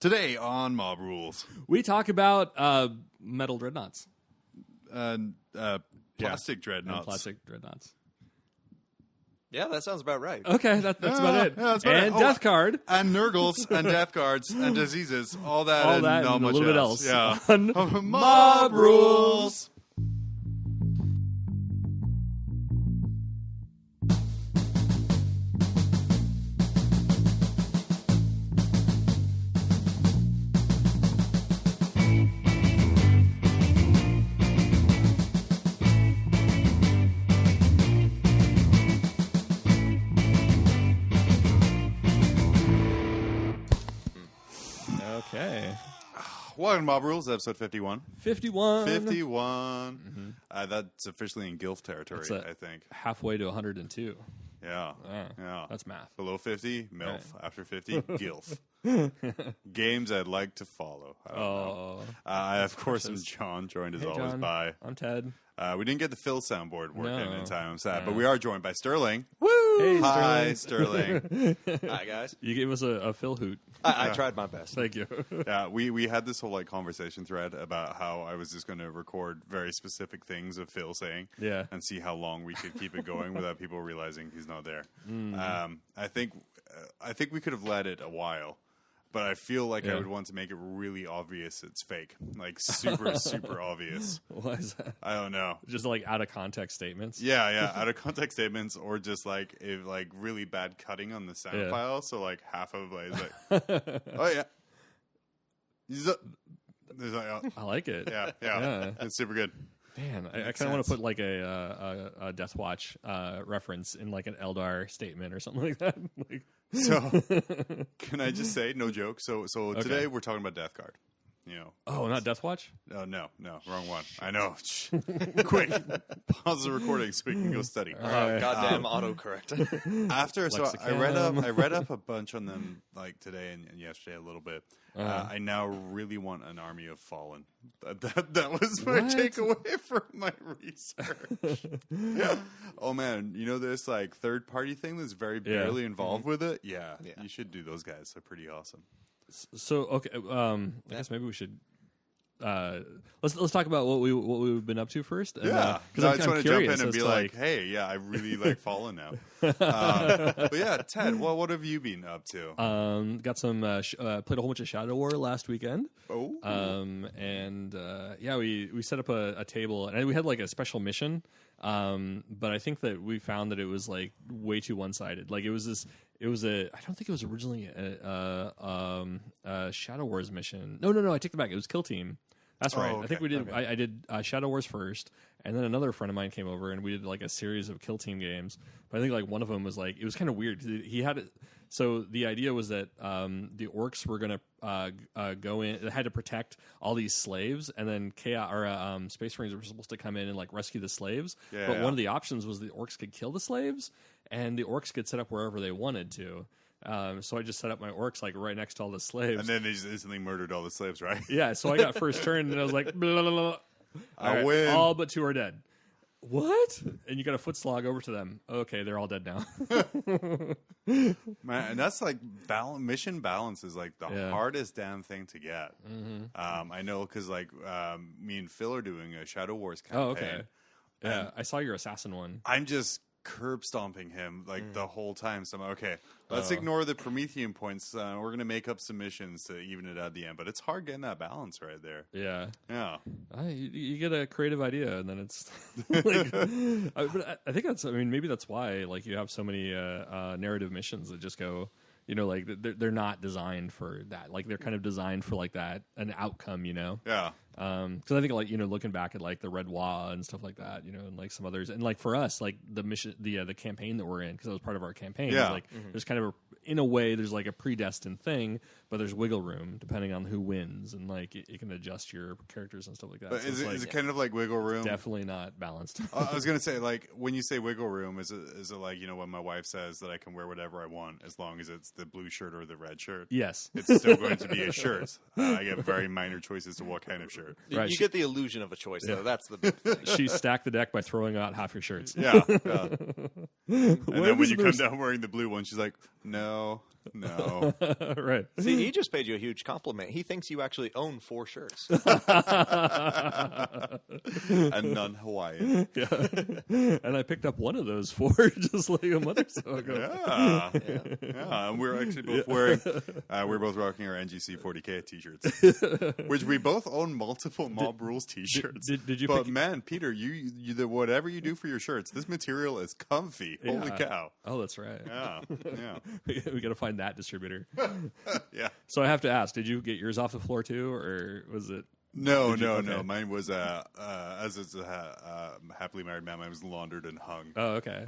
Today on Mob Rules, we talk about metal dreadnoughts. Plastic dreadnoughts. And plastic dreadnoughts. Yeah, that sounds about right. Okay, that's about it. Yeah, that's about and it. Death Card. And Nurgles and Death Cards and diseases. All that and not and a much little bit else. else. Yeah. On Mob Rules. Okay. Welcome to Mob Rules, episode 51. 51. 51. That's officially in GILF territory, I think. Halfway to 102. Yeah. Yeah. That's math. Below 50, MILF. Right. After 50, GILF. Games I'd like to follow. I don't know. I, of course, am John, joined as always John. by... I'm Ted. We didn't get the Phil soundboard working in time. I'm sad. No. But we are joined by Sterling. Woo! Hey, Hi, Sterling. Hi, guys. You gave us a Phil hoot. I tried my best. Thank you. Yeah, we had this whole conversation thread about how I was just going to record very specific things of Phil saying, and see how long we could keep it going without people realizing he's not there. I think we could have let it a while, but I feel like I would want to make it really obvious it's fake, like super super obvious. Why is that? I don't know. Just like out of context statements. Yeah, out of context statements, or just like if really bad cutting on the sound file. So like half of is like, oh yeah, I like it. Yeah, it's super good. Man, I kind of want to put like a Death Watch reference in like an Eldar statement or something like that. So, can I just say, no joke? So today we're talking about Death Card. Oh, not Death Watch? No, wrong one. I know. Quick, pause the recording so we can go study. Goddamn autocorrect. After, so I read up a bunch on them like today and yesterday a little bit. I now really want an army of Fallen. That was my takeaway from my research. Oh man, this like third party thing that's very barely involved with it. Yeah, you should do those guys. They're pretty awesome. So okay, I guess maybe we should let's talk about what we've been up to first. And, because I just want to jump in and be like, hey, I really like Fallen now. But yeah, Ted, what have you been up to? Got some played a whole bunch of Shadow War last weekend. Oh, we set up a table and we had like a special mission. But I think that we found that it was like way too one-sided. Like I don't think it was originally a Shadow Wars mission. No, I take it back. It was Kill Team. That's right. Okay. I think we did. Okay. I did Shadow Wars first, and then another friend of mine came over, and we did like a series of Kill Team games. But I think like one of them was like it was kind of weird. He had it. So the idea was that the orcs were gonna go in. They had to protect all these slaves, and then Space Marines were supposed to come in and like rescue the slaves. But one of the options was the orcs could kill the slaves, and the orcs could set up wherever they wanted to. So I just set up my orcs like right next to all the slaves. And then they just instantly murdered all the slaves, right? Yeah, so I got first turn and I was like, blah, blah, blah. I win. All but 2 are dead. What? And you got a foot slog over to them. Okay, they're all dead now. Man, and that's like mission balance is like the hardest damn thing to get. I know because like me and Phil are doing a Shadow Wars campaign. Oh, okay. Yeah, I saw your assassin one. I'm just curb stomping him like the whole time. So I'm okay. Let's ignore the Promethean points. We're going to make up some missions to even it at the end. But it's hard getting that balance right there. Yeah. Yeah. You get a creative idea, and then it's like, but I think that's, maybe that's why like you have so many narrative missions that just go, like they're not designed for that. Like they're kind of designed for like that, an outcome, Yeah. Because I think like looking back at like the Red Wa and stuff like that, and like some others, and like for us, like the mission, the campaign that we're in, because that was part of our campaign. Yeah. Like there's kind of in a way there's like a predestined thing, but there's wiggle room depending on who wins, and like you can adjust your characters and stuff like that. But so is it kind of like wiggle room? Definitely not balanced. I was gonna say like when you say wiggle room, is it like when my wife says that I can wear whatever I want as long as it's the blue shirt or the red shirt? Yes, it's still going to be a shirt. I get very minor choices to what kind of shirt. shirt. Right, You get the illusion of a choice, though. That's the big thing. She stacked the deck by throwing out half your shirts. Yeah. And then when you come down wearing the blue one, she's like, no. Right. See, he just paid you a huge compliment. He thinks you actually own 4 shirts. And none Hawaiian. Yeah. And I picked up one of those for just like a month or so ago. Yeah. And we're actually both wearing, we're both rocking our NGC 40K t-shirts, which we both own multiple Mob Rules t-shirts. Did you But man, Peter, you whatever you do for your shirts, this material is comfy. Holy cow. Oh, that's right. Yeah. We got to find that distributor. Yeah. So I have to ask, did you get yours off the floor too, or was it? No. Mine was as is a happily married man. Mine was laundered and hung. Oh, okay.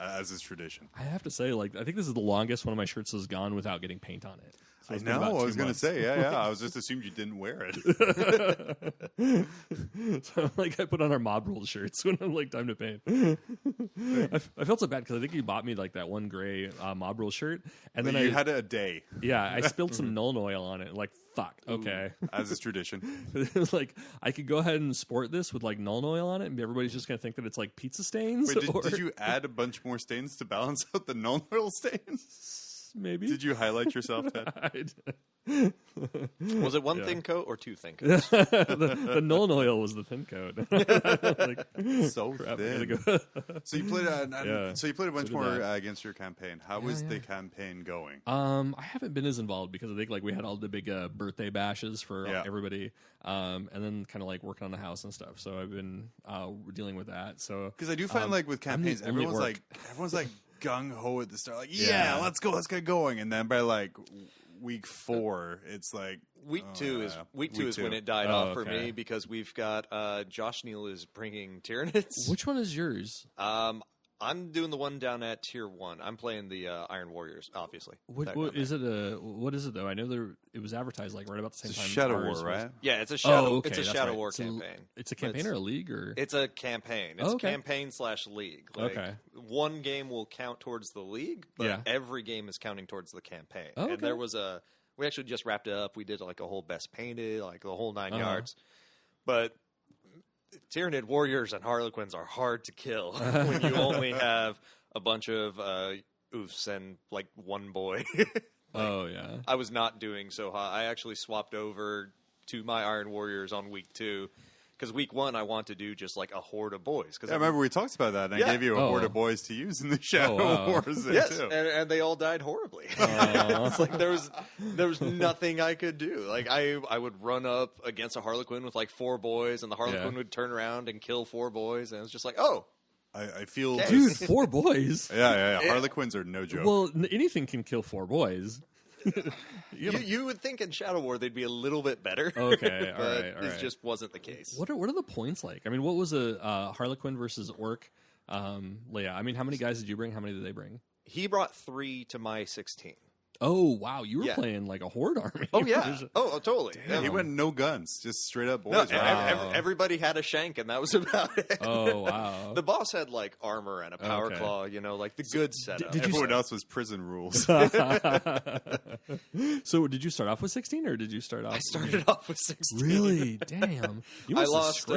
As is tradition. I have to say, like, I think this is the longest one of my shirts has gone without getting paint on it. So I know. I was going to say, I was just assumed you didn't wear it. So, like, I put on our Mob Rules shirts when I'm like, time to paint. I felt so bad because I think you bought me like that one gray Mob Rules shirt, and then you had a day. Yeah, I spilled some Nuln oil on it. Like, fuck. Okay. As is tradition. It was like I could go ahead and sport this with like Nuln oil on it, and everybody's just gonna think that it's like pizza stains. Wait, did you add a bunch more stains to balance out the Nuln oil stains? Maybe. Did you highlight yourself, Ted? Was it one thin coat or 2 thin coats? the Nuln oil was the thin coat. Like, so crap, thin. So you played. So you played a bunch more against your campaign. How was the campaign going? I haven't been as involved because I think like we had all the big birthday bashes for everybody, and then kind of like working on the house and stuff. So I've been dealing with that. So because I do find like with campaigns, everyone's like gung ho at the start, like let's get going, and then by like week 4, it's like week two is when it died off for me because we've got Josh Neal is bringing Tyranids. Which one is yours? I'm doing the one down at tier 1. I'm playing the Iron Warriors, obviously. What is it though? I know it was advertised like right about the same time. Shadow War, right? Yeah, it's a Shadow. Okay, it's a Shadow War campaign. It's a campaign or a league, or it's a campaign. It's campaign/league. Like, one game will count towards the league, but every game is counting towards the campaign. Oh, okay. And there was we actually just wrapped it up. We did like a whole best painted, like the whole 9 yards. But Tyranid Warriors and Harlequins are hard to kill when you only have a bunch of oofs and like one boy. I was not doing so hot. I actually swapped over to my Iron Warriors on week 2 because week 1 I want to do just like a horde of boys. I remember we talked about that, and I gave you a horde of boys to use in the Shadow Wars. Yes, too. And they all died horribly. It's like there was nothing I could do. Like I would run up against a Harlequin with like 4 boys, and the Harlequin would turn around and kill 4 boys, and it was just like, I feel dude, 4 boys. Yeah. Harlequins are no joke. Well, anything can kill 4 boys. You would think in Shadow War they'd be a little bit better. Okay, but all right. It just wasn't the case. What are the points like? I mean, what was a Harlequin versus Orc layout? I mean, how many guys did you bring? How many did they bring? He brought 3 to my 16. Oh, wow. You were playing like a horde army. Oh, yeah. Totally. Damn. He went no guns, just straight up boys. No, right? everybody had a shank, and that was about it. Oh, wow. The boss had like armor and a power claw, like the good setup. Everyone else was prison rules. So did you start off with 16, or did you start off? I started off with 16. Really? Damn. You must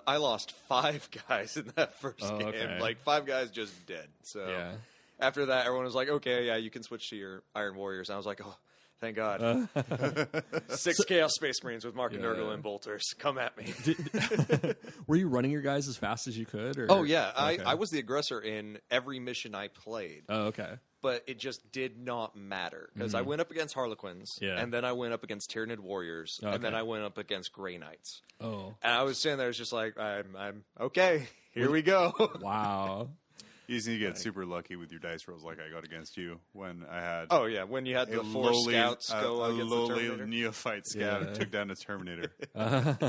I lost 5 guys in that first game. Okay. Like 5 guys just dead. So after that, everyone was like, okay, yeah, you can switch to your Iron Warriors. And I was like, oh, thank God. 6 Chaos Space Marines with Mark and Nurgle and Bolters. Come at me. Were you running your guys as fast as you could? Or? Oh, yeah. Okay. I was the aggressor in every mission I played. Oh, okay. But it just did not matter because I went up against Harlequins, and then I went up against Tyranid Warriors, and then I went up against Grey Knights. Oh. And I was sitting there, just like, I'm okay. Here we go. Wow. You just need to get super lucky with your dice rolls, like I got against you when I had. Oh yeah, when you had the 4 scouts go against the Terminator. Neophyte scout who took down a Terminator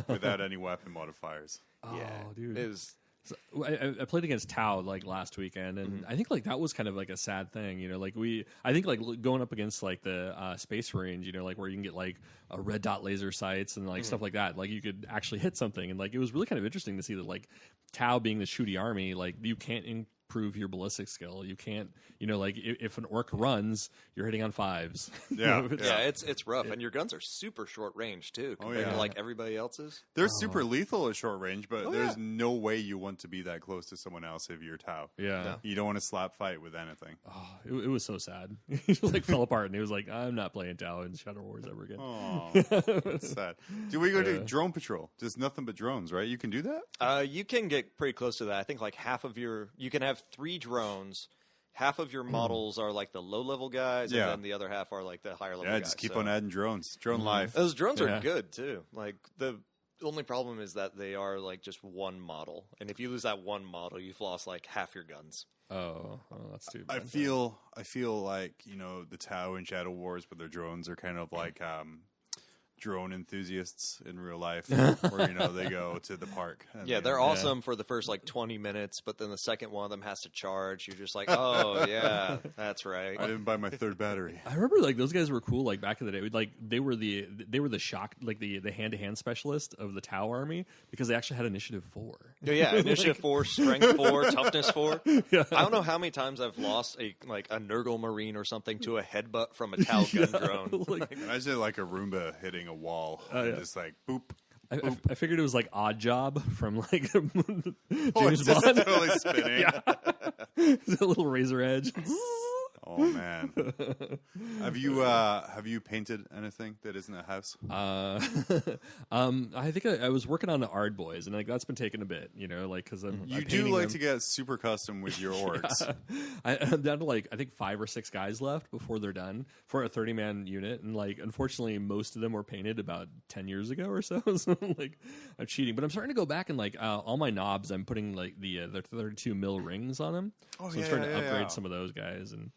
without any weapon modifiers. Oh, yeah, dude. It was. So, I played against Tau like last weekend, and I think like that was kind of like a sad thing, like I think like going up against like the Space Marines, like where you can get like a red dot laser sights and like stuff like that, like you could actually hit something, and like it was really kind of interesting to see that like Tau being the shooty army, like you can't prove your ballistic skill. You can't, like if an orc runs, you're hitting on 5s. Yeah, it's rough, and your guns are super short range too, compared to like everybody else's. They're super lethal at short range, but there's no way you want to be that close to someone else if you're Tau. Yeah, No. You don't want to slap fight with anything. Oh, it was so sad. He just like fell apart, and he was like, "I'm not playing Tau in Shadow Wars ever again." Oh, that's sad. Do we go do drone patrol? Just nothing but drones, right? You can do that. You can get pretty close to that. I think like you can have 3 drones. Half of your models are like the low level guys, and then the other half are like the higher level guys. Yeah, just keep on adding drones. Drone life. Those drones are good too. Like the only problem is that they are like just one model, and if you lose that one model, you've lost like half your guns. Oh, that's too bad. I feel like the Tau in Shadow Wars, but their drones are kind of like drone enthusiasts in real life, where they go to the park. Yeah, they're awesome for the first like 20 minutes, but then the second one of them has to charge. You're just like, oh yeah, that's right. I didn't buy my 3rd battery. I remember like those guys were cool. Like back in the day, like they were the shock, like the hand to hand specialist of the Tau army because they actually had initiative 4. Yeah, initiative 4, strength 4, toughness 4. Yeah. I don't know how many times I've lost a Nurgle Marine or something to a headbutt from a Tau gun drone. Imagine like a Roomba hitting a wall, just like boop. I figured it was like Odd Job from like James it's just Bond. totally spinning. A little razor edge. Oh man, have you painted anything that isn't a house? I think I was working on the Ard Boys, and like that's been taking a bit, because you do like to get super custom with your orcs. I'm down to like I think 5 or 6 guys left before they're done for a 30-man unit, and like unfortunately most of them were painted about 10 years ago or so. So like I'm cheating, but I'm starting to go back and like all my knobs I'm putting like the 32 mil rings on them. So I'm starting to upgrade some of those guys and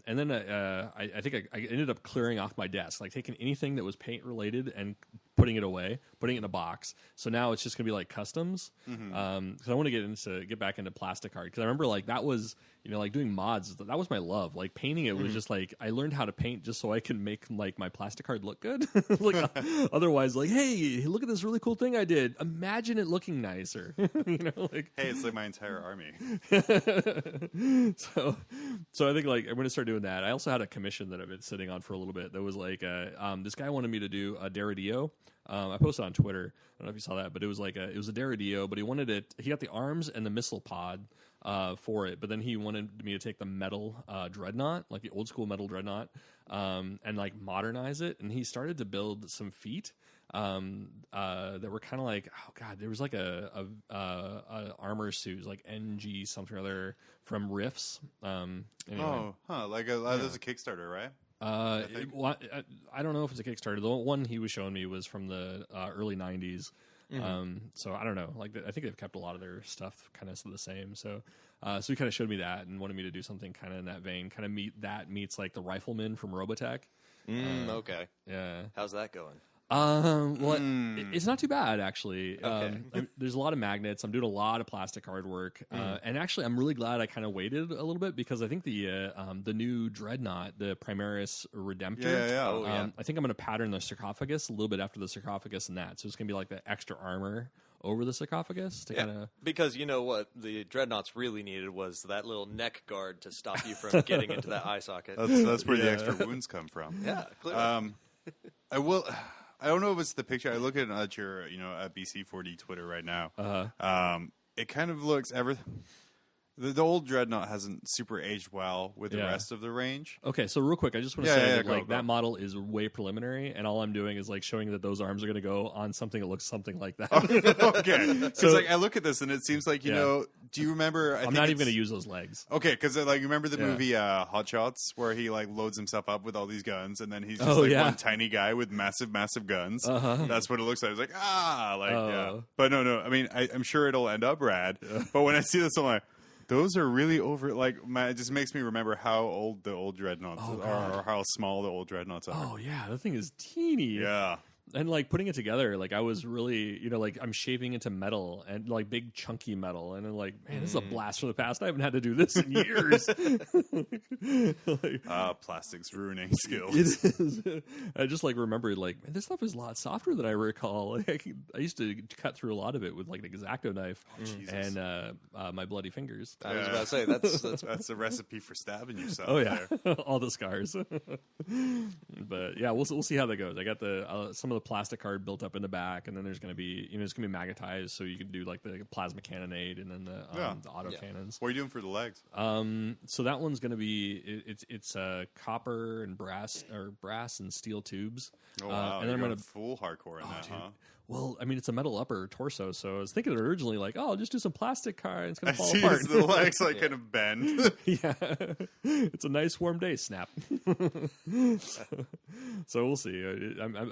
then I think I ended up clearing off my desk, like taking anything that was paint related and putting it away, putting it in a box. So now it's just gonna be like customs. Because I want to get back into plastic art because I remember like that was like doing mods. That was my love. Like painting it was just like I learned how to paint just so I can make like my plastic art look good. Like otherwise, like hey, look at this really cool thing I did. Imagine it looking nicer. Like hey, it's like my entire army. So I think like I'm going to start doing that. I also had a commission that I've been sitting on for a little bit. That was like this guy wanted me to do a Derridio. I posted on Twitter. I don't know if you saw that, but it was like it was a Derridio, but he wanted it. He got the arms and the missile pod for it, but then he wanted me to take the metal dreadnought, like the old school metal dreadnought, and like modernize it. And he started to build some feet that were kind of like, oh god, there was like a armor suit, like NG something or other from Rifts. Anyway. Like there's a Kickstarter, right? I don't know if it's a Kickstarter. The one he was showing me was from the early 90s. So I don't know. Like I think they've kept a lot of their stuff kind of the same. So he kind of showed me that and wanted me to do something kind of in that vein. Kind of meets like the Rifleman from Robotech. Okay. Yeah. How's that going? It's not too bad actually. Okay. There's a lot of magnets. I'm doing a lot of plastic hard work, and actually, I'm really glad I kind of waited a little bit because I think the new Dreadnought, the Primaris Redemptor, I think I'm going to pattern the sarcophagus a little bit after the sarcophagus and that. So it's going to be like the extra armor over the sarcophagus to kind of because you know what the Dreadnoughts really needed was that little neck guard to stop you from getting into that eye socket. That's where the extra wounds come from. Yeah, clearly. I don't know if it's the picture. I look at your, at BC4D Twitter right now. It kind of looks the old Dreadnought hasn't super aged well with the rest of the range. Okay, so real quick, I just want to say that that model is way preliminary, and all I'm doing is like showing that those arms are going to go on something that looks something like that. Okay, so like I look at this and it seems like do you remember? I'm not even going to use those legs. Okay, because like you remember the movie Hot Shots where he like loads himself up with all these guns and then he's just one tiny guy with massive guns. That's what it looks like. It's like but no. I mean, I'm sure it'll end up rad. But when I see this, I'm like, those are really over. Like, it just makes me remember how old the old Dreadnoughts are, or how small the old Dreadnoughts are. Oh yeah, the thing is teeny. Yeah. And like putting it together, like I was really, like I'm shaving into metal and like big chunky metal, and I'm like, man, this is a blast from the past. I haven't had to do this in years. Plastics ruining skills. It is. I just like remembered, like, man, this stuff is a lot softer than I recall. Like, I used to cut through a lot of it with like an X-Acto knife and my bloody fingers. I was about to say that's a recipe for stabbing yourself. Oh yeah, all the scars. But yeah, we'll see how that goes. I got the some of the plastic card built up in the back, and then there's going to be it's going to be magnetized, so you can do like the plasma cannonade and then the auto cannons. What are you doing for the legs? So that one's going to be it's copper and brass and steel tubes. Oh wow! And then I'm going to full hardcore in that, huh? Well, I mean, it's a metal upper torso, so I was thinking originally like, oh, I'll just do some plastic car, and it's going to fall apart. The legs like kind of bend. Yeah, it's a nice warm day. Snap. So we'll see.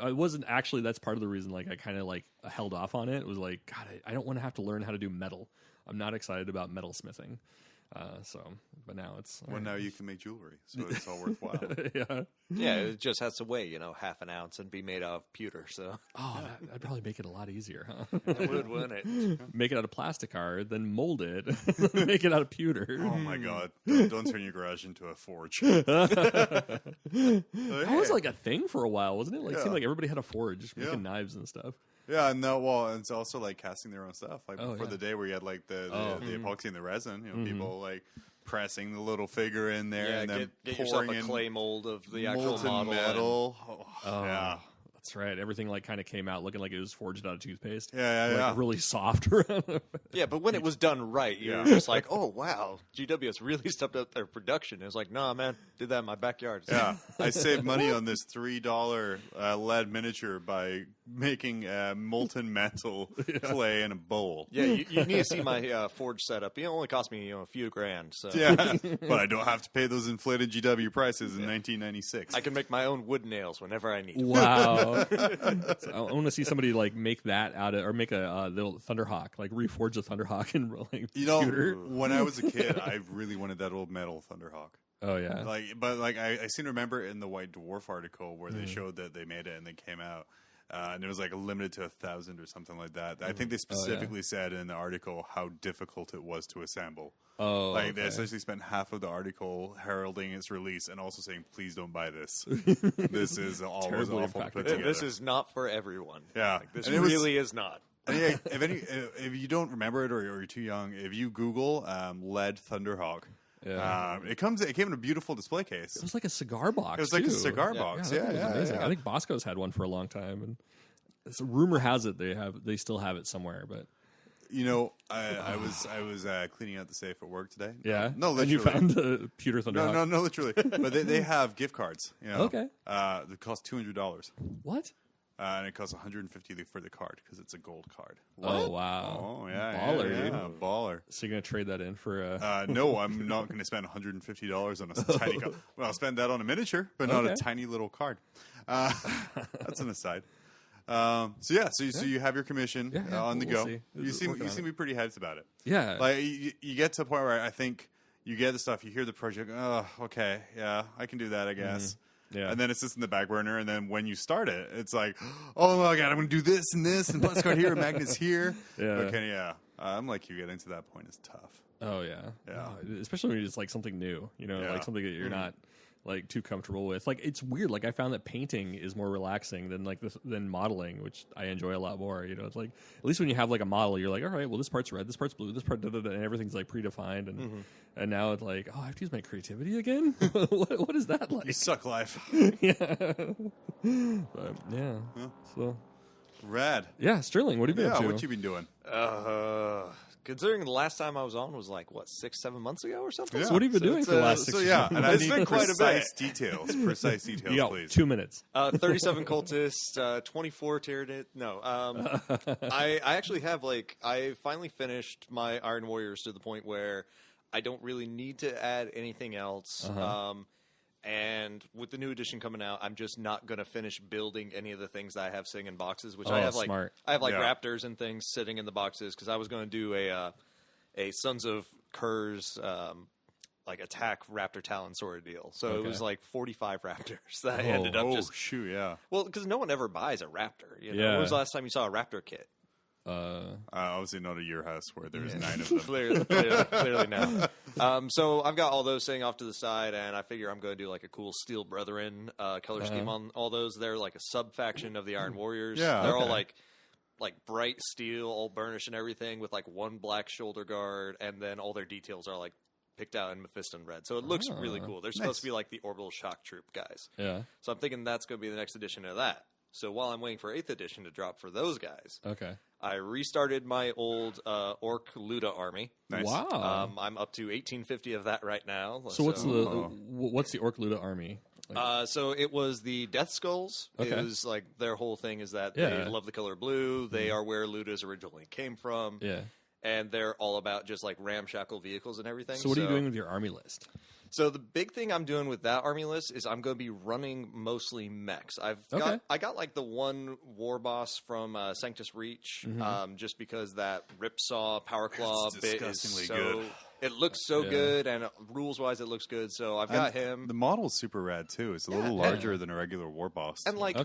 I wasn't actually. That's part of the reason. Like, I kind of like held off on it. It was like, God, I don't want to have to learn how to do metal. I'm not excited about metal smithing. But now it's now you can make jewelry, so it's all worthwhile. Yeah, it just has to weigh half an ounce and be made out of pewter. So that'd probably make it a lot easier, huh? It would, wouldn't it? Make it out of plastic art, then mold it, make it out of pewter. Oh my God! Don't turn your garage into a forge. That was like a thing for a while, wasn't it? Like, it seemed like everybody had a forge making knives and stuff. Yeah, no, well, it's also like casting their own stuff. Like before the day where you had like the epoxy and the resin, people like pressing the little figure in there and then get pouring yourself a clay mold of the actual molten model. Metal. Yeah. That's right. Everything like kind of came out looking like it was forged out of toothpaste. Yeah. Really soft. Yeah, but when it was done right, you're just like, oh wow, GWS really stepped up their production. It was like, nah, man, did that in my backyard. Yeah, I saved money on this $3 lead miniature by making molten metal clay in a bowl. Yeah, you need to see my forge setup. It only cost me a few grand. So. Yeah, but I don't have to pay those inflated GW prices in 1996. I can make my own wood nails whenever I need. Wow. So I want to see somebody like make that out of, or make a little Thunderhawk, like reforge a Thunderhawk in like computer. When I was a kid, I really wanted that old metal Thunderhawk. Oh yeah, I seem to remember in the White Dwarf article where they showed that they made it and they came out. And it was like limited to 1,000 or something like that. I think they specifically said in the article how difficult it was to assemble. Oh, they essentially spent half of the article heralding its release and also saying, "Please don't buy this. This is always awful to put together. This is not for everyone. Yeah, this really is not." If you don't remember it or you're too young, if you Google lead Thunderhawk. Yeah. It came in a beautiful display case. It was like a cigar box. It was like a cigar box. Yeah, amazing. I think Bosco's had one for a long time, and rumor has it they still have it somewhere. But I was cleaning out the safe at work today. Yeah, no, literally. And you found the pewter Thunderhawk. No, literally. But they have gift cards. Okay. That cost $200. What? And it costs $150 for the card because it's a gold card. What? Oh wow! Oh yeah, baller, yeah, baller. So you're gonna trade that in for a? No, I'm not going to spend $150 on a tiny card. Well, I'll spend that on a miniature, but not a tiny little card. That's an aside. So you have your commission on the go. You seem to be pretty hyped about it. Yeah, like you get to a point where I think you get the stuff, you hear the project. Oh, okay, yeah, I can do that, I guess. Yeah. And then it's just in the back burner, and then when you start it, it's like, oh my God, I'm going to do this and this, and plus card here, and magnets here. I'm like you, getting to that point is tough. Oh yeah. No, especially when it's like something new, like something that you're not like too comfortable with. Like it's weird. Like I found that painting is more relaxing than modeling, which I enjoy a lot more. It's like at least when you have like a model, you're like, all right, well this part's red, this part's blue, this part, and everything's like predefined. And now it's like, oh, I have to use my creativity again. what is that like? You suck life. Yeah. But yeah. So rad. Yeah, Sterling, what have you been up to? What you been doing? Considering the last time I was on was like 6-7 months ago or something. Yeah. So what have you been doing for the last 6 years? And I need precise details. Precise details, you please. 2 minutes. 37 cultists, 24 Tyranid. No, I actually have I finally finished my Iron Warriors to the point where I don't really need to add anything else. And with the new edition coming out, I'm just not going to finish building any of the things that I have sitting in boxes, which I have smart. I have raptors and things sitting in the boxes because I was going to do a Sons of Kurz like attack raptor talon sort of deal. So it was like 45 raptors that I ended up just shoot, yeah. Well, because no one ever buys a raptor. You know? Yeah. When was the last time you saw a raptor kit? Obviously not at your house where there's 9 of them. clearly now. So I've got all those sitting off to the side, and I figure I'm going to do like a cool Steel Brethren color scheme on all those. They're like a sub faction of the Iron Warriors. Yeah, they're all like bright steel, all burnished and everything, with like one black shoulder guard, and then all their details are like picked out in Mephiston red. So it looks really cool. They're supposed to be like the Orbital Shock Troop guys. Yeah. So I'm thinking that's going to be the next edition of that. So while I'm waiting for 8th edition to drop for those guys, I restarted my old Orc Luda army. Nice. Wow. I'm up to 1850 of that right now. So what's the Orc Luda army? So it was the Death Skulls. Okay. It was like their whole thing is that they love the color blue. They are where Ludas originally came from. Yeah. And they're all about just like ramshackle vehicles and everything. So what are you doing with your army list? So the big thing I'm doing with that army list is I'm going to be running mostly mechs. I got like the one war boss from Sanctus Reach, just because that Ripsaw Power Claw bit is so good. It looks so good, and rules wise, it looks good. So I've got him. The model's super rad too. It's a little larger than a regular war boss, and like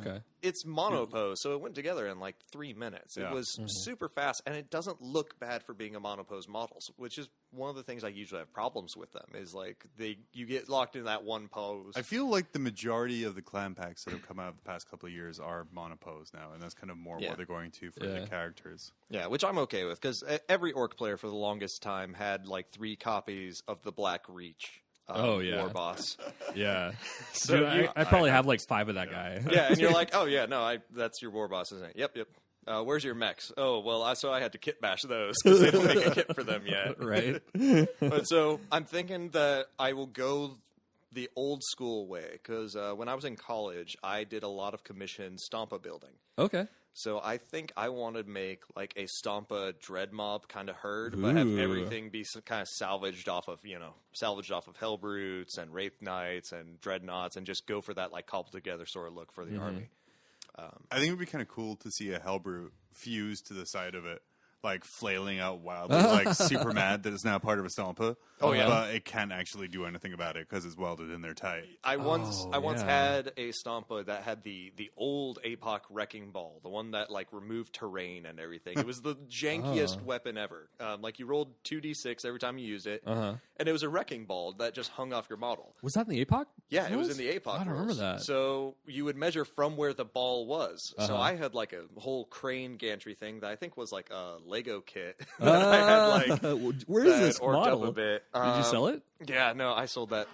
it's monopose, so it went together in like 3 minutes. It was super fast, and it doesn't look bad for being a monopose model, which is one of the things I usually have problems with them. Is like you get locked in that one pose. I feel like the majority of the clan packs that have come out the past couple of years are monopose now, and that's kind of more what they're going to for the characters. Yeah, which I'm okay with, because every Orc player for the longest time had like 3 copies of the Black Reach war boss. Yeah. So dude, I probably have like 5 of that guy. Yeah, and you're like, oh yeah, no, that's your war boss, isn't it? Yep. Where's your mechs? Oh, well, so I had to kit bash those because they don't make a kit for them yet. Right. But so I'm thinking that I will go the old school way, because when I was in college, I did a lot of commission Stompa building. Okay. So I think I want to make like a Stompa dread mob kind of herd, but have everything be some kind of salvaged off of Hellbrutes and Wraith Knights and Dreadnoughts, and just go for that like cobbled together sort of look for the army. I think it would be kind of cool to see a Hellbrute fused to the side of it, like flailing out wildly, like super mad that it's now part of a Stompa. Oh yeah, but it can't actually do anything about it because it's welded in there tight. I once had a Stompa that had the old APOC wrecking ball, the one that like removed terrain and everything. It was the jankiest weapon ever. Like you rolled 2d6 every time you used it, and it was a wrecking ball that just hung off your model. Was that in the APOC? Yeah, it was in the APOC. I don't remember that. So you would measure from where the ball was. So I had like a whole crane gantry thing that I think was like a Lego kit. I had like where is this model? Up a bit. Did you sell it? Yeah, no, I sold that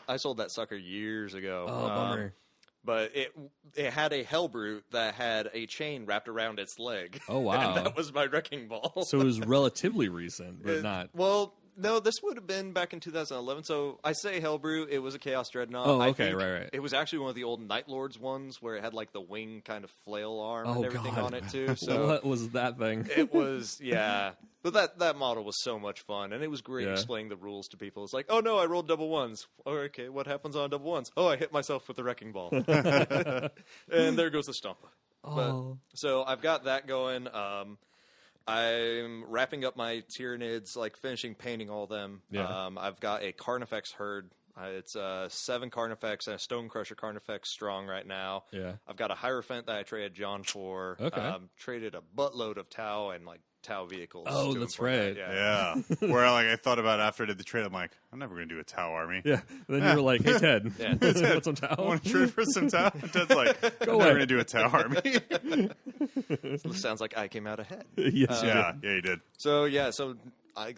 sucker years ago. Oh, bummer. But it had a Hellbrute that had a chain wrapped around its leg. Oh, wow. And that was my wrecking ball. So it was relatively recent, but not. Well, no, this would have been back in 2011. So I say Hellbrute, it was a Chaos Dreadnought. Oh, okay, right. It was actually one of the old Night Lords ones where it had like the wing kind of flail arm and everything on it too. So what was that thing? It was, yeah. But that model was so much fun, and it was great explaining the rules to people. It's like, oh no, I rolled double ones. Oh, okay, what happens on double ones? Oh, I hit myself with the wrecking ball. And there goes the Stompa. Oh. So I've got that going. I'm wrapping up my Tyranids, like finishing painting all of them. Yeah. I've got a Carnifex herd. It's 7 Carnifex and a Stonecrusher Carnifex strong right now. Yeah. I've got a Hierophant that I traded John for. Okay. Traded a buttload of Tau and like Tau vehicles. Oh, that's right. Yeah. Where like I thought about after I did the trade, I'm like, I'm never going to do a Tau army. Yeah. And then you were like, hey, Ted, want some Tau? Want to trade for some Tau? And Ted's like, I'm never going to do a Tau army. Sounds like I came out ahead. Yes, yeah, you did. So,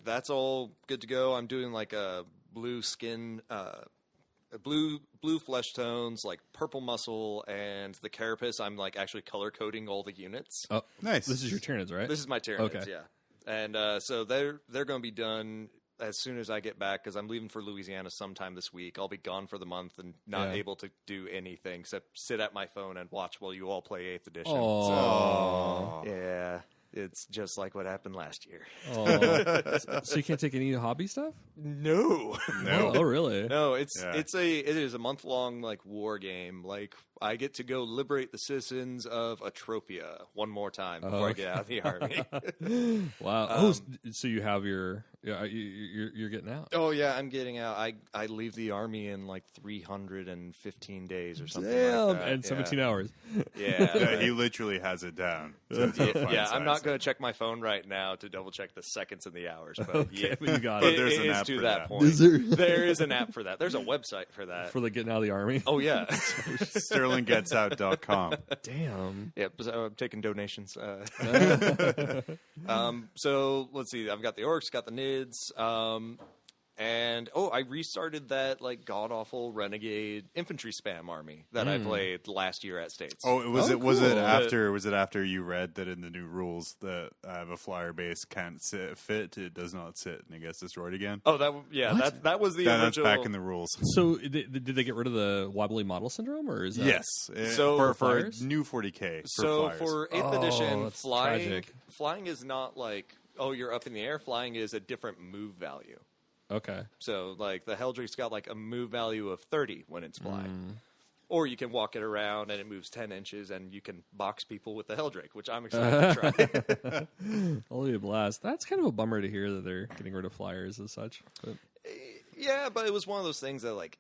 that's all good to go. I'm doing like a blue skin, blue flesh tones, like purple muscle, and the carapace. I'm like actually color coding all the units. Oh, nice. This is your Tyranids, right? This is my Tyranids, yeah. And so they're going to be done as soon as I get back, because I'm leaving for Louisiana sometime this week. I'll be gone for the month and not able to do anything except sit at my phone and watch while you all play 8th edition. Oh, so, yeah. It's just like what happened last year. So you can't take any hobby stuff? No. Oh, really? No, it is a month-long like war game. Like I get to go liberate the citizens of Atropia one more time before I get out of the army. Wow. So you have your you're getting out. Oh yeah, I'm getting out. I leave the army in like 315 days or something Damn, like that. and 17 hours. Yeah. He literally has it down. Yeah, I'm not going to check my phone right now to double check the seconds and the hours, but yeah, you got But it. there's an is app to for that that. point. There is an app for that. There's a website for that. For the getting out of the army. Oh yeah. SterlingGetsOut.com. Damn. Yeah, so I'm taking donations. So let's see. I've got the orcs, got the nids, and I restarted that like god awful renegade infantry spam army that I played last year at States. Oh, was it cool. after you read that in the new rules that I have a flyer base can't fit, it does not sit and it gets destroyed again? Oh, that was the That's original. back in the rules. So did they get rid of the wobbly model syndrome, or is that? Yes. So for flyers? new 40K. So flyers. for 8th edition, that's flying tragic. flying is not like you're up in the air. Flying is a different move value. Okay. So, like, the Helldrake's got, like, a move value of 30 when it's flying. Or you can walk it around and it moves 10 inches and you can box people with the Helldrake, which I'm excited to try. Holy blast. That's kind of a bummer to hear that they're getting rid of flyers as such. But. Yeah, but it was one of those things that, like,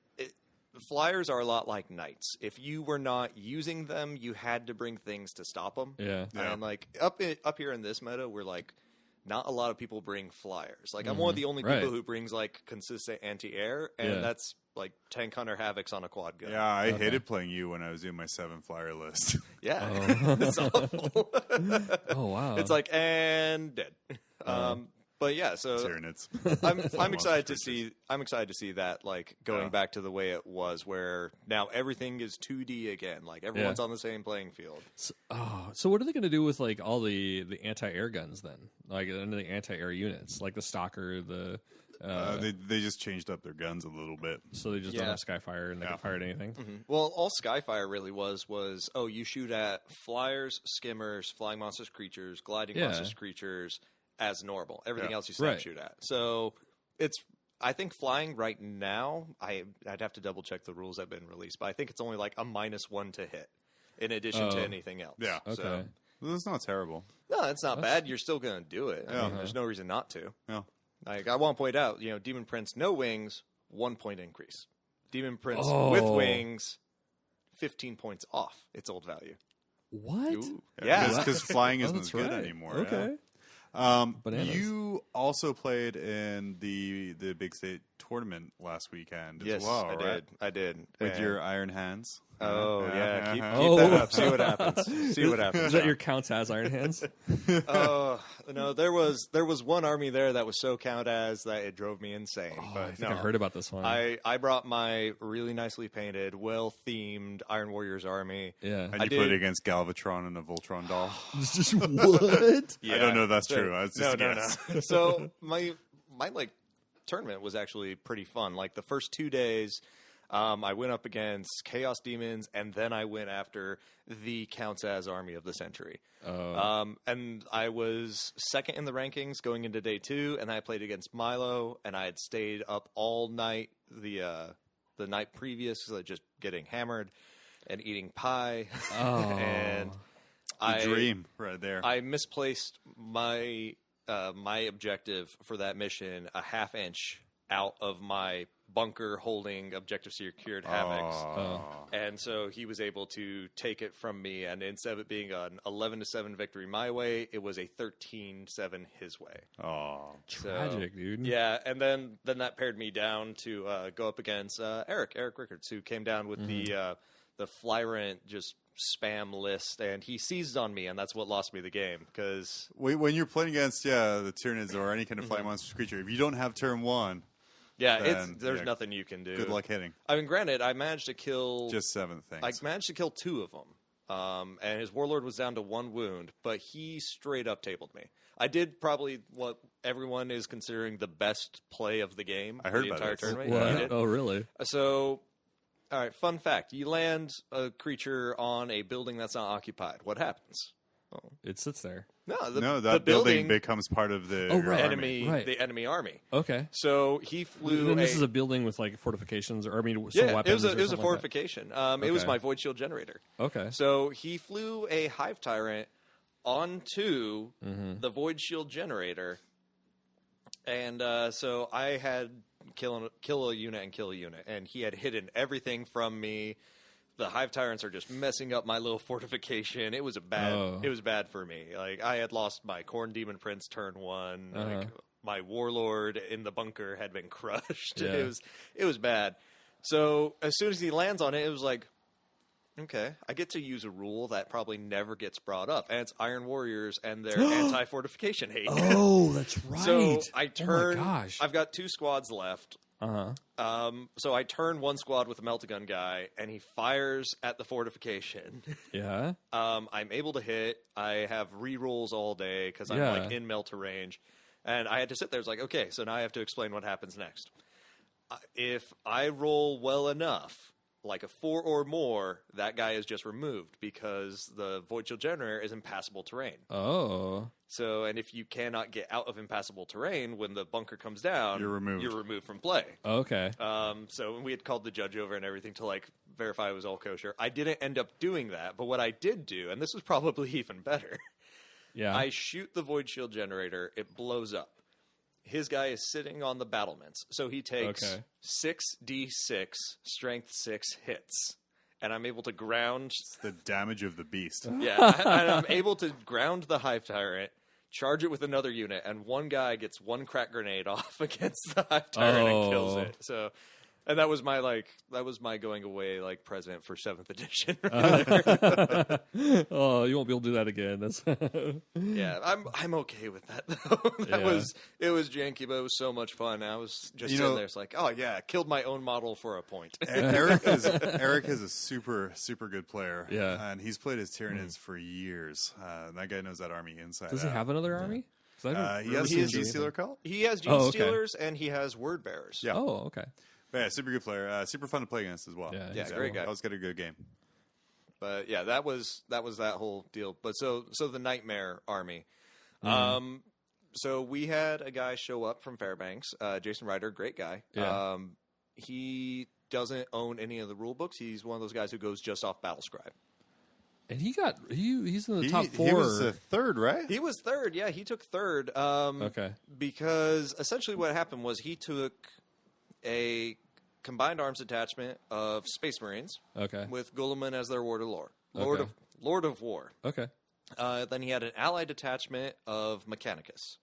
flyers are a lot like knights. If you were not using them, you had to bring things to stop them. Yeah. And, like, up here in this meta, we're, like, not a lot of people bring flyers. Like, I'm one of the only people who brings, like, consistent anti-air, and that's, like, Tank Hunter Havocs on a quad gun. Yeah, I hated playing you when I was in my 7 flyer list. Yeah. It's awful. Oh, wow. It's like, and dead. But yeah, so Tyranids. I'm excited to see. I'm excited to see that, like, going back to the way it was, where now everything is 2D again. Like, everyone's on the same playing field. So what are they going to do with, like, all the anti-air guns then? Like, the anti-air units, like the Stalker, the. They just changed up their guns a little bit. So they just don't have Skyfire and they can fire at anything? Mm-hmm. Well, all Skyfire really was you shoot at flyers, skimmers, flying monsters, creatures, gliding monsters, creatures as normal. Everything else you snap shoot at. So I think flying right now, I'd have to double check the rules that have been released, but I think it's only like a -1 to hit in addition to anything else. Yeah. Okay. So, Well, that's not terrible. no, it's not bad. You're still going to do it. I mean, there's no reason not to. Yeah. Like, I want to point out, Demon Prince, no wings, 1 point increase. Demon Prince with wings, 15 points off its old value. What? Ooh. Yeah, because flying isn't that's as good right. anymore. Okay. Bananas. You also played in the Big State tournament last weekend as well, right? I did. With your iron hands. Oh, yeah. Keep Oh. that up. See what happens. See what happens. Is that your counts as Iron Hands? No, there was one army there that was so count as that it drove me insane. But I think I heard about this one. I brought my really nicely painted, well-themed Iron Warriors army. Yeah. And you put it against Galvatron and a Voltron doll. What? I don't know if that's true. It's just a guess. No. So my like tournament was actually pretty fun. Like the first 2 days, I went up against Chaos Demons, and then I went after the counts as Army of the Century. And I was second in the rankings going into day 2, and I played against Milo, and I had stayed up all night the night previous, just getting hammered and eating pie. And dream right there. I misplaced my objective for that mission a half inch out of my bunker holding objective secured havocs. And so he was able to take it from me, and instead of it being an 11-7 victory my way, it was a 13-7 his way. Oh, tragic, dude. Yeah, and then that paired me down to go up against Eric Rickards, who came down with the Flyrant just spam list, and he seized on me, and that's what lost me the game. Because when you're playing against the Tyranids or any kind of flying monster creature, if you don't have turn 1, there's nothing you can do. Good luck hitting. I mean, granted, I managed to kill just 7 things. I managed to kill 2 of them, and his Warlord was down to 1 wound, but he straight up tabled me. I did probably what everyone is considering the best play of the game. I heard the about entire it. tournament. What? You did? Oh, really? So, all right, fun fact. You land a creature on a building that's not occupied. What happens? It sits there. No, that building becomes part of the enemy, Right. the enemy army. Okay. So he flew. And this is a building with like fortifications, or some weapons. It was a fortification. It was my void shield generator. Okay. So he flew a hive tyrant onto the void shield generator, and so I had kill a unit, and he had hidden everything from me. The hive tyrants are just messing up my little fortification. It was It was bad for me. Like I had lost my Khorne Demon Prince turn 1. Like, my warlord in the bunker had been crushed. Yeah. It was bad. So as soon as he lands on it, it was like, okay, I get to use a rule that probably never gets brought up, and it's Iron Warriors and their anti-fortification hate. Oh, that's right. So I turn. Oh my gosh. I've got 2 squads left. So I turn one squad with a melt-a-gun guy, and he fires at the fortification. Yeah. I'm able to hit. I have rerolls all day because I'm like in melt range, and I had to sit there. It's like, okay, so now I have to explain what happens next. If I roll well enough, like a 4 or more, that guy is just removed because the void shield generator is impassable terrain. Oh. So, and if you cannot get out of impassable terrain when the bunker comes down, you're removed. You're removed from play. Okay. So we had called the judge over and everything to like verify it was all kosher. I didn't end up doing that, but what I did do, and this was probably even better. Yeah. I shoot the void shield generator. It blows up. His guy is sitting on the battlements, so he takes 6d6 strength 6 hits, and I'm able to ground. It's the damage of the beast. Yeah, and I'm able to ground the hive tyrant, charge it with another unit, and one guy gets one crack grenade off against the hive tyrant and kills it. So, and that was my going away like present for 7th edition. Oh, you won't be able to do that again. That's Yeah, I'm okay with that though. It was janky, but it was so much fun. I was just sitting there. It's like, oh yeah, killed my own model for a point. Eric is a super good player. Yeah, and he's played as Tyranids for years. That guy knows that army inside. Does he have another army? He has Gene Stealer cult. He has Gene Stealers and he has Word Bearers. Yeah. Oh, okay. But yeah, super good player. Super fun to play against as well. Yeah, great guy. Always got a good game. But yeah, that was that whole deal. But so the Nightmare army. So we had a guy show up from Fairbanks, Jason Ryder, great guy. Yeah. He doesn't own any of the rule books. He's one of those guys who goes just off Battlescribe. And he's in the top 4. He was third, right? He was third. Yeah, he took third. Okay. Because essentially what happened was he took a combined arms attachment of Space Marines. Okay. With Guilliman as their Lord of War. Okay. Then he had an allied detachment of Mechanicus.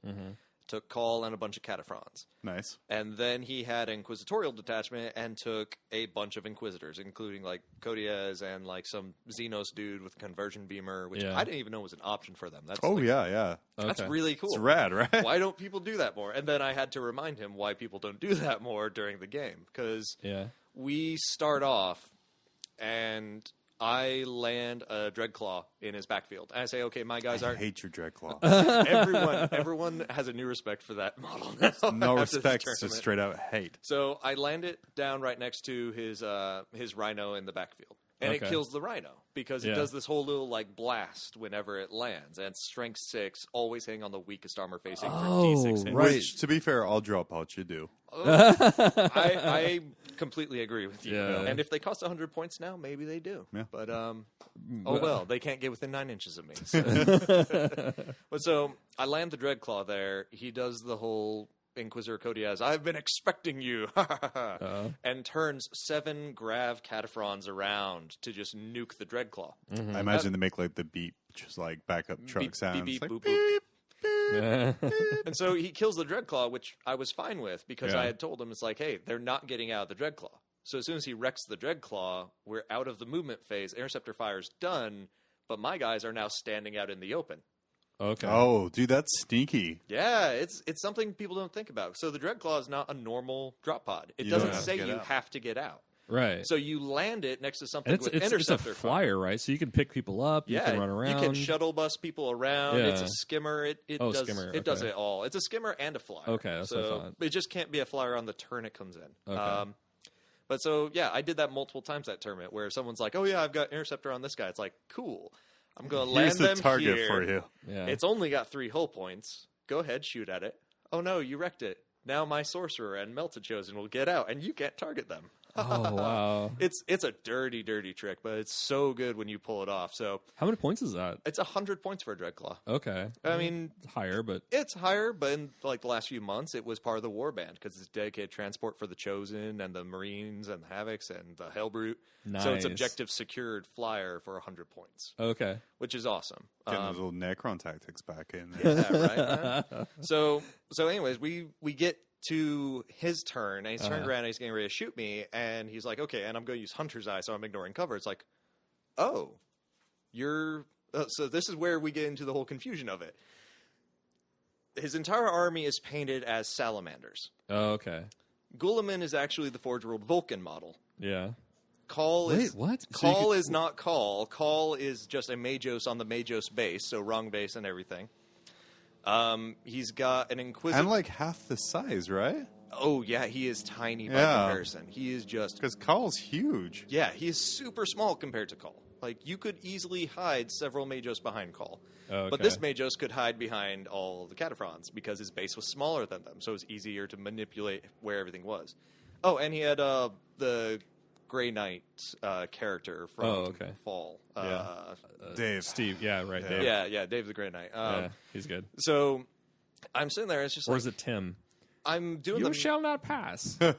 Took Call and a bunch of Cataphrons. Nice. And then he had an Inquisitorial detachment and took a bunch of Inquisitors, including like Codiez and like some Xenos dude with a conversion beamer, which I didn't even know was an option for them. That's yeah. That's really cool. It's rad, right? Why don't people do that more? And then I had to remind him why people don't do that more during the game. Because we start off and I land a Dreadclaw in his backfield. And I say, okay, my guys I hate your Dreadclaw. everyone has a new respect for that model now. No respect, just straight out hate. So I land it down right next to his Rhino in the backfield. And it kills the Rhino because it does this whole little like blast whenever it lands. And it's strength 6, always hitting on the weakest armor facing for D6 hits. Right. Which, to be fair, I'll drop out you do. I completely agree with you. Yeah. And if they cost 100 points now, maybe they do. Yeah. But well, they can't get within 9 inches of me. So. But so I land the Dreadclaw there. He does the whole Inquisitor Codiaz, I've been expecting you, and turns 7 Grav Cataphrons around to just nuke the Dreadclaw. I imagine they make like the beep, just like backup truck beep, sounds. Beep, beep, like, boop, boop. And so he kills the Dreadclaw, which I was fine with because I had told him, it's like, hey, they're not getting out of the Dreadclaw. So as soon as he wrecks the Dreadclaw, we're out of the movement phase. Interceptor fire's done, but my guys are now standing out in the open. Okay. Oh, dude, that's sneaky. Yeah, it's something people don't think about. So the Dreadclaw is not a normal drop pod. It doesn't say you have to get out. Right. So you land it next to something with it's interceptor a flyer, right? So you can pick people up. You can run around. You can shuttle bus people around. Yeah. It's a skimmer. It does it all. It's a skimmer and a flyer. Okay, that's what I thought. It just can't be a flyer on the turn it comes in. Okay. But so, yeah, I did that multiple times that tournament where someone's like, oh, yeah, I've got interceptor on this guy. It's like, cool. I'm going to Here's land the them target here. for you. Yeah. It's only got 3 hull points. Go ahead, shoot at it. Oh no, you wrecked it. Now my sorcerer and melted chosen will get out, and you can't target them. Oh, wow. It's a dirty, dirty trick, but it's so good when you pull it off. So How many points is that? it's 100 points for a Dreadclaw. Okay. I mean, Higher, but... it's higher, but in like the last few months, it was part of the warband because it's dedicated transport for the Chosen and the Marines and the Havocs and the Hellbrute. So it's Nice. objective secured flyer for 100 points, Okay. which is awesome. Getting those little Necron tactics back in. Yeah, right. So anyways, we get to his turn, and he's turned around and he's getting ready to shoot me, and he's like, okay, and I'm going to use Hunter's Eye, so I'm ignoring cover. It's like, oh, you're... so this is where we get into the whole confusion of it. His entire army is painted as salamanders. Oh, okay. Guilliman is actually the Forge World Vulcan model. Yeah. Call is... Wait, what? Call is not Call. Call is just a Majos on the Majos base, so wrong base and everything. He's got an Inquisitor... And like half the size, right? Oh, yeah, he is tiny by comparison. He is just... Because Call's huge. Yeah, he is super small compared to Call. Like, you could easily hide several Majos behind Call. Okay. But this Majos could hide behind all the Cataphrons because his base was smaller than them, so it was easier to manipulate where everything was. Oh, and he had the Grey Knight character from Fall. Dave. Steve. Yeah, right. Dave. Yeah, Dave the Grey Knight. Yeah, he's good. So I'm sitting there, it's just Or like... is it Tim? I'm doing You them... shall not pass. Ted,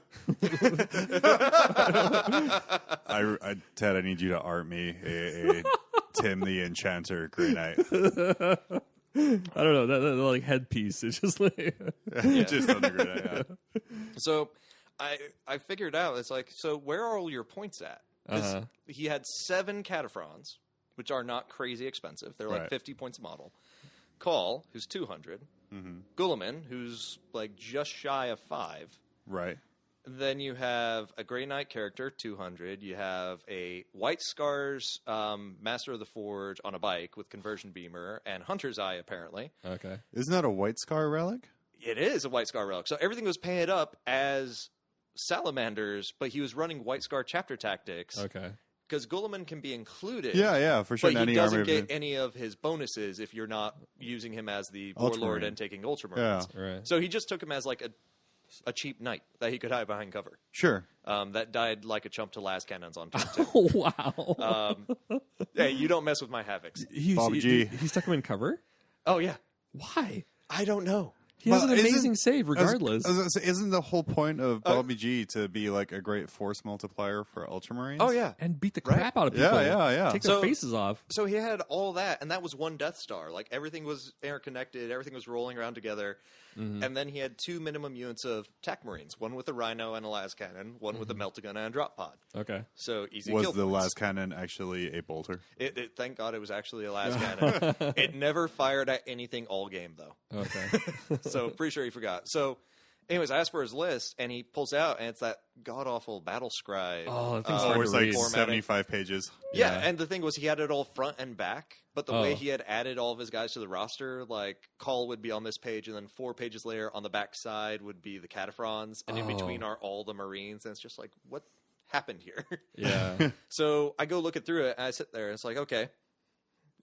I need you to art me a Tim the Enchanter Grey Knight. I don't know. That like headpiece. It's just like... Just on the Grey Knight, yeah. So I figured out, it's like, so where are all your points at? 'Cause he had 7 Cataphrons, which are not crazy expensive. They're like 50 points a model. Call, who's 200. Guilliman, who's like just shy of 5. Right. Then you have a Grey Knight character, 200. You have a White Scars Master of the Forge on a bike with Conversion Beamer and Hunter's Eye, apparently. Okay. Isn't that a White Scar relic? It is a White Scar relic. So everything was painted up as salamanders, but he was running White Scar chapter tactics. Okay. Because Guilliman can be included. Yeah, for sure. But in he any doesn't army get any of his bonuses if you're not using him as the Warlord Ultramarine. and taking Ultramarines. Yeah, right. So he just took him as like a cheap knight that he could hide behind cover. Sure. That died like a chump to las cannons on turn 2. Oh, wow. Hey, you don't mess with my Havocs. Bobby G. He stuck him in cover? Oh, yeah. Why? I don't know. He has an Well, amazing save regardless. Isn't the whole point of Bobby G to be like a great force multiplier for Ultramarines? Oh, yeah. And beat the crap out of people. Yeah. Take So- their faces off. So he had all that, and that was one Death Star. Like, everything was interconnected, everything was rolling around together. And then he had 2 minimum units of TAC Marines, one with a Rhino and a las cannon, one with a Meltagun and a drop pod. Okay. So easy Was kill the points. las cannon actually a bolter? Thank God it was actually a las cannon. It never fired at anything all game, though. Okay. So pretty sure he forgot. So anyways, I asked for his list, and he pulls out, and it's that god-awful Battle Scribe. Oh, that thing's Oh, hard it's to like read. 75 pages. Yeah, and the thing was he had it all front and back, but the way Oh. he had added all of his guys to the roster, like Call would be on this page, and then 4 pages later on the back side would be the Cataphrons, and in between are all the Marines, and it's just like, what happened here? Yeah. So I go looking through it, and I sit there, and it's like, okay,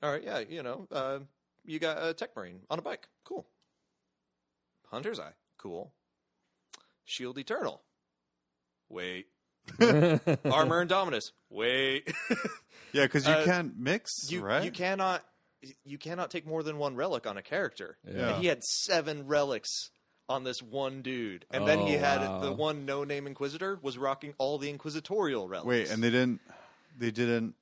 all right, yeah, you got a Tech Marine on a bike. Cool. Hunter's Eye. Cool. Shield Eternal. Wait. Armor Indominus. Wait. Yeah, because you can't mix, right? You cannot take more than 1 relic on a character. Yeah. And he had 7 relics on this one dude. And then he had the one no-name Inquisitor was rocking all the Inquisitorial relics. Wait, and they didn't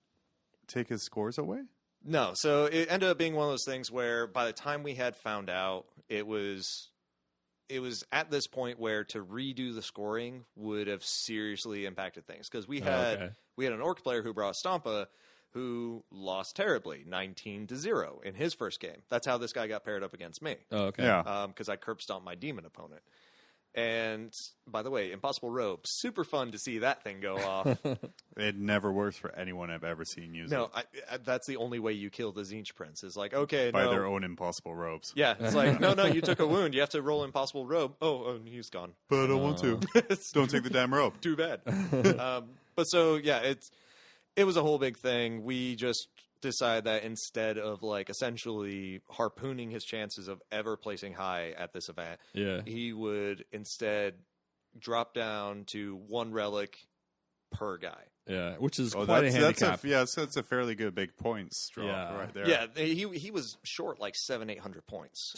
take his scores away? No, so it ended up being one of those things where by the time we had found out, it was at this point where to redo the scoring would have seriously impacted things because we had an Orc player who brought Stompa who lost terribly, 19-0 in his first game. That's how this guy got paired up against me. Oh, okay. Yeah. Because I curb stomped my demon opponent. And by the way, Impossible Robe, super fun to see that thing go off. It never works for anyone I've ever seen use No, it. that's the only way you kill the Zinch Prince. Is like, okay, By no. their own impossible robes. Yeah, it's like, no, you took a wound. You have to roll Impossible Robe. Oh, he's gone. But I don't want to. Don't take the damn rope. Too bad. But so, yeah, it was a whole big thing. We just decided that instead of like essentially harpooning his chances of ever placing high at this event, he would instead drop down to 1 relic per guy. Yeah, which is quite a handicap. So it's a fairly good big points drop right there. Yeah, he was short like 700-800 points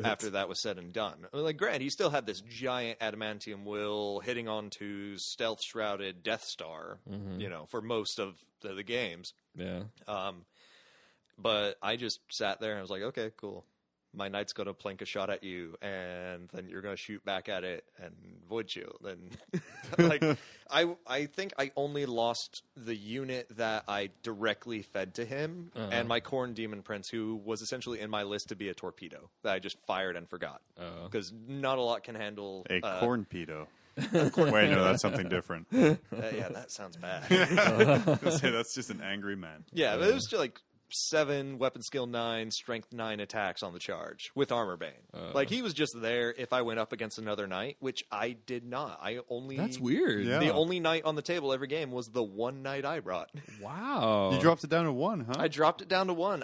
after that was said and done. I mean, like, granted, he still had this giant adamantium will hitting onto stealth shrouded Death Star, for most of the games. Yeah. But I just sat there and I was like, okay, cool. My knight's going to plink a shot at you, and then you're going to shoot back at it and void shield. And like, I think I only lost the unit that I directly fed to him, and my Khorne Demon Prince, who was essentially in my list to be a torpedo that I just fired and forgot because not a lot can handle a cornpedo. Wait, no, that's something different. Yeah, that sounds bad. That's just an angry man. Yeah, but it was just like 7 weapon skill 9 strength 9 attacks on the charge with armor bane. Like, he was just there if I went up against another knight, which I did not. That's weird. The only knight on the table every game was the one knight I brought. Wow. You dropped it down to 1, huh? I dropped it down to 1.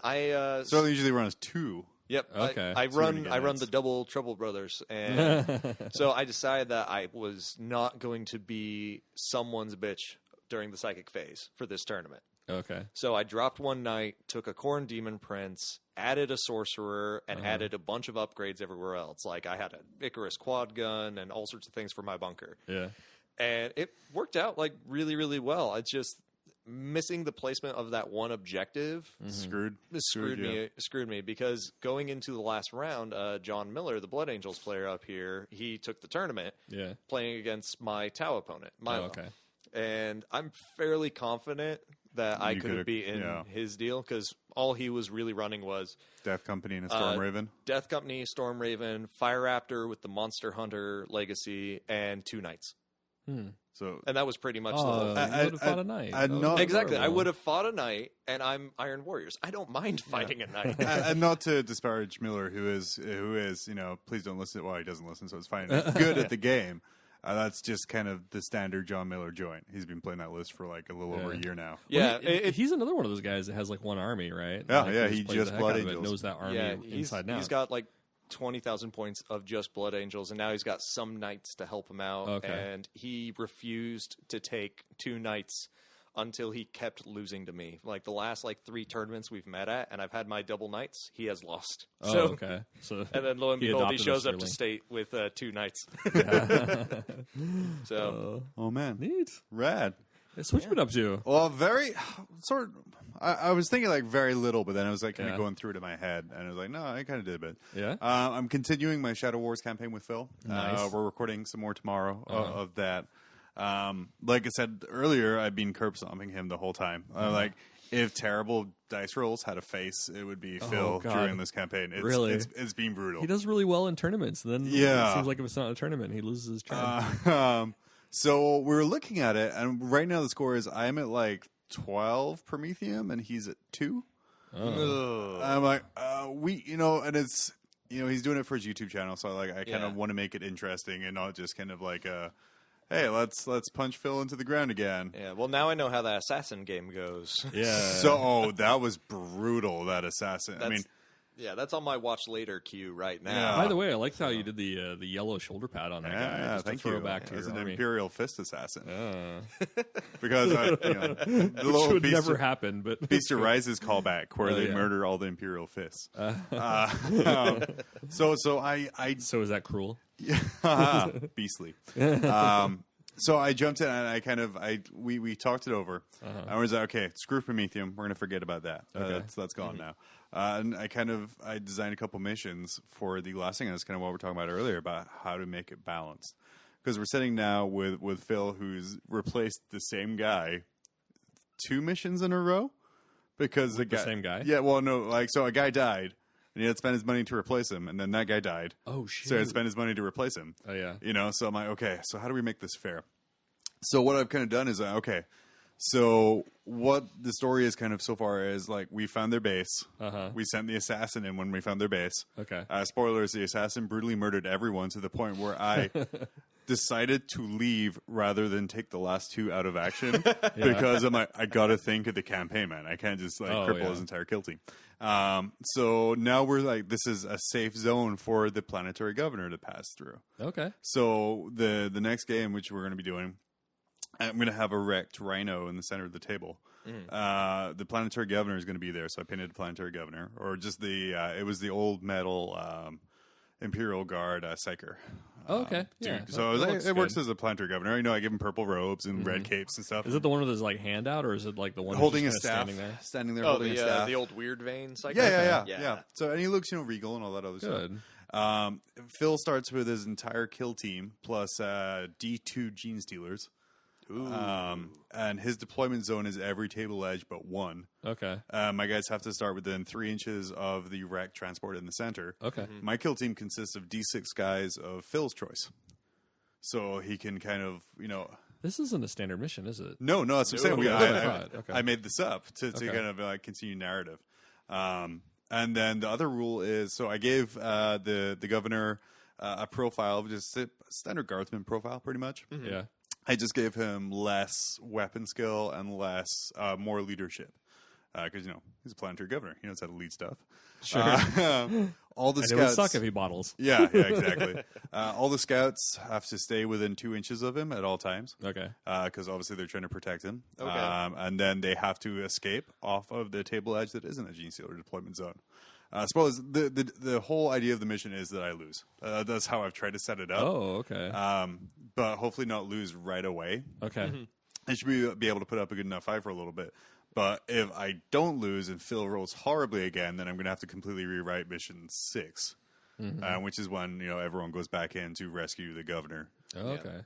So usually run as 2. Yep. Okay. I run the double Trouble Brothers, and so I decided that I was not going to be someone's bitch during the psychic phase for this tournament. Okay. So I dropped 1 knight, took a Khorne Demon Prince, added a sorcerer, and added a bunch of upgrades everywhere else. Like, I had an Icarus quad gun and all sorts of things for my bunker. Yeah. And it worked out like really, really well. It's just missing the placement of that one objective screwed me because going into the last round, John Miller, the Blood Angels player up here, he took the tournament playing against my Tau opponent, Milo. Okay. And I'm fairly confident that I could have beaten his deal because all he was really running was Death Company and a Storm Raven. Death Company, Storm Raven, Fire Raptor with the Monster Hunter Legacy, and 2 knights. And that was pretty much the whole thing. I would have fought a knight. Exactly. I would have fought a knight, and I'm Iron Warriors. I don't mind fighting a knight. And not to disparage Miller, who is, please don't listen. Well, he doesn't listen, so it's fine. Good at the game. That's just kind of the standard John Miller joint. He's been playing that list for like a little over a year now. Yeah, he's another one of those guys that has like 1 army, right? Yeah, he just Blood Angels. Knows that army inside now. He's got like 20,000 points of just Blood Angels, and now he's got some knights to help him out. Okay. And he refused to take 2 knights until he kept losing to me. Like the last 3 tournaments we've met at, and I've had my double knights, he has lost. Okay. So and then lo and behold, he shows up to state with 2 knights. So, oh man, neat, rad. So what you been up to? Well, very sort of. I was thinking like very little, but then I was like kind of going through it in my head, and I was like, no, I kind of did a bit. Yeah. I'm continuing my Shadow Wars campaign with Phil. Nice. We're recording some more tomorrow of that. Like I said earlier, I've been curb stomping him the whole time. Like, if terrible dice rolls had a face, it would be Phil during this campaign. It's been brutal. He does really well in tournaments. Then it seems like if it's not a tournament, he loses his charm. So we're looking at it, and right now the score is I'm at like 12 Promethium, and he's at 2. I'm like, and it's, he's doing it for his YouTube channel, so I kind of want to make it interesting and not just kind of like hey, let's punch Phil into the ground again. Yeah, well, now I know how that assassin game goes. Yeah. So, that was brutal, that assassin. That's on my watch later queue right now. Yeah. By the way, I liked how you did the yellow shoulder pad on that guy. Yeah, thank you. Back to as an army. Imperial Fist assassin. Because the little would never happen. But Beast of Rise's callback where they murder all the Imperial Fists. So is that cruel? Beastly. So I jumped in and we talked it over. And I was like, okay, screw Promethium. We're going to forget about that. That's gone now. And I designed a couple missions for the last thing. That's kind of what we were talking about earlier about how to make it balanced. Because we're sitting now with Phil, who's replaced the same guy 2 missions in a row. Because the same guy? Yeah, well, no, so a guy died. And he had to spend his money to replace him, and then that guy died. Oh, shit. So he had to spend his money to replace him. Oh, yeah. So I'm like, okay, so how do we make this fair? So what I've kind of done is, okay, so what the story is kind of so far is, like, we found their base. We sent the assassin in when we found their base. Okay. Spoilers, the assassin brutally murdered everyone to the point where I decided to leave rather than take the last 2 out of action because I'm like, I got to think of the campaign, man. I can't just cripple his entire kill team. So now we're like, this is a safe zone for the planetary governor to pass through. Okay. So the next game, which we're going to be doing, I'm going to have a wrecked rhino in the center of the table. The planetary governor is going to be there, so I painted the planetary governor, or just it was the old metal Imperial Guard Psyker. Okay. Dude. So it works as a planetary governor. I give him purple robes and red capes and stuff. Is it the one with his handout, or is it like the one holding who's a just staff, standing there? holding a staff? The old weird vein cycle. Yeah. So and he looks regal and all that other stuff. Phil starts with his entire kill team plus D2 gene stealers. And his deployment zone is every table edge but one. Okay. My guys have to start within 3 inches of the wreck transport in the center. Okay. My kill team consists of D6 guys of Phil's choice. So he can kind of, This isn't a standard mission, is it? No, that's what I'm saying. I made this up to kind of continue narrative. And then the other rule is, so I gave the governor a profile, just a standard guardsman profile, pretty much. Yeah. I just gave him less weapon skill and more leadership. Because, he's a planetary governor. He knows how to lead stuff. Sure. All the and scouts... it would suck if he bottles. Yeah, exactly. All the scouts have to stay within 2 inches of him at all times. Okay. Because obviously they're trying to protect him. Okay. And then they have to escape off of the table edge that isn't a gene stealer deployment zone. I suppose the whole idea of the mission is that I lose. That's how I've tried to set it up. Oh, okay. But hopefully not lose right away. Okay. I should be able to put up a good enough fight for a little bit. But if I don't lose and Phil rolls horribly again, then I'm going to have to completely rewrite mission 6, which is when everyone goes back in to rescue the governor. Oh, okay.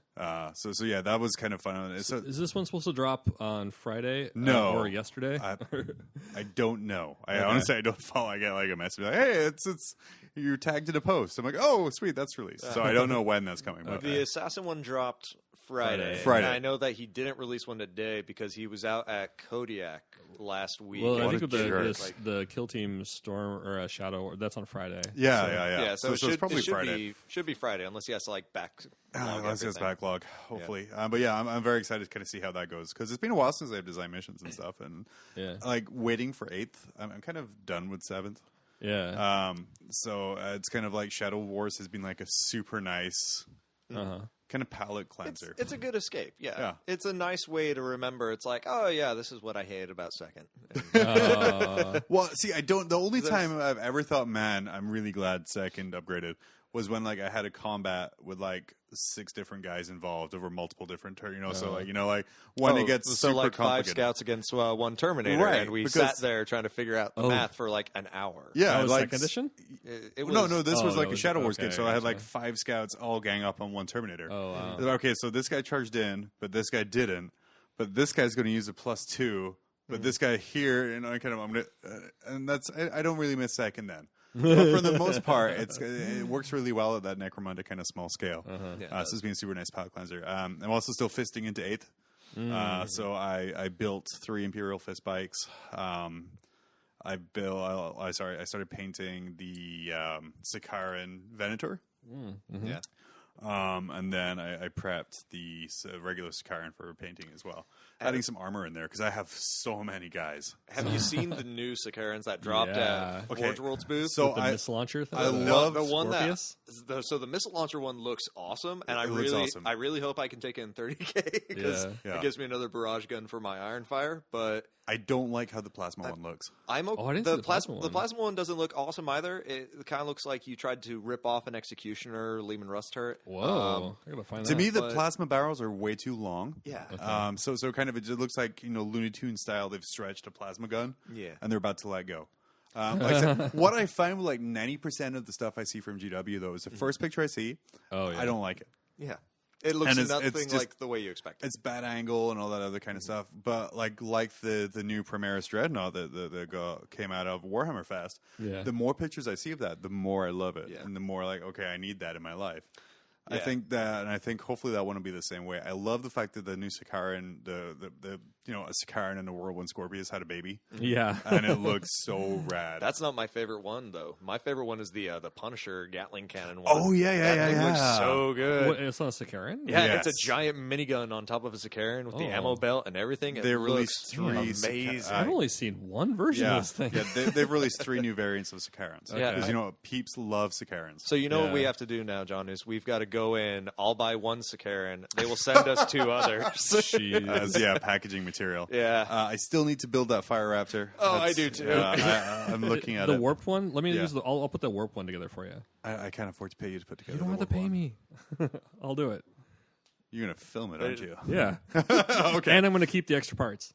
So yeah, that was kind of fun. Is this one supposed to drop on Friday? No, or yesterday? I don't know. Honestly, I don't follow. I get like a message like, "Hey, it's you're tagged in a post." I'm like, "Oh, sweet, that's released." So I don't know when that's coming. But the assassin one dropped Friday. Friday. And I know that he didn't release one today because he was out at Kodiak last week. Well, I think with the kill team storm or shadow, that's on Friday. Yeah. So it's probably Friday. Should be Friday, unless he has to unless he has backlog, hopefully. Yeah. But yeah, I'm very excited to kind of see how that goes because it's been a while since I've designed missions and stuff, and waiting for 8th. I'm kind of done with 7th. Yeah. So it's kind of like Shadow Wars has been like a super nice. Kind of palate cleanser. It's a good escape, yeah. It's a nice way to remember. It's like, oh yeah, this is what I hated about 2nd. Well, see, the only time I've ever thought, man, I'm really glad 2nd upgraded was when I had a combat with 6 different guys involved over multiple different turns. So when it gets super complicated. 5 scouts against 1 Terminator, right? And we sat there trying to figure out the math for an hour. Yeah, that was 2nd edition. It was, no, this was a Shadow Wars game. So I had 5 scouts all gang up on 1 Terminator. Oh, wow. Okay, so this guy charged in, but this guy didn't. But this guy's going to use a +2. But this guy here, I'm gonna, and that's I don't really miss 2nd then. But for the most part, it works really well at that Necromunda kind of small scale. So it's been a super nice palate cleanser. I'm also still fisting into 8th. So I built 3 Imperial fist bikes. I started painting the Sicaran Venator. Yeah. And then I prepped the regular Sicaran for painting as well. Adding some armor in there because I have so many guys. Have you seen the new Sicarans that dropped at Forge World's booth? So the missile launcher thing? I love the one Scorpius? so the missile launcher one looks awesome, and I really hope I can take it in 30K because it gives me anher barrage gun for my Iron Fire. But I don't like how the plasma one looks. The plasma one doesn't look awesome either. It kind of looks like you tried to rip off an Executioner Lehman Russ turret. Whoa! I gotta find that. To me, the plasma barrels are way too long. Yeah. Okay. So kind of it just looks like Looney Tunes style. They've stretched a plasma gun. Yeah. And they're about to let go. Like I said, what I find with 90% of the stuff I see from GW though is the first picture I see. I don't like it. Yeah. It looks nothing like the way you expect it. It's bad angle and all that other kind of stuff. But like the new Primaris Dreadnought that came out of Warhammer Fest, the more pictures I see of that, the more I love it. Yeah. And the more okay, I need that in my life. Yeah. I think hopefully that one will be the same way. I love the fact that the new Sicaran, the a Sicaran and a Whirlwind Scorpius had a baby. Yeah. And it looks so rad. That's not my favorite one, though. My favorite one is the Punisher Gatling cannon one. Oh, yeah. That thing looks so good. What, it's not a Sicaran? Yeah, Yes. it's a giant minigun on top of a Sicaran with the ammo belt and everything. They released released 3 amazing. I've only seen one version of this thing. Yeah, they've released 3 new variants of Sicarans. Yeah. Because, peeps love Sicarans. So what we have to do now, John, is we've got to go in. I'll buy one Sicaran. They will send us 2 others. Jeez. As packaging material. Yeah. I still need to build that Fire Raptor. Oh, I do too. I'm looking at the it. warped one. Let me use the. I'll put the warped one together for you. I can't afford to pay you to put together. You don't have to pay me. I'll do it. You're gonna film it, aren't you? Yeah. Okay. And I'm going to keep the extra parts.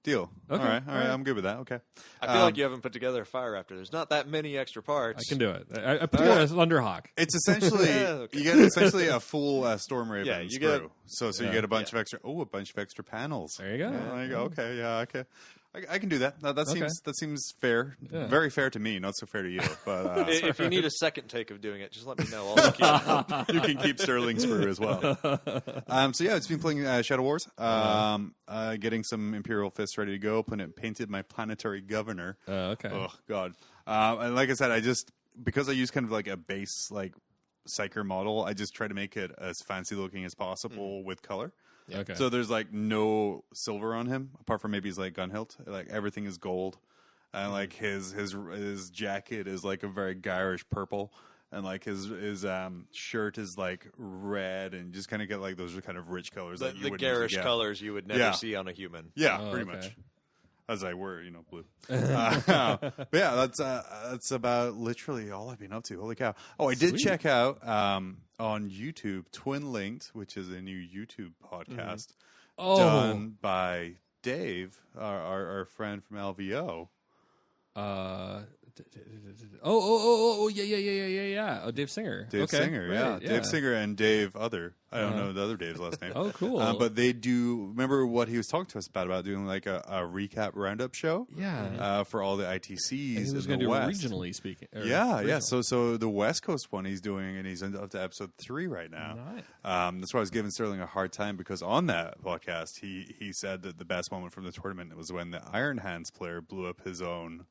Deal. Okay. All right. I'm good with that. Okay. I feel like you haven't put together a Fire Raptor. There's not that many extra parts. I can do it. I put together a Thunderhawk. It's essentially Okay. you get essentially a full Storm Raven Yeah, you screw. get- So you get a bunch of extra panels. There you go. Yeah, there you go. Okay. Yeah. Okay. I can do that. That seems fair. Yeah. Very fair to me. Not so fair to you. But If you need a second take of doing it, just let me know. I'll look you up. you can keep Sterling Sprue as well. It's been playing Shadow Wars. Getting some Imperial Fists ready to go. Painted my planetary governor. Okay. Oh God. And like I said, because I use kind of like a base Psyker model, I just try to make it as fancy looking as possible with color. Okay. So there's no silver on him, apart from maybe his gun hilt. Everything is gold, and his jacket is a very garish purple, and his shirt is red, and just kind of get those kind of rich colors. The that you would garish colors you would never see on a human. Yeah, Oh, pretty okay. much. As I were, blue. But yeah, that's about literally all I've been up to. Holy cow! Oh, I did check out on YouTube Twin Linked, which is a new YouTube podcast done by Dave, our friend from LVO. Yeah. Oh, Dave Singer. Dave Okay, Singer, yeah. right, Dave Singer and Dave Other. I don't know the other Dave's last name. Oh, cool. But they do, remember what he was talking to us about doing a recap roundup show? Yeah. For all the ITCs And he was in the going to do West. regionally speaking. Yeah. So the West Coast one he's doing, and he's up to episode 3 right now. Nice. That's why I was giving Sterling a hard time, because on that podcast, he said that the best moment from the tournament was when the Iron Hands player blew up his own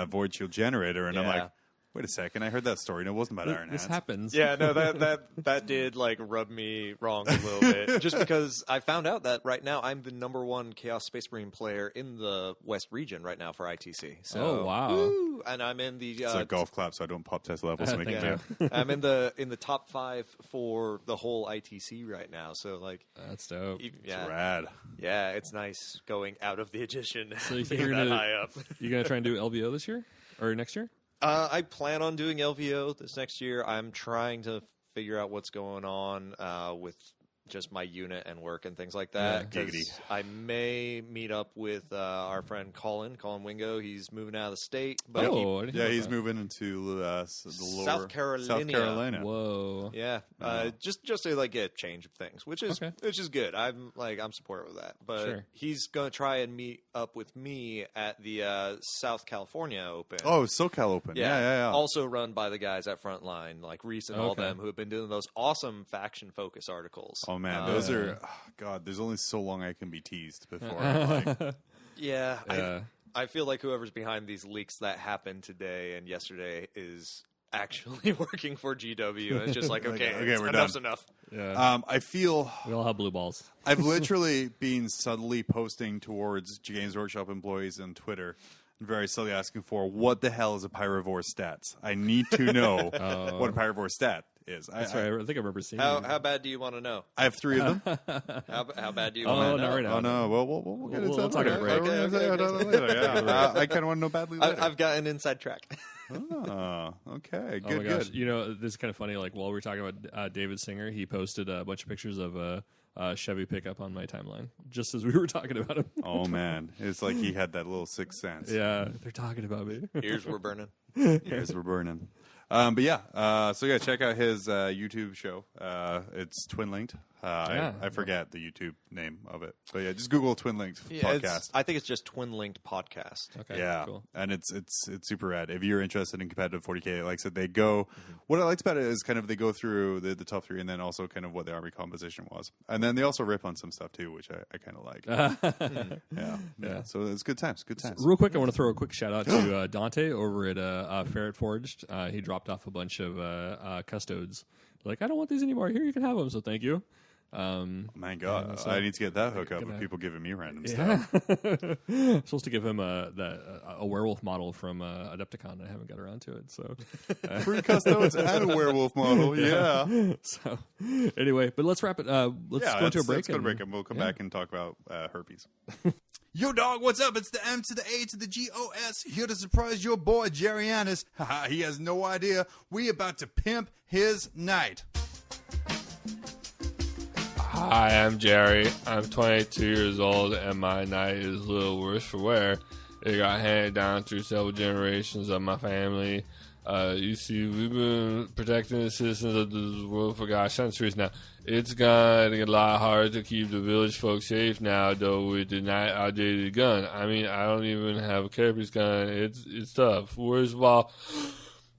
Void Shield generator, and I'm like, wait a second, I heard that story, and it wasn't about Iron Hands. This happens. Yeah, no, that did rub me wrong a little bit. Just because I found out that right now I'm the #1 Chaos Space Marine player in the West region right now for ITC. So, Oh, wow. woo, and I'm in the It's a golf clap, so I don't pop test levels. So make it yeah, I'm in the top 5 for the whole ITC right now. So That's dope. It's yeah, rad. yeah, it's nice going out of the Magician. So being you're that gonna- high up. You going to try and do LVO this year? Or next year? I plan on doing LVO this next year. I'm trying to figure out what's going on with just my unit and work and things like that. Yeah, 'Cause giggity. I may meet up with our friend Colin Wingo. He's moving out of the state. But I didn't hear Yeah, about he's that. moving into the lower South Carolina. South Carolina. Whoa. yeah, just to get a change of things, which is good. I'm supportive of that. But Sure. he's gonna try and meet up with me at the South California Open. Oh, SoCal Open. Yeah. Also run by the guys at Frontline, like Reese and all Okay. them, who have been doing those awesome faction focus articles. Oh man, those are God. There's only so long I can be teased before. Yeah, Yeah. I feel like whoever's behind these leaks that happened today and yesterday is actually working for GW. And it's just okay, we're enough's done. enough. Yeah. I feel We all have blue balls. I've literally been subtly posting towards Games Workshop employees on Twitter, and very subtly asking for what the hell is a Pyrovore stats. I need to know what a Pyrovore stat is. That's right. I think I remember seeing How bad do you want to know? I have 3 of them. How bad do you Oh, want to not know? right now. Oh no! Well, we'll get into We'll that talk later. at a break. Okay. Yeah. I kind of want to know badly later. I've got an inside track. Oh, okay. Oh my Good, gosh! good. This is kind of funny. While we were talking about David Singer, he posted a bunch of pictures of a Chevy pickup on my timeline, just as we were talking about him. Oh man, it's like he had that little sixth sense. Yeah, they're talking about me. Ears were burning. Ears were burning. But yeah, so yeah, check out his YouTube show. It's Twin Linked. I forget the YouTube name of it, but yeah, just Google Twin Linked podcast. I think it's just Twin Linked Podcast. Okay, Yeah, cool. and it's super rad. If you're interested in competitive 40K, like I said, they go. What I liked about it is kind of they go through the top 3, and then also kind of what the army composition was, and then they also rip on some stuff too, which I kind of like. Yeah. So it's good times. Good times. Real quick, I want to throw a quick shout out to Dante over at Ferret Forged. He dropped off a bunch of custodes. Like, I don't want these anymore. Here, you can have them. So thank you. My God, I need to get that hookup with people giving me random stuff. I'm supposed to give him a werewolf model from Adepticon. I haven't got around to it. So free custodes and a werewolf model. Yeah. So anyway, but let's wrap it. Let's go to a break. Let's go to break, and we'll come back and talk about herpes. Yo, dog, what's up? It's the M to the A to the GOS, here to surprise your boy, Jerry Annis. Haha, he has no idea. We about to pimp his night. Hi, I'm Jerry. I'm 22 years old, and my night is a little worse for wear. It got handed down through several generations of my family. You see, we've been protecting the citizens of this world for, centuries now. It's going to get a lot harder to keep the village folks safe now, though, with the outdated gun. I mean, I don't even have a Kerpy's gun. It's tough. Worst of all,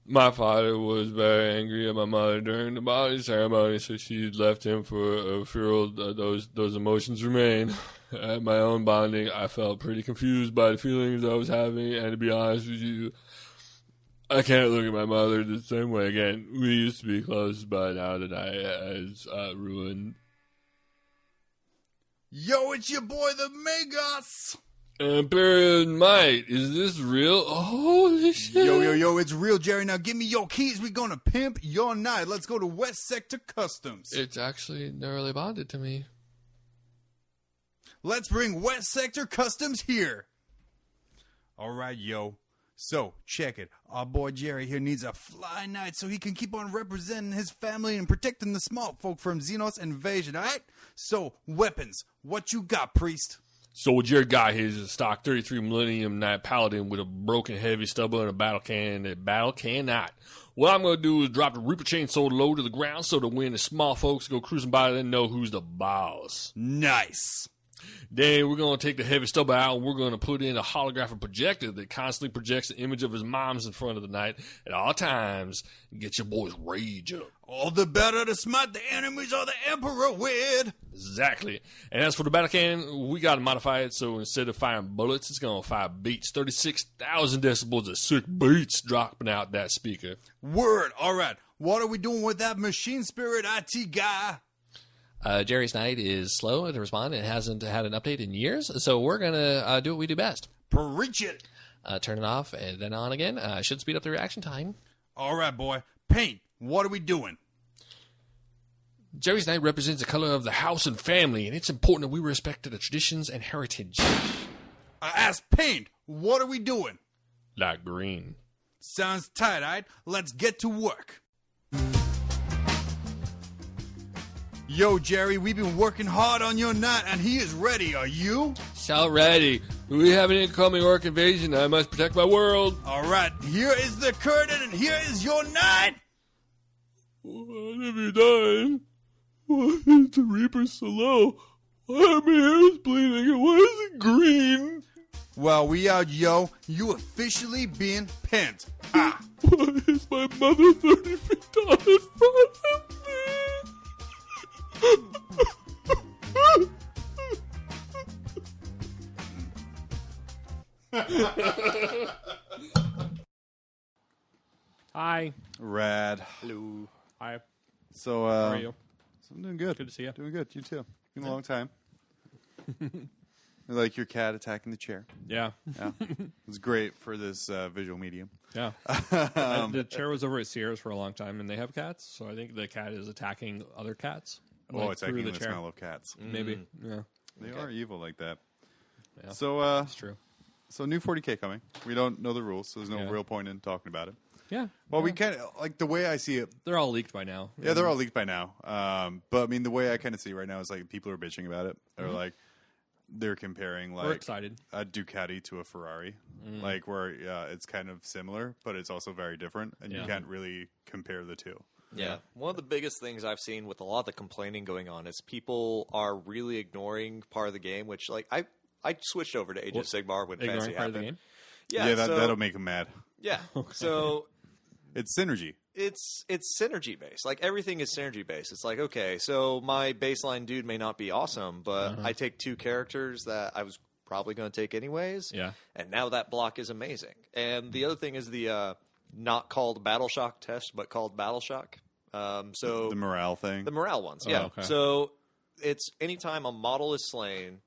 my father was very angry at my mother during the body ceremony, so she left him for a funeral. Those emotions remain. At my own bonding, I felt pretty confused by the feelings I was having, and to be honest with you, I can't look at my mother the same way again. We used to be close, but now that I has ruined. Yo, it's your boy, the Megos. Imperial Might, is this real? Holy shit. Yo, it's real, Jerry. Now give me your keys. We're going to pimp your night. Let's go to West Sector Customs. It's actually nearly bonded to me. Let's bring West Sector Customs here. All right, yo. So, check it. Our boy Jerry here needs a fly night so he can keep on representing his family and protecting the small folk from Xenos invasion, all right? So, weapons. What you got, priest? So what your guy here is a stock 33 Millennium Knight Paladin with a broken heavy stubble and a battle cannon that battle cannot. What I'm going to do is drop the Reaper Chainsaw low to the ground so that when the small folks go cruising by, they know who's the boss. Nice. Then we're going to take the heavy stubble out and we're going to put in a holographic projector that constantly projects the image of his mom's in front of the knight at all times and get your boy's rage up. All the better to smite the enemies of the Emperor with. Exactly. And as for the battle cannon, we got to modify it so instead of firing bullets, it's going to fire beats. 36,000 decibels of sick beats dropping out that speaker. Word. All right. What are we doing with that machine spirit IT guy? Jerry's night is slow to respond and hasn't had an update in years, so we're going to do what we do best. Preach it. Turn it off and then on again. Should speed up the reaction time. All right, boy. Paint. What are we doing? Jerry's night represents the color of the house and family, and it's important that we respect the traditions and heritage. I asked Paint. What are we doing? Like green. Sounds tight, all right? Let's get to work. Yo, Jerry, we've been working hard on your night, and he is ready. Are you? So ready. We have an incoming orc invasion. I must protect my world. All right, here is the curtain, and here is your night. What have you done? Why is the Reaper so low? Why are my hairs bleeding, and why is it green? Well, we out, yo. You officially been pinned. Ah. Why is my mother 30 feet tall in front of me? Hi. Rad. Hello. Hi. So, how are you? So I'm doing good. Good to see you. Doing good. You too. Been a long time. Like your cat attacking the chair. Yeah. Yeah. It's great for this visual medium. Yeah. The chair was over at Sierra's for a long time, and they have cats, so I think the cat is attacking other cats. Oh, it's attacking the chair. smell of cats. Maybe. Yeah. They are evil like that. Yeah. So, That's true. So new 40K coming. We don't know the rules, so there's no real point in talking about it. Yeah. Well, we kind of, like, the way I see it. They're all leaked by now. Yeah, they're all leaked by now. But, I mean, the way I kind of see it right now is, like, people are bitching about it. Or, like, they're comparing, like, we're excited. A Ducati to a Ferrari. Like, where it's kind of similar, but it's also very different. And you can't really compare the two. Yeah. One of the biggest things I've seen with a lot of the complaining going on is people are really ignoring part of the game, which, like, I switched over to Age of Sigmar when Fantasy Ignoring part of the happened. game? Yeah, that'll make them mad. Yeah. So it's synergy. it's synergy based. Like everything is synergy based. It's like, okay, so my baseline dude may not be awesome, but I take 2 characters that I was probably going to take anyways. Yeah. And now that block is amazing. And the other thing is the not called Battle Shock test, but called Battle Shock. So the morale thing. The morale ones, yeah. Okay. So it's anytime a model is slain,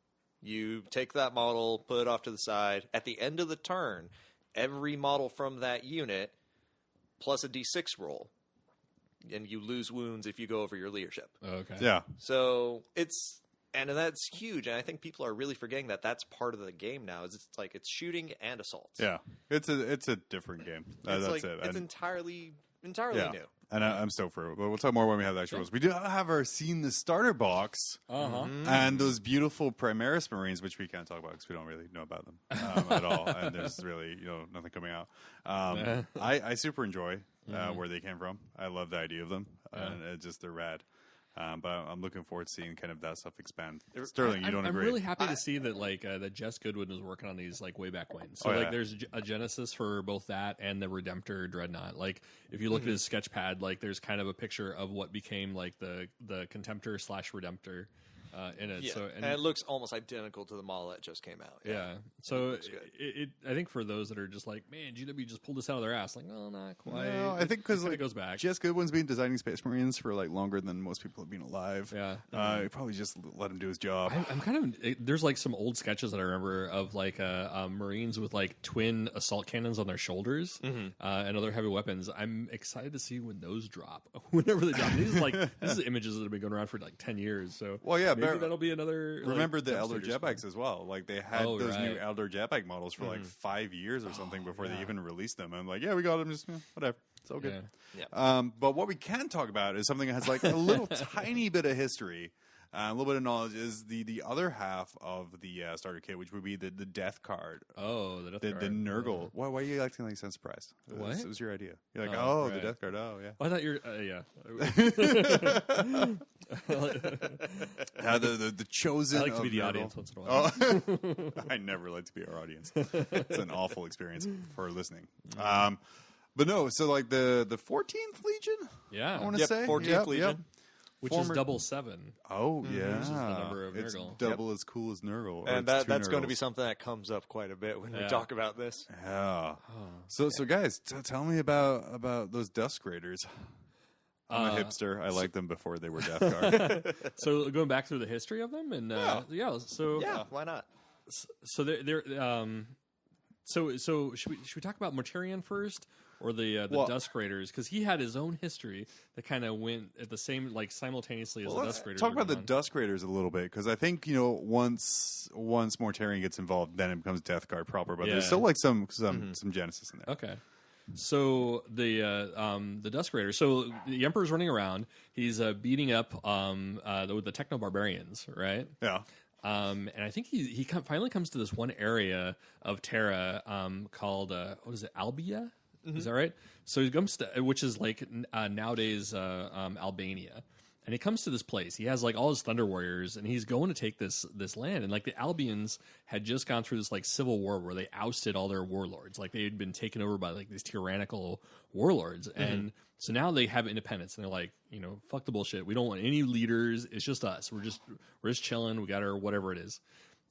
you take that model, put it off to the side. At the end of the turn, every model from that unit plus a d6 roll, and you lose wounds if you go over your leadership. Okay. Yeah. So and that's huge, and I think people are really forgetting that that's part of the game now. Is it's like it's shooting and assault. Yeah. It's a different game. That's like, it. It's entirely new. And I'm stoked for it. But we'll talk more when we have the actual rules. We do have our Seen the Starter box. And those beautiful Primaris Marines, which we can't talk about because we don't really know about them at all. And there's really nothing coming out. I super enjoy where they came from. I love the idea of them. And they're rad. But I'm looking forward to seeing kind of that stuff expand. Sterling, you don't agree? I'm really happy to see that that Jess Goodwin was working on these way back when. So there's a genesis for both that and the Redemptor Dreadnought. Like if you look at his sketch pad, there's kind of a picture of what became the Contemptor / Redemptor in it. Yeah. So and it looks almost identical to the model that just came out. Yeah. So I think for those that are just like, man, GW just pulled this out of their ass. Not quite. No, I think because it goes back. Jess Goodwin's been designing Space Marines for longer than most people have been alive. Yeah. Probably just let him do his job. I'm kind of there's some old sketches that I remember of Marines with twin assault cannons on their shoulders and other heavy weapons. I'm excited to see when those drop. Whenever they drop, these is images that have been going around for 10 years. So maybe that'll be another. Remember the Elder Jetbikes as well. They had those new Elder Jetbike models for 5 years or something before they even released them. I'm like, yeah, we got them. Just whatever. It's all good. Yeah. But what we can talk about is something that has a little tiny bit of history. A little bit of knowledge is the other half of the starter kit, which would be the death card. Oh, the death card. The Nurgle. Why are you acting so surprised? What? It was your idea. You're like, right. The death card. Oh, yeah. Well, I thought you were, yeah. The chosen. I like to be the Nurgle. audience once in a while. Oh. I never like to be our audience. It's an awful experience for listening. But no, so the 14th Legion? Yeah. I want to say 14th Legion. Yep. Which is double 7. Oh, yeah. Which is the number of it's Nurgle. double as cool as Nurgle. And that's going to be something that comes up quite a bit when we talk about this. Yeah. So guys, tell me about those Dusk Raiders. I'm a hipster. I liked them before they were Death Guard. So going back through the history of them, and Why not? So they're so should we talk about Mortarion first, or the Dusk Raiders, because he had his own history that kind of went at the same simultaneously as the Dusk Raiders. Talk about the Dusk Raiders a little bit, because I think once Mortarion gets involved, then it becomes Death Guard proper. But there's still some genesis in there. Okay. So the Dusk Raiders. So the Emperor's running around. He's beating up the Techno Barbarians, right? Yeah. And I think he finally comes to this one area of Terra called what is it, Albia? Is that right? So he comes to, which is nowadays Albania, and he comes to this place. He has all his Thunder Warriors, and he's going to take this land. And the Albians had just gone through this civil war where they ousted all their warlords. They had been taken over by these tyrannical warlords, and so now they have independence. And they're fuck the bullshit. We don't want any leaders. It's just us. We're just chilling. We got our whatever it is.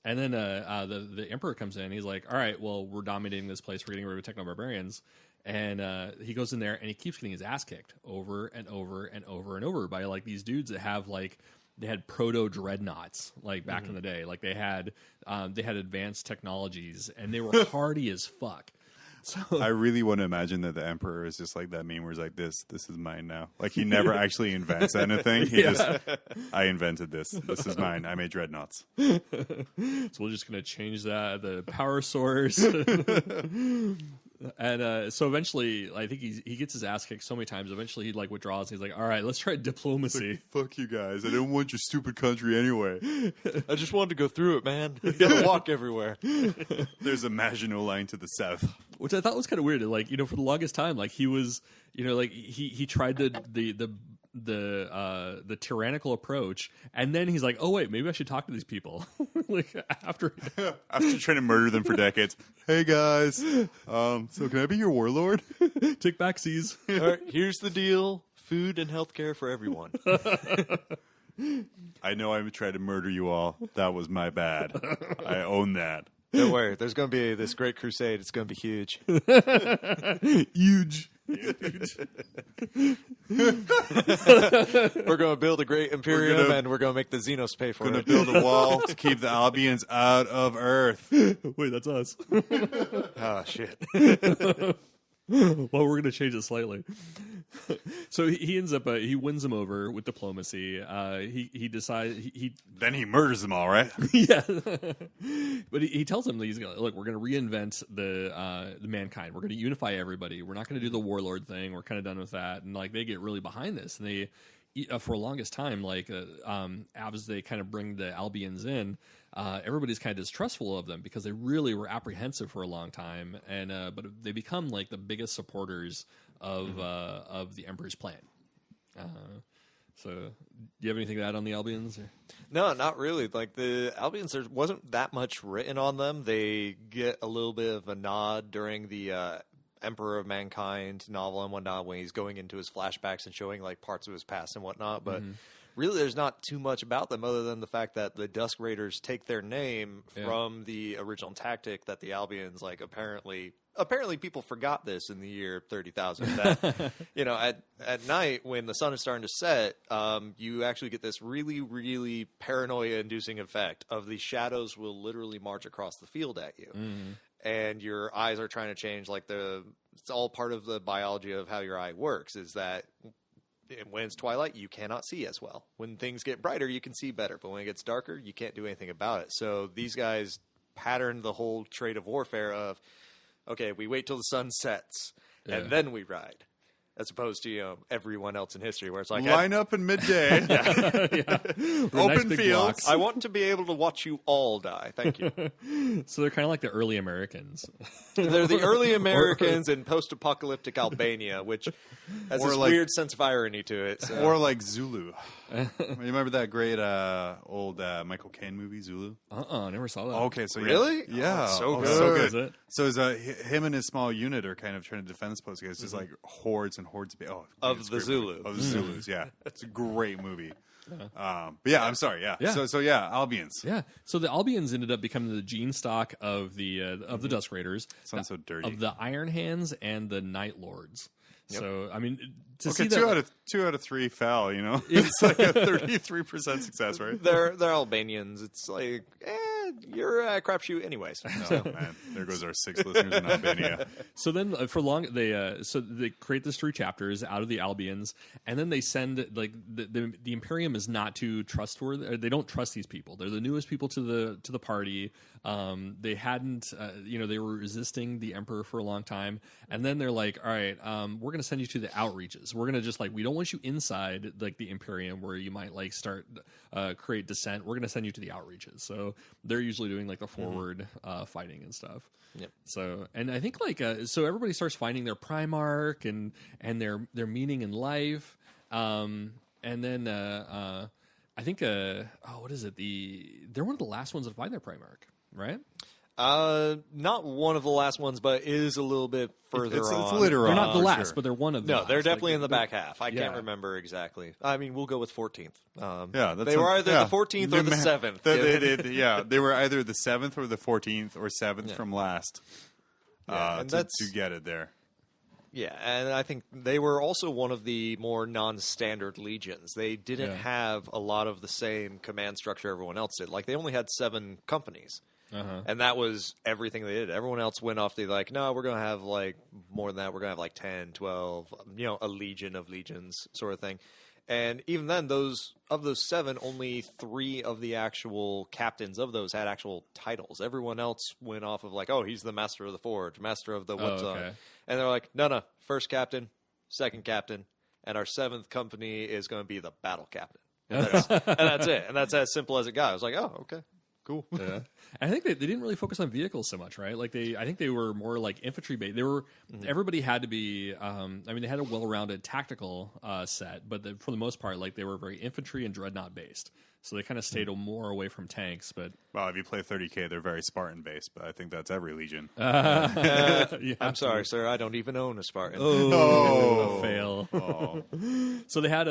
And then the Emperor comes in. He's like, all right, well, we're dominating this place. We're getting rid of Techno Barbarians. And he goes in there and he keeps getting his ass kicked over and over and over and over by these dudes that have they had proto dreadnoughts back in the day. They had advanced technologies, and they were hardy as fuck. So I really want to imagine that the Emperor is just like that meme where it's this is mine now. He never actually invents anything. He I invented this. This is mine. I made dreadnoughts. So we're just going to change the power source. And so eventually, I think he gets his ass kicked so many times. Eventually, he withdraws. And he's like, "All right, let's try diplomacy." Fuck you guys! I don't want your stupid country anyway. I just wanted to go through it, man. You gotta walk everywhere. There's a Maginot Line to the south, which I thought was kind of weird. For the longest time, he was, he tried the the tyrannical approach, and then he's like, "Oh wait, maybe I should talk to these people." Like after trying to murder them for decades. Hey guys, so can I be your warlord? take back seas. All right, here's the deal: food and healthcare for everyone. I know I tried to murder you all. That was my bad. I own that. Don't worry, there's going to be this great crusade. It's going to be huge. Huge. We're going to build a great imperium, and we're going to make the Xenos pay for Going to it. build a wall to keep the Albians out of Earth. Wait, that's us. Oh, shit. Well, we're going to change it slightly. So he ends up he wins them over with diplomacy. He decides Then he murders them all, right? yeah, but he tells them, he's like, look, we're going to reinvent the mankind. We're going to unify everybody. We're not going to do the warlord thing. We're kind of done with that. And like they get really behind this, and they for the longest time, like as they kind of bring the Albians in. Everybody's kind of distrustful of them because they really were apprehensive for a long time, and but they become like the biggest supporters of the Emperor's plan. So, do you have anything to add on the Albians? Or? No, not really. Like the Albians, there wasn't that much written on them. They get a little bit of a nod during the Emperor of Mankind novel and whatnot when he's going into his flashbacks and showing like parts of his past and whatnot, but. Really, there's not too much about them other than the fact that the Dusk Raiders take their name from the original tactic that the Albians, like, apparently people forgot this in the year 30,000. That, you know, at night when the sun is starting to set, you actually get this really, really paranoia-inducing effect of the shadows will literally march across the field at you. And your eyes are trying to change. Like, it's all part of the biology of how your eye works, is that when it's twilight, you cannot see as well. When things get brighter, you can see better. But when it gets darker, you can't do anything about it. So these guys patterned the whole trade of warfare of, okay, we wait till the sun sets, and then we ride. As opposed to, you know, everyone else in history where it's like... Line up in midday. Open nice big fields. blocks. I want to be able to watch you all die. Thank you. So they're kind of like the early Americans. They're the early Americans in post-apocalyptic Albania, which has this like- weird sense of irony to it. So. Or like Zulu. You remember that great old Michael Caine movie, Zulu? Never saw that. Okay, so Really? Yeah. Oh, so Oh, good. so Is good. it? So him and his small unit are kind of trying to defend this post. It's just like hordes and hordes Of it's the great Zulu. movie. Of the Zulus, yeah. It's a great movie. But yeah, I'm sorry, yeah. Yeah. So yeah, Albians. Yeah. So the Albians ended up becoming the gene stock of the Dusk Raiders. Sounds so dirty. Of the Iron Hands and the Night Lords. Yep. So, I mean, to Okay, see that... two out of three fell, you know? It's like a 33% success rate. They're Albanians. It's like, you're a crapshoot anyways. Oh, man. There goes our 6 listeners in Albania. So then, for long, they create these 3 chapters out of the Albians, and then they send like the Imperium is not too trustworthy. They don't trust these people. They're the newest people to the party. They hadn't, they were resisting the Emperor for a long time, and then they're like, all right, we're going to send you to the outreaches. We're going to just like, we don't want you inside like the Imperium where you might like start create dissent. We're going to send you to the outreaches. So they're usually doing like the forward fighting and stuff. Yep. So, and I think like so everybody starts finding their Primarch and their meaning in life. And then I think what is it? They're one of the last ones to find their Primarch, right? Not one of the last ones, but is a little bit further on. It's later They're on. not the last, sure. but they're one of the No, last. they're definitely Like, in the back half. I can't Yeah. remember exactly. I mean, we'll go with 14th. Yeah, they were either the 14th or the 7th. They were either the 7th or the 14th or 7th from last and to get it there. Yeah, and I think they were also one of the more non-standard legions. They didn't have a lot of the same command structure everyone else did. Like, they only had 7 companies. And that was everything they did. Everyone else went off to like, no, we're going to have like more than that. We're going to have like 10, 12, a legion of legions sort of thing. And even then, those 7, only 3 of the actual captains of those had actual titles. Everyone else went off of like, oh, he's the master of the forge, master of the what's on. And they're like, no, first captain, second captain, and our 7th company is going to be the battle captain. And that's it. And that's as simple as it got. I was like, oh, okay. Cool. Yeah. And I think they didn't really focus on vehicles so much, right? Like I think they were more like infantry based. They were everybody had to be. I mean, they had a well-rounded tactical set, but for the most part, like they were very infantry and dreadnought based. So they kind of stayed more away from tanks. But Well, if you play 30K, they're very Spartan based, but I think that's every Legion. I'm sorry, sir. I don't even own a Spartan. a fail. Oh. So they had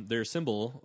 their symbol,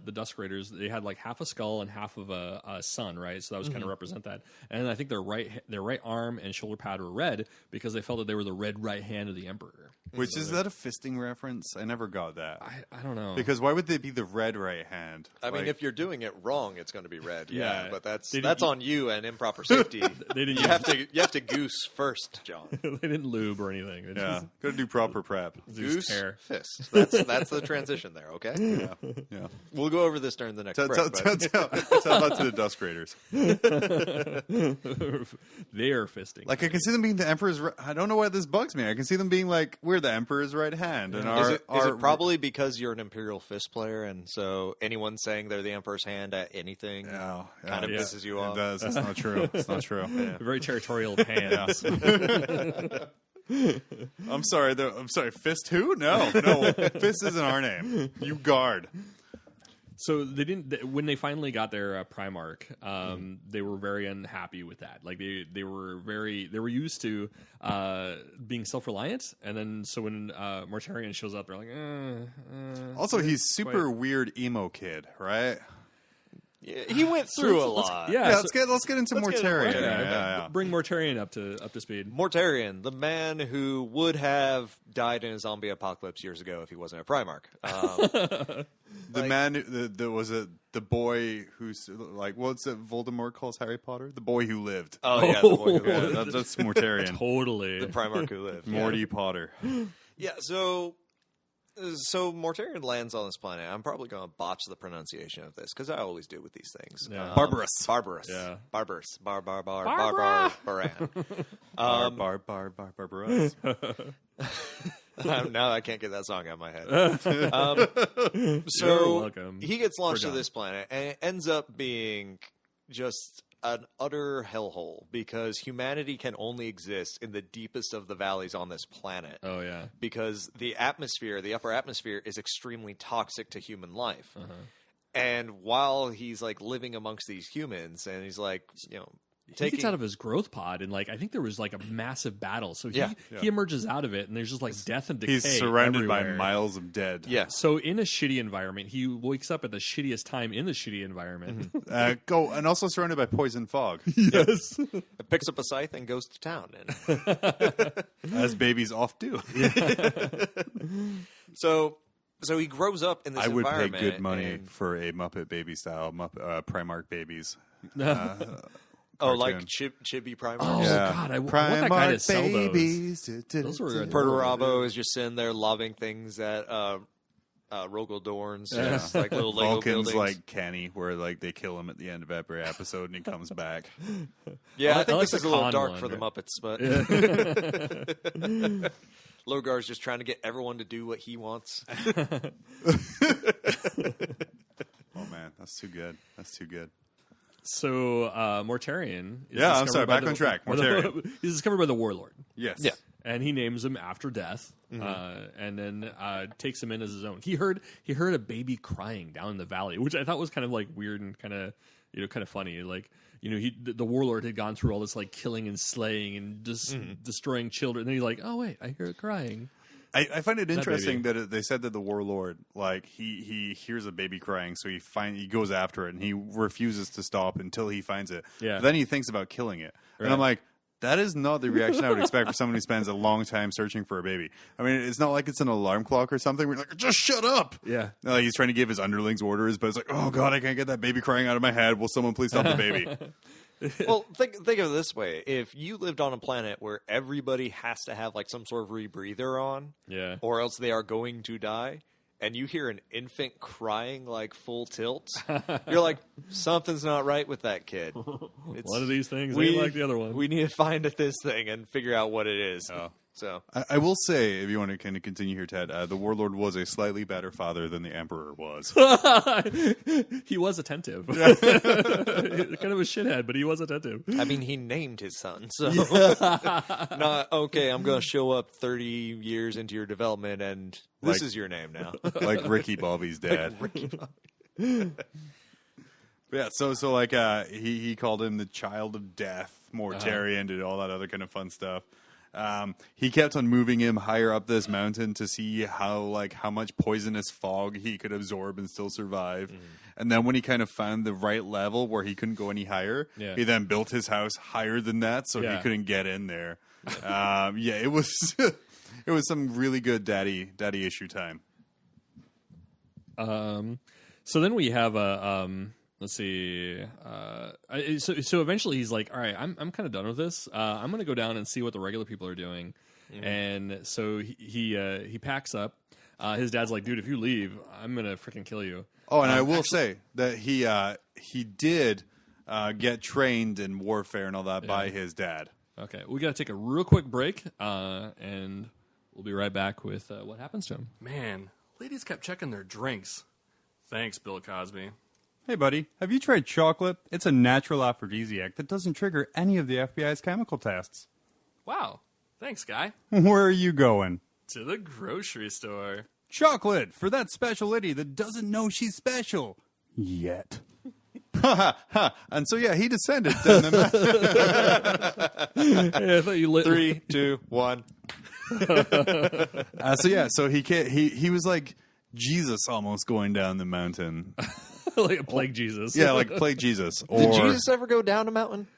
the Dusk Raiders. They had like half a skull and half of a sun, right? So that was kind of represent that. And I think their right arm and shoulder pad were red because they felt that they were the red right hand of the Emperor. Which is that a fisting reference? I never got that. I don't know. Because why would they be the red right hand? I mean, if you're doing it wrong, it's going to be red. Yeah, Yeah. but that's They didn't- on you and improper safety. They didn't you have to goose first, John. they didn't lube or anything. They Yeah, gotta do proper prep. Goose tear. fist. That's the transition there. Okay. Yeah. We'll go over this during the next Tell break. but- that to the Dusk Raiders. they are fisting. Like I can see them being the Emperor's. I don't know why this bugs me. I can see them being like, we're the Emperor's right hand, and Is it probably because you're an Imperial Fist player, and so anyone saying they're the Emperor's hand at anything kind of pisses you off? It does. It's not true. It's not true. very territorial hands. I'm sorry. I'm sorry. Fist who? No. Fist isn't our name. You guard. So they didn't. When they finally got their Primarch, they were very unhappy with that. Like they were used to being self-reliant, and then so when Mortarion shows up, they're like. Also, he's super weird emo kid, right? Yeah, he went through a lot. Yeah. Let's get into let's get into Mortarion. Mortarion. Yeah. Bring Mortarion up to speed. Mortarion, the man who would have died in a zombie apocalypse years ago if he wasn't a Primarch. The man that was the boy who's like, what's it Voldemort calls Harry Potter? The boy who lived. Oh yeah, the boy who Yeah, lived. that's Mortarion. Totally. The Primarch who lived. Morty Potter. Yeah, so Mortarion lands on this planet. I'm probably going to botch the pronunciation of this because I always do with these things. Yeah. Barbarous. Yeah. Barbarous. Barbaran. Barbarous. Now I can't get that song out of my head. You're So welcome. he gets launched to Forgotten. this planet, and it ends up being just an utter hellhole because humanity can only exist in the deepest of the valleys on this planet. Oh yeah. Because the atmosphere, the upper atmosphere, is extremely toxic to human life. And while he's like living amongst these humans, and he's like, He gets out of his growth pod, and like I think there was like a massive battle. So he emerges out of it, and there's just like death and decay. He's surrounded by everywhere. miles of dead. Yeah. So in a shitty environment, he wakes up at the shittiest time in the shitty environment. And also surrounded by poison fog. Yes. picks up a scythe and goes to town. And As babies oft do. so he grows up in this I would pay environment. good money and- for a Muppet Baby style Primarch babies. like cartoon. Chibi Primarch. Oh God, I want that guy to sell those. Those were Perturabo is just sitting there lobbing things at Rogel Dorn's, just like little Lego Vulcan's buildings. like Kenny, where like they kill him at the end of every episode and he comes back. Yeah, I think like this the is a little con dark one, for the right? Muppets, but Logar's just trying to get everyone to do what he wants. Oh man, that's too good. That's too good. So Mortarion. Is Yeah, I'm discovered sorry, by back on track. Mortarion. He's discovered by the Warlord. Yes. Yeah. And he names him after death, and then takes him in as his own. He heard a baby crying down in the valley, which I thought was kind of like weird and kind of funny. Like the warlord had gone through all this like killing and slaying and just destroying children. And then he's like, oh wait, I hear it crying. I find it interesting that they said that the warlord, like he hears a baby crying, so he goes after it and he refuses to stop until he finds it. Yeah. But then he thinks about killing it, and Right. I'm like, that is not the reaction I would expect for someone who spends a long time searching for a baby. I mean, it's not like it's an alarm clock or something. We're like, just shut up. Yeah. He's trying to give his underlings orders, but it's like, oh god, I can't get that baby crying out of my head. Will someone please stop the baby? Well, think of it this way: if you lived on a planet where everybody has to have like some sort of rebreather on, Yeah. or else they are going to die, and you hear an infant crying like full tilt, you're like, something's not right with that kid. It's, One of these things ain't like the other one. We need to find this thing and figure out what it is. Oh. So I will say, if you want to kind of continue here, Ted, the warlord was a slightly better father than the emperor was. He was attentive. Kind of a shithead, but he was attentive. I mean, he named his son, so not okay. I'm going to show up 30 years into your development, and this is your name now, Like Ricky Bobby's dad. Ricky Bobby. Yeah, so like he called him the child of death, Mortarian, did all that other kind of fun stuff. He kept on moving him higher up this mountain to see how much poisonous fog he could absorb and still survive. And then when he kind of found the right level where he couldn't go any higher, he then built his house higher than that so he couldn't get in there. It was it was some really good daddy issue time. So then we have a let's see. So eventually he's like, all right, I'm kind of done with this. I'm going to go down and see what the regular people are doing. And so he packs up. His dad's like, dude, if you leave, I'm going to freaking kill you. Oh, and I will say that he did get trained in warfare and all that by his dad. Okay, we got to take a real quick break, and we'll be right back with what happens to him. Man, ladies kept checking their drinks. Thanks, Bill Cosby. Hey, buddy, have you tried chocolate? It's a natural aphrodisiac that doesn't trigger any of the FBI's chemical tests. Wow, thanks, guy. Where are you going? To the grocery store. Chocolate for that special lady that doesn't know she's special. Yet. And so, he descended down the mountain. I thought you lit 3, 2, 1. So he was like Jesus almost going down the mountain. like a plague Jesus. Yeah, like plague Jesus. Or, Did Jesus ever go down a mountain?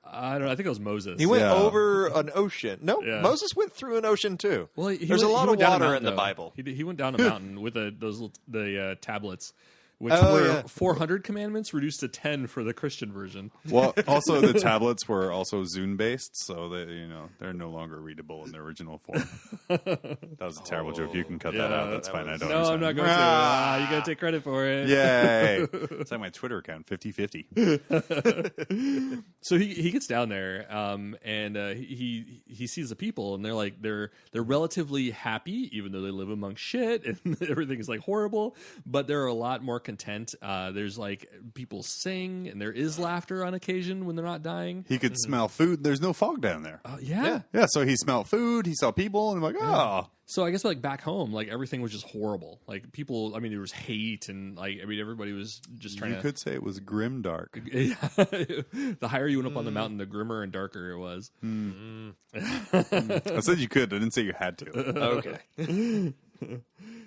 I don't know. I think it was Moses. He went over an ocean. No, Moses went through an ocean too. Well, there's a lot of water in the Bible. He went down a mountain with the tablets, which were 400 commandments reduced to 10 for the Christian version. Well, also the tablets were also Zune based, so they're no longer readable in their original form. That was a terrible joke. You can cut that out. That's fine. I don't. No, I'm not going to. You got to take credit for it. Yay! It's like my Twitter account, 50/50. So he gets down there, and he sees the people, and they're relatively happy, even though they live among shit and everything is like horrible. But they're a lot more content. There's like people sing, and there is laughter on occasion when they're not dying. He could smell food. There's no fog down there. Yeah. So he smelled food. He saw people, and I'm like, oh. So I guess like back home, like everything was just horrible. Like people, I mean, there was hate, and everybody was just trying. You could say it was grim dark. The higher you went up on the mountain, the grimmer and darker it was. I said you could. I didn't say you had to. Okay.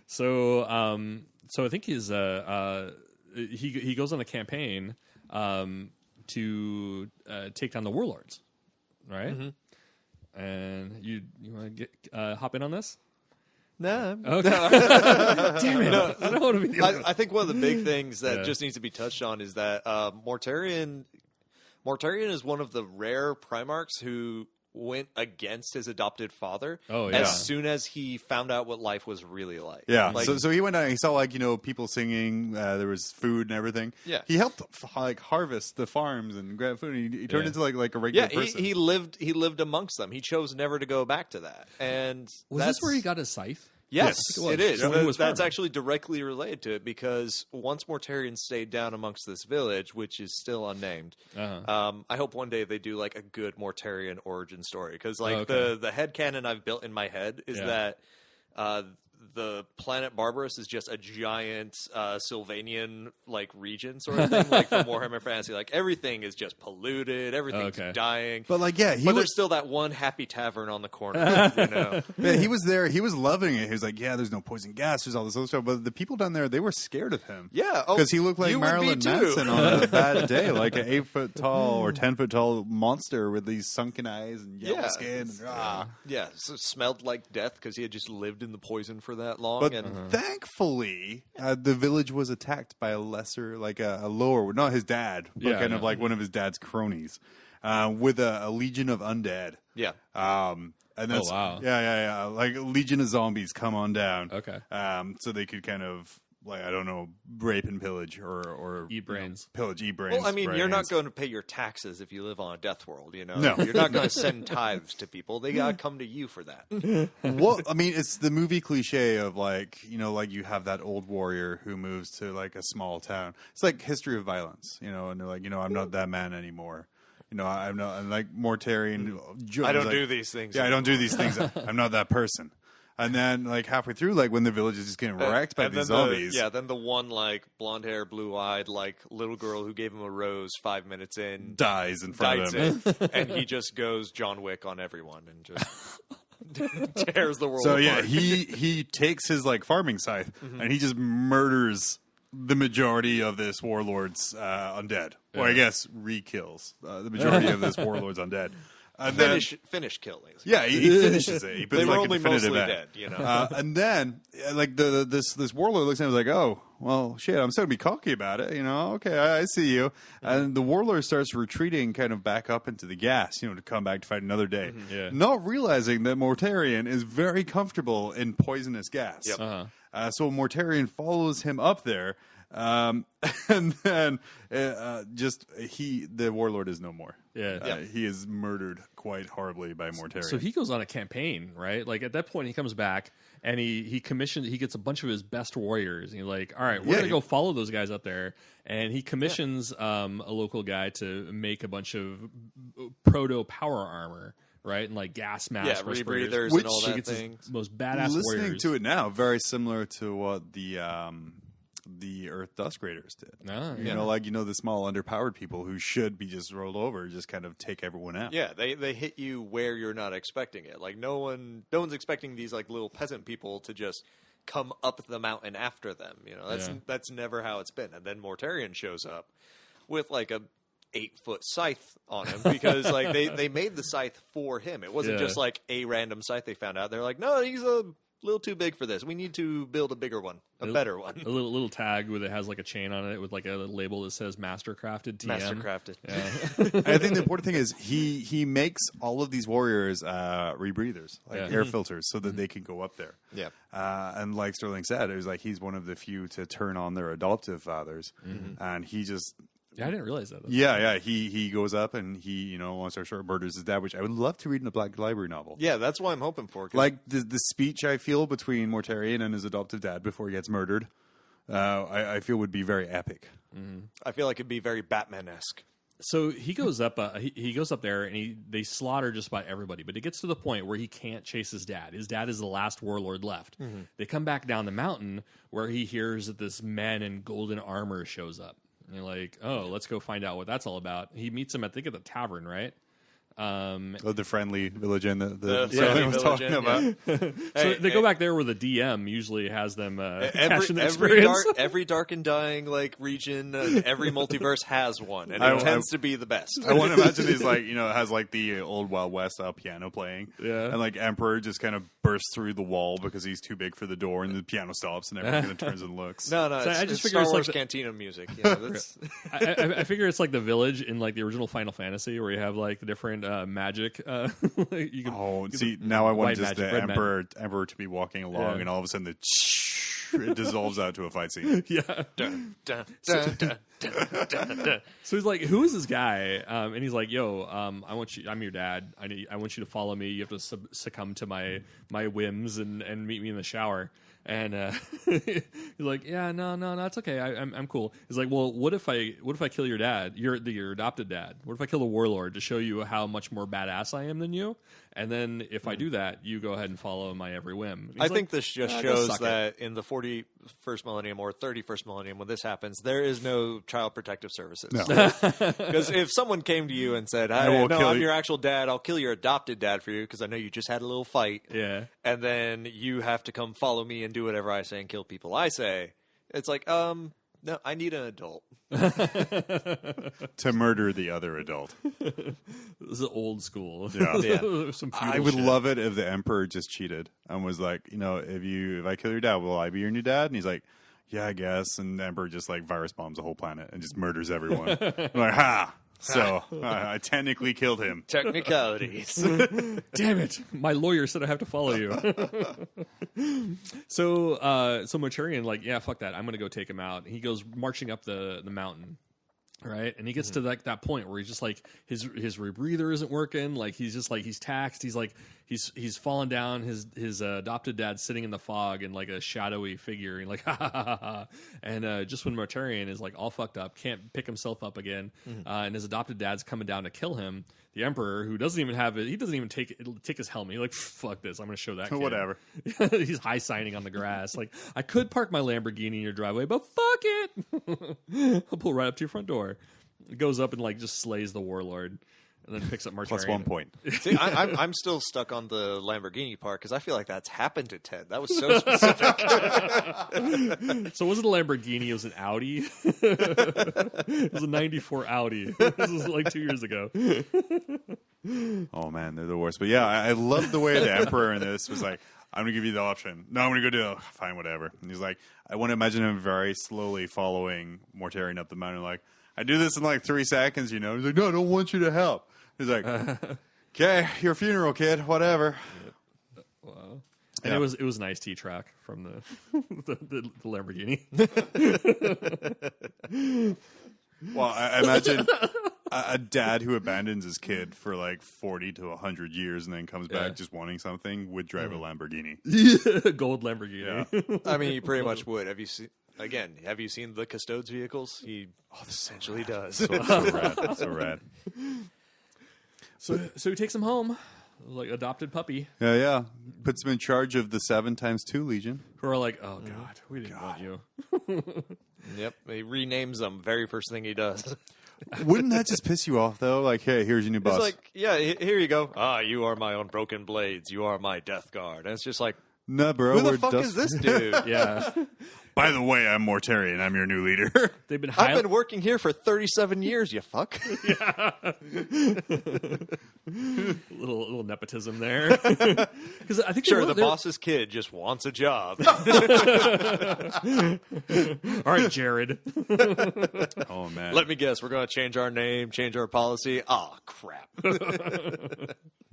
So I think he goes on a campaign to take down the warlords, right? Mm-hmm. And you want to get hop in on this? No. Okay. Damn it! No. I don't want to be. I think one of the big things that just needs to be touched on is that Mortarian is one of the rare Primarchs who went against his adopted father as soon as he found out what life was really like. Yeah. So he went out and he saw people singing, there was food and everything. Yeah. He helped harvest the farms and grab food, and he turned into like a regular person. He lived amongst them. He chose never to go back to that. And was this where he got his scythe? Yes, it is. That's actually directly related to it, because once Mortarian stayed down amongst this village, which is still unnamed, I hope one day they do like a good Mortarian origin story, because the headcanon I've built in my head is that the planet Barbarous is just a giant Sylvanian region sort of thing, like from Warhammer Fantasy. Like everything is just polluted, everything's dying. But there's still that one happy tavern on the corner. Yeah, he was there. He was loving it. He was like, "Yeah, there's no poison gas. There's all this other stuff." But the people down there, they were scared of him. Yeah, because he looked like Marilyn Manson on a bad day, like an 8-foot tall or 10-foot tall monster with these sunken eyes and yellow skin. And, so smelled like death because he had just lived in the poison for that long. But thankfully, the village was attacked by a lesser, a lower, not his dad, but kind of like one of his dad's cronies, with a legion of undead. Yeah. And that's, like a legion of zombies come on down. Okay. So they could kind of like I don't know, rape and pillage or Eat brains. Pillage, eat brains. Well, I mean, you're not brains. going to pay your taxes if you live on a death world, you know? No. You're not going to send tithes to people. They got to come to you for that. Well, I mean, it's the movie cliche of like, you know, like you have that old warrior who moves to like a small town. It's like History of Violence, you know, and they're like, you know, I'm not that man anymore. You know, I'm not. I'm like Mortarian. I don't do these things. Yeah, I don't do these things. I'm not that person. And then, like halfway through, like when the village is just getting wrecked by these zombies. Then the one like blonde hair, blue eyed, like little girl who gave him a rose 5 minutes in dies in front of him, and he just goes John Wick on everyone and just tears the world. So apart. yeah, he takes his like farming scythe and he just murders the majority of this warlord's undead, or I guess re-kills the majority of this warlord's undead. And finish killing. Yeah, he finishes it. He puts They were like only definitive mostly end. dead, you know. And then, like this warlord looks at him and is like, "Oh, well, shit, I'm still gonna be cocky about it, you know? Okay, I see you." And the warlord starts retreating, kind of back up into the gas, you know, to come back to fight another day. Yeah. Not realizing that Mortarion is very comfortable in poisonous gas. Yep. So Mortarion follows him up there. And then the warlord is no more. Yeah. He is murdered quite horribly by Mortarion. So he goes on a campaign, right? Like at that point, he comes back and he gets a bunch of his best warriors. And he's like, all right, we're gonna go follow those guys up there. And he commissions a local guy to make a bunch of proto power armor. Right, and like gas masks, rebreathers, Which and all that gets his thing. most badass Listening warriors. to it now, very similar to what the Earth Dusk Raiders did. You know, like the small underpowered people who should be just rolled over, just kind of take everyone out. Yeah, they hit you where you're not expecting it. Like no one's expecting these like little peasant people to just come up the mountain after them. You know, that's never how it's been. And then Mortarion shows up with like a 8-foot scythe on him because like they made the scythe for him. It wasn't just like a random scythe they found out. They're like, no, he's a little too big for this. We need to build a bigger one, a better one. A little tag with it has like a chain on it with like a label that says Mastercrafted TM. Mastercrafted. I think the important thing is he makes all of these warriors rebreathers, like air filters, so that they can go up there. Yeah. And like Sterling said, it was like he's one of the few to turn on their adoptive fathers, and he just. Yeah, I didn't realize that. Yeah. He goes up and he, long story short, murders his dad, which I would love to read in a Black Library novel. Yeah, that's what I'm hoping for. Like the speech I feel between Mortarion and his adoptive dad before he gets murdered, I feel would be very epic. I feel like it'd be very Batman-esque. So he goes up. He goes up there, and they slaughter just about everybody. But it gets to the point where he can't chase his dad. His dad is the last warlord left. They come back down the mountain where he hears that this man in golden armor shows up. And you're like, oh, let's go find out what that's all about. He meets him, I think, at the tavern, right? The friendly village inn the friendly was village talking inn, about. So they go back there where the DM usually has them cash in the experience. every dark and dying like region, every multiverse has one, and it tends to be the best. I want to imagine he's like, it has like the old Wild West piano playing. Yeah. And like Emperor just kind of bursts through the wall because he's too big for the door and the piano stops and everyone kind of turns and looks. No, So it's, I just it's figure Star it's Wars like Cantina music. You know, that's, I figure it's like the village in like the original Final Fantasy where you have like the different magic. You can, See, now I want white just magic, the red Emperor to be walking along and all of a sudden it dissolves out to a fight scene. Yeah. dun, dun, dun, dun, dun, dun, dun. So he's like, "Who is this guy?" And he's like, "Yo, I want you. I'm your dad. I want you to follow me. You have to succumb to my whims and meet me in the shower." And he's like, "Yeah, no, it's okay. I'm cool." He's like, "Well, what if I kill your dad? Your adopted dad? What if I kill the warlord to show you how much more badass I am than you? And then if I do that, you go ahead and follow my every whim." I think this just shows that in the 41st millennium or 31st millennium, when this happens, there is no child protective services. Because if someone came to you and said, "I'm your actual dad. I'll kill your adopted dad for you because I know you just had a little fight." Yeah. And then you have to come follow me and do whatever I say and kill people I say. It's like, no, I need an adult. To murder the other adult. This is old school. Yeah. Some I feudal would shit. love it if the Emperor just cheated and was like, if I kill your dad, will I be your new dad? And he's like, yeah, I guess. And the Emperor just like virus bombs the whole planet and just murders everyone. I'm like, ha! So I technically killed him. Technicalities. Damn it! My lawyer said I have to follow you. So Mortarion, like, yeah, fuck that. I'm gonna go take him out. He goes marching up the mountain. Right, and he gets to that point where he's just like his rebreather isn't working. Like he's just like he's taxed. He's like he's fallen down. His adopted dad's sitting in the fog and like a shadowy figure. And like ha ha ha ha. And just when Mortarion is like all fucked up, can't pick himself up again, and his adopted dad's coming down to kill him. The Emperor, who doesn't even have it, he doesn't even take his helmet. He's like, fuck this, I'm going to show that kid. Whatever. He's high signing on the grass. Like, I could park my Lamborghini in your driveway, but fuck it. I'll pull right up to your front door. It goes up and like just slays the warlord. And then picks up Mortarion. Plus 1 point. See, I'm still stuck on the Lamborghini part because I feel like that's happened to Ted. That was so specific. So it wasn't a Lamborghini, it was an Audi. It was a 94 Audi. This was like 2 years ago. Oh, man, they're the worst. But yeah, I love the way the Emperor in this was like, I'm going to give you the option. No, I'm going to go do it. Fine, whatever. And he's like, I want to imagine him very slowly following Mortarion up the mountain. Like, I do this in like 3 seconds, you know. He's like, no, I don't want you to help. He's like, okay, your funeral, kid, whatever. Wow. And it was an iced tea track from the Lamborghini. Well, I imagine a dad who abandons his kid for like 40 to 100 years and then comes back just wanting something would drive a Lamborghini. Gold Lamborghini. Yeah. I mean, he pretty much would. Have you seen the Custodes vehicles? He essentially does. So rad. So rad. So he takes him home, like adopted puppy. Yeah. Puts him in charge of the 7x2 Legion. Who are like, oh God, we didn't want you. Yep, he renames them. Very first thing he does. Wouldn't that just piss you off though? Like, hey, here's your new boss. It's like, yeah, here you go. You are my unbroken blades. You are my death guard. And it's just like, nah, bro. who the fuck is this dude? Yeah. By the way, I'm Mortarion. I'm your new leader. I've been working here for 37 years, you fuck. Yeah. little nepotism there. Because I think the boss's kid just wants a job. All right, Jared. Oh man. Let me guess. We're going to change our name, change our policy. Oh crap.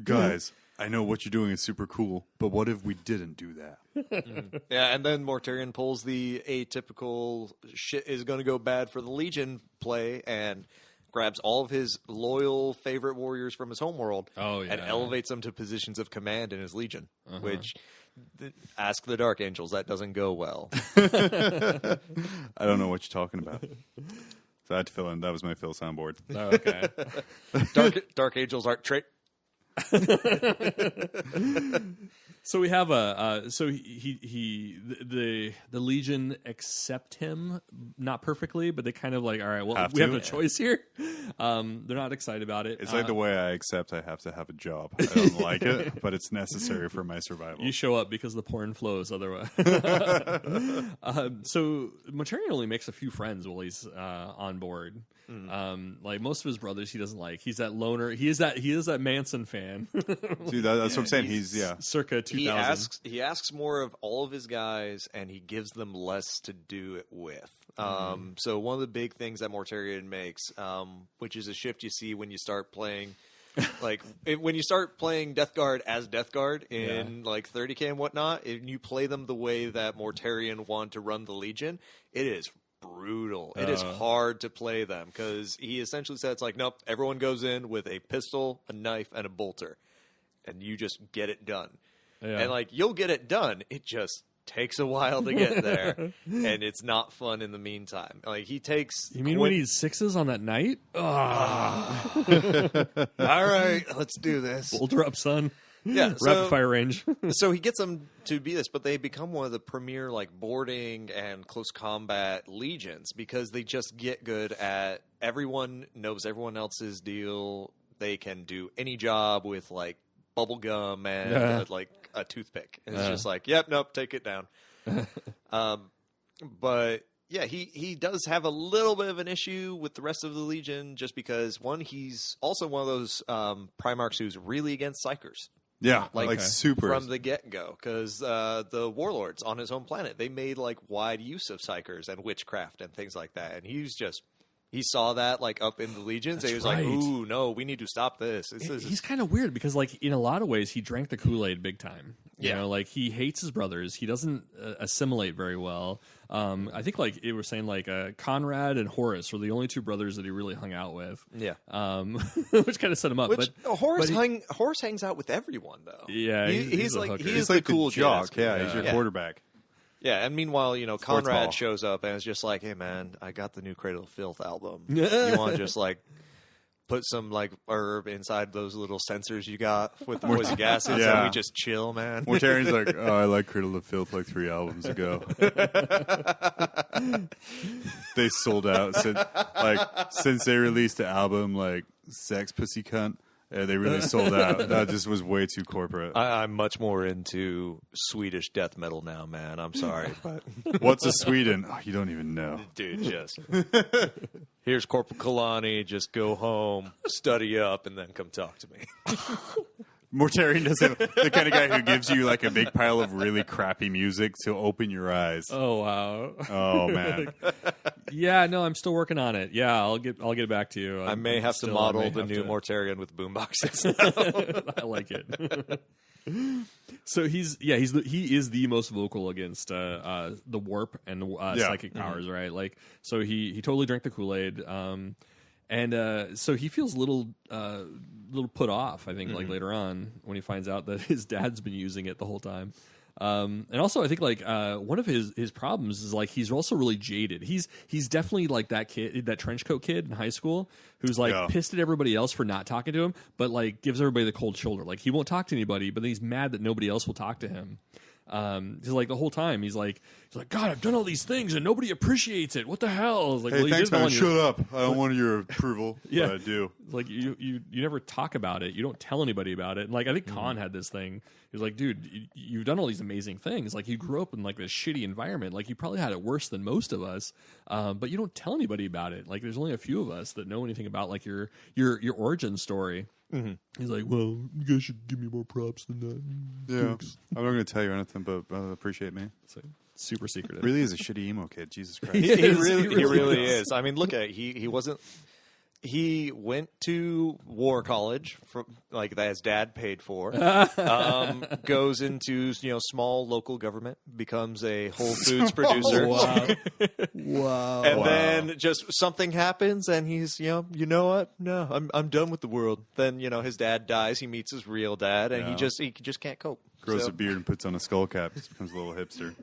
Guys, I know what you're doing is super cool, but what if we didn't do that? Yeah, and then Mortarion pulls the atypical shit is going to go bad for the Legion play and grabs all of his loyal favorite warriors from his homeworld and elevates them to positions of command in his Legion, which, ask the Dark Angels, that doesn't go well. I don't know what you're talking about. So I had to fill in. That was my fill soundboard. Oh, okay. Dark Angels aren't trait. So we have the Legion accept him, not perfectly, but they kind of like, all right, well, we have no choice here. They're not excited about it. It's like the way I accept I have to have a job. I don't like it, but it's necessary for my survival. You show up because the porn flows otherwise. So Mortarion only makes a few friends while he's on board. Like most of his brothers, he doesn't like. He's that loner. He is that Manson fan. Dude, that's what I'm saying. He's circa 2000. He asks more of all of his guys, and he gives them less to do it with. So one of the big things that Mortarion makes, which is a shift you see when you start playing. When you start playing Death Guard as Death Guard in like 30K and whatnot, and you play them the way that Mortarion wanted to run the Legion, it is brutal. It is hard to play them because he essentially said it's like, nope, everyone goes in with a pistol, a knife, and a bolter, and you just get it done. And like you'll get it done. It just takes a while to get there, and it's not fun in the meantime. Like he takes. You mean when he's sixes on that night? All right, let's do this. Bolter up, son. Yeah, rapid fire range. So he gets them to be this, but they become one of the premier like boarding and close combat legions because they just get good at everyone knows everyone else's deal. They can do any job with like bubble gum and like a toothpick. And it's just like, yep, nope, take it down. But yeah, he does have a little bit of an issue with the rest of the Legion just because one, he's also one of those Primarchs who's really against Psychers. Yeah, like super from the get-go, because the warlords on his home planet, they made like wide use of Psychers and witchcraft and things like that, and he's just he saw that like up in the legions, and he was like, "Ooh, no, we need to stop this." He's kind of weird because, like, in a lot of ways, he drank the Kool-Aid big time. You know, like he hates his brothers. He doesn't assimilate very well. I think, like it was saying, like Conrad and Horace were the only two brothers that he really hung out with. Yeah, which kind of set him up. But Horace hangs out with everyone, though. Yeah, he's like he's like the cool jock. Yeah, he's your quarterback. Yeah, and meanwhile, Conrad shows up and is just like, "Hey, man, I got the new Cradle of Filth album. You want to just like put some like herb inside those little sensors you got with the poison gases, and we just chill, man." Mortarian's like, "Oh, I like Cradle of Filth like 3 albums ago." They sold out since they released the album like Sex Pussy Cunt. They really sold out. That just was way too corporate. I'm much more into Swedish death metal now, man. I'm sorry, but what's a Sweden? Oh, you don't even know, dude. Just here's Corporal Kalani. Just go home, study up, and then come talk to me. Mortarian doesn't the kind of guy who gives you like a big pile of really crappy music to open your eyes. Oh wow! Oh man! Yeah, no, I'm still working on it. Yeah, I'll get back to you. I may have to model the new Mortarian with boomboxes. I like it. So he is the most vocal against the warp and psychic powers, right? Like, so he totally drank the Kool-Aid. And so he feels a little put off, I think, like later on when he finds out that his dad's been using it the whole time. And also, I think like one of his problems is like he's also really jaded. He's definitely like that kid, that trench coat kid in high school who's like pissed at everybody else for not talking to him, but like gives everybody the cold shoulder. Like he won't talk to anybody, but then he's mad that nobody else will talk to him. He's like the whole time he's like, God, I've done all these things and nobody appreciates it. What the hell? Like, hey, well, thanks, man. Shut up. I don't want your approval. Yeah, but I do. Like you never talk about it. You don't tell anybody about it. And like I think Khan had this thing. He was like, dude, you've done all these amazing things. Like you grew up in like this shitty environment. Like you probably had it worse than most of us. But you don't tell anybody about it. Like there's only a few of us that know anything about like your origin story. Mm-hmm. He's like, well, you guys should give me more props than that. Yeah, thanks. I'm not going to tell you anything, but appreciate me. So, super secretive. Really is a shitty emo kid. Jesus Christ, he really is. I mean, look at it. He wasn't. He went to war college from like that his dad paid for. Goes into small local government, becomes a Whole Foods producer. Wow! And then just something happens, and he's you know what? No, I'm done with the world. Then his dad dies. He meets his real dad, and he just can't cope. Grows a beard and puts on a skull cap. Just becomes a little hipster.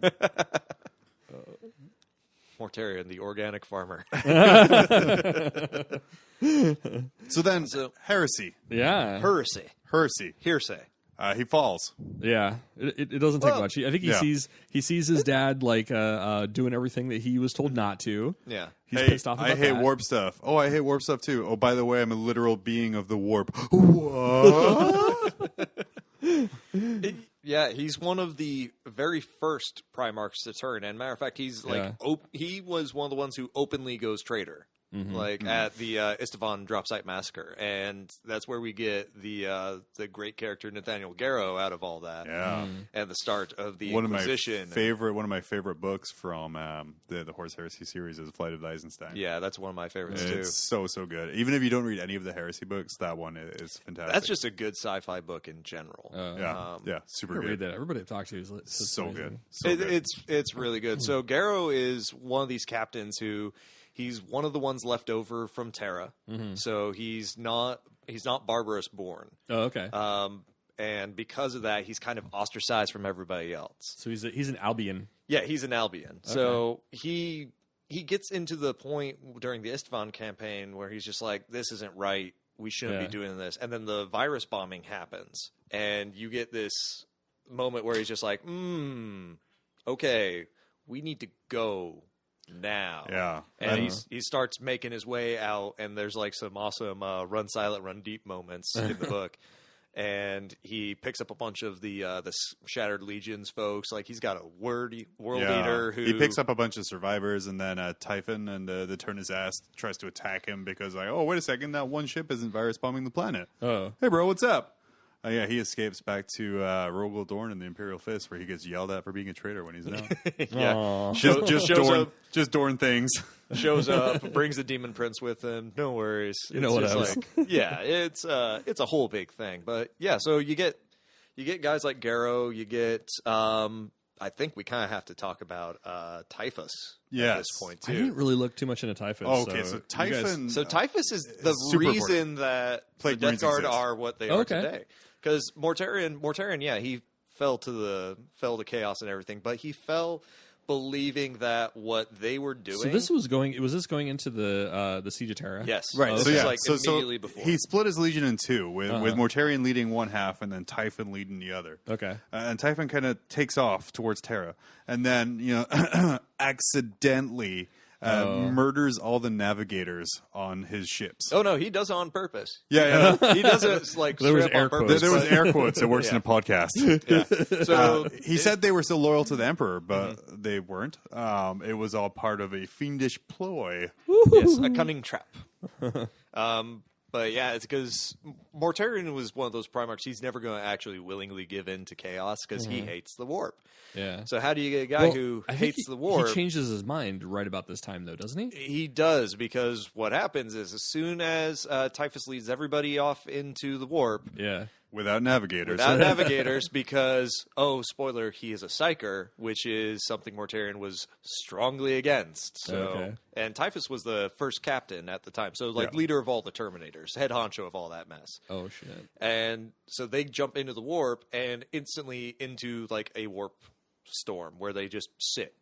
Mortarian, the organic farmer. So heresy. Yeah. Heresy. Hearsay. He falls. Yeah. It doesn't take much. I think he sees his dad like doing everything that he was told not to. Yeah. He's pissed off about I hate that. warp stuff. Oh, I hate warp stuff too. Oh, by the way, I'm a literal being of the warp. What? Yeah, he's one of the very first Primarchs to turn. And matter of fact, he's like he was one of the ones who openly goes traitor. At the Istvan Drop Site Massacre, and that's where we get the great character Nathaniel Garrow out of all that. Yeah, and the start of the Inquisition. One of my favorite books from the Horus Heresy series is Flight of the Eisenstein. Yeah, that's one of my favorites too. It's so good. Even if you don't read any of the Heresy books, that one is fantastic. That's just a good sci-fi book in general. Super good. Read that. Everybody I've talked to is so good. It's really good. So Garrow is one of these captains who. He's one of the ones left over from Terra, so he's not barbarous born. Oh, okay. And because of that, he's kind of ostracized from everybody else. So he's an Albion. Yeah, he's an Albion. Okay. So he gets into the point during the Istvan campaign where he's just like, this isn't right. We shouldn't be doing this. And then the virus bombing happens, and you get this moment where he's just like, okay, we need to go now. Yeah. And he starts making his way out, and there's like some awesome run silent, run deep moments in the book. And he picks up a bunch of the Shattered Legions folks. Like he's got a world leader who... He picks up a bunch of survivors, and then Typhon and the Turn His Ass tries to attack him because like, oh, wait a second, that one ship isn't virus bombing the planet. Oh. Hey, bro, what's up? Oh yeah, he escapes back to Rogel Dorn in the Imperial Fist, where he gets yelled at for being a traitor when he's out. Yeah, just shows Dorn, up, just Dorn things. shows up, brings the Demon Prince with him. No worries. You know what It's else. just like, yeah, it's a whole big thing. But yeah, so you get guys like Garrow. You get I think we kind of have to talk about Typhus at this point too. I didn't really look too much into Typhus. Oh, okay, so you Typhon. So Typhus is the super reason that the Plague Death Marines Guard exist. are what they are today. Because Mortarion, yeah, he fell to chaos and everything, but he fell believing that what they were doing. So this was going. Was this going into the Siege of Terra? Yes, Right. This so is yeah, like so immediately before. he split his legion in two, with Mortarion leading one half and then Typhon leading the other. Okay. And Typhon kind of takes off towards Terra, and then accidentally murders all the navigators on his ships. Oh no, he does it on purpose. Yeah, He does it like There was straight up on air quotes. purpose. there was but- air quotes. It works in a podcast. Yeah. So He said they were still loyal to the Emperor, but they weren't. It was all part of a fiendish ploy. yes, a cunning trap. But yeah, it's because Mortarion was one of those Primarchs. He's never going to actually willingly give in to chaos because he hates the warp. Yeah. Uh, So how do you get a guy who I think hates the warp? He changes his mind right about this time, though, doesn't he? He does, because what happens is as soon as Typhus leads everybody off into the warp, Yeah. Without navigators. without navigators, because, spoiler, he is a psyker, which is something Mortarion was strongly against. So, Okay. And Typhus was the first captain at the time, so leader of all the Terminators, head honcho of all that mess. Oh shit. And so they jump into the warp and instantly into like a warp storm where they just sit.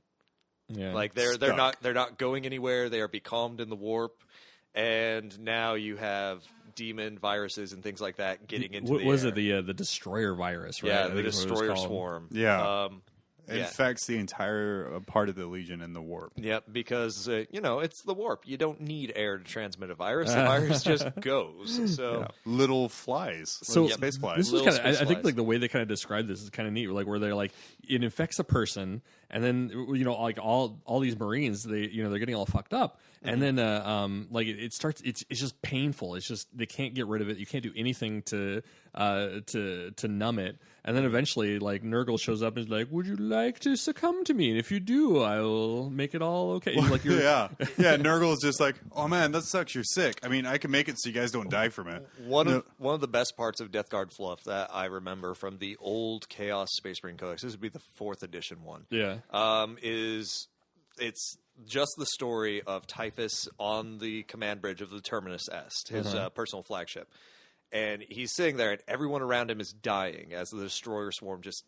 Yeah. Like they're not going anywhere. They are becalmed in the warp, and now you have demon viruses and things like that getting into what the was air. it? The destroyer virus, right? Yeah, I the think is what it was destroyer called. swarm. Yeah. Yeah. infects the entire part of the Legion in the warp. Yep, because it's the warp. You don't need air to transmit a virus. The virus just goes. So Yeah. Little flies, So little space flies. This is Little kind of. I space think flies. like the way they kind of describe this is kind of neat. Like where they're like it infects a person, and then like all these Marines, they're getting all fucked up, and then like it starts. It's just painful. It's just they can't get rid of it. You can't do anything to numb it. And then eventually, like Nurgle shows up and is like, "Would you like to succumb to me? And if you do, I will make it all okay." Like you're, yeah. Nurgle's just like, oh man, that sucks. You're sick. I mean, I can make it so you guys don't die from it. one of the best parts of Death Guard fluff that I remember from the old Chaos Space Marine Codex, this would be the 4th edition one. yeah. Is it's just the story of Typhus on the command bridge of the Terminus Est, his personal flagship. And he's sitting there, and everyone around him is dying as the destroyer swarm just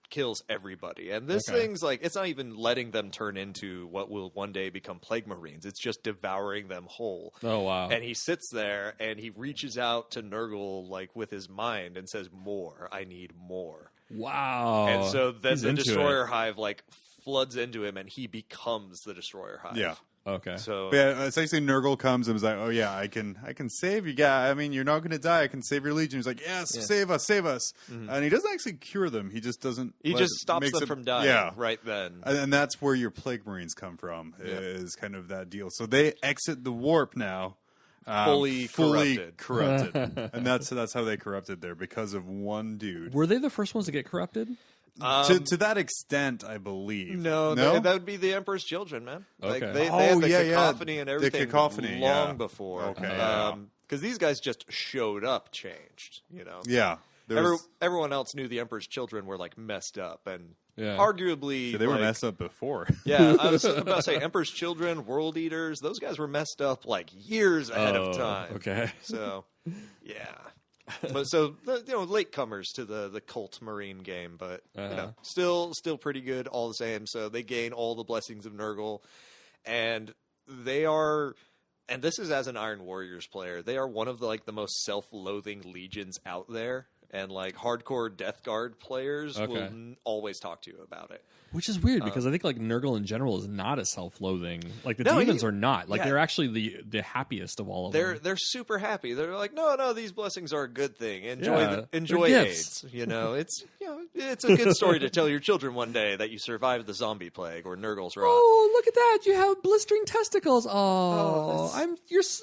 kills everybody. And this thing's like, it's not even letting them turn into what will one day become Plague Marines. It's just devouring them whole. Oh wow. And he sits there, and he reaches out to Nurgle like with his mind and says, "More. I need more." Wow. And so then He's the into destroyer it. hive like floods into him, and he becomes the destroyer hive. Yeah. Okay. So But yeah, essentially Nurgle comes and was like, oh yeah, I can save you guys. I mean, you're not going to die. I can save your Legion. He's like, yes, save us. And he doesn't actually cure them. He just doesn't. he just stops them from dying. Yeah. Right then. And that's where your Plague Marines come from, is kind of that deal. So they exit the warp now. Fully corrupted. And that's how they corrupted there, because of one dude. Were they the first ones to get corrupted? To that extent, I believe. No, that would be the Emperor's Children, man. Like Okay. they had the yeah. cacophony and The everything cacophony, long yeah. before. Okay, because these guys just showed up changed. Yeah. There was- Everyone else knew the Emperor's Children were like messed up and Yeah. arguably they were like, messed up before. Yeah, I was about to say Emperor's Children, World Eaters. Those guys were messed up like years ahead of time. Okay. So, yeah. But so latecomers to the cult marine game, but still pretty good all the same. So they gain all the blessings of Nurgle, and they are, and this is as an Iron Warriors player, they are one of the most self-loathing legions out there. And hardcore Death Guard players will always talk to you about it. Which is weird because I think Nurgle in general is not as self-loathing. Like the No, demons are not. Like yeah. they're actually the happiest of all of them. They're super happy. They're like, no, these blessings are a good thing. Enjoy Yeah, enjoy they're AIDS. gifts. It's a good story to tell your children one day that you survived the zombie plague or Nurgle's rot. Oh, look at that! You have blistering testicles. Oh,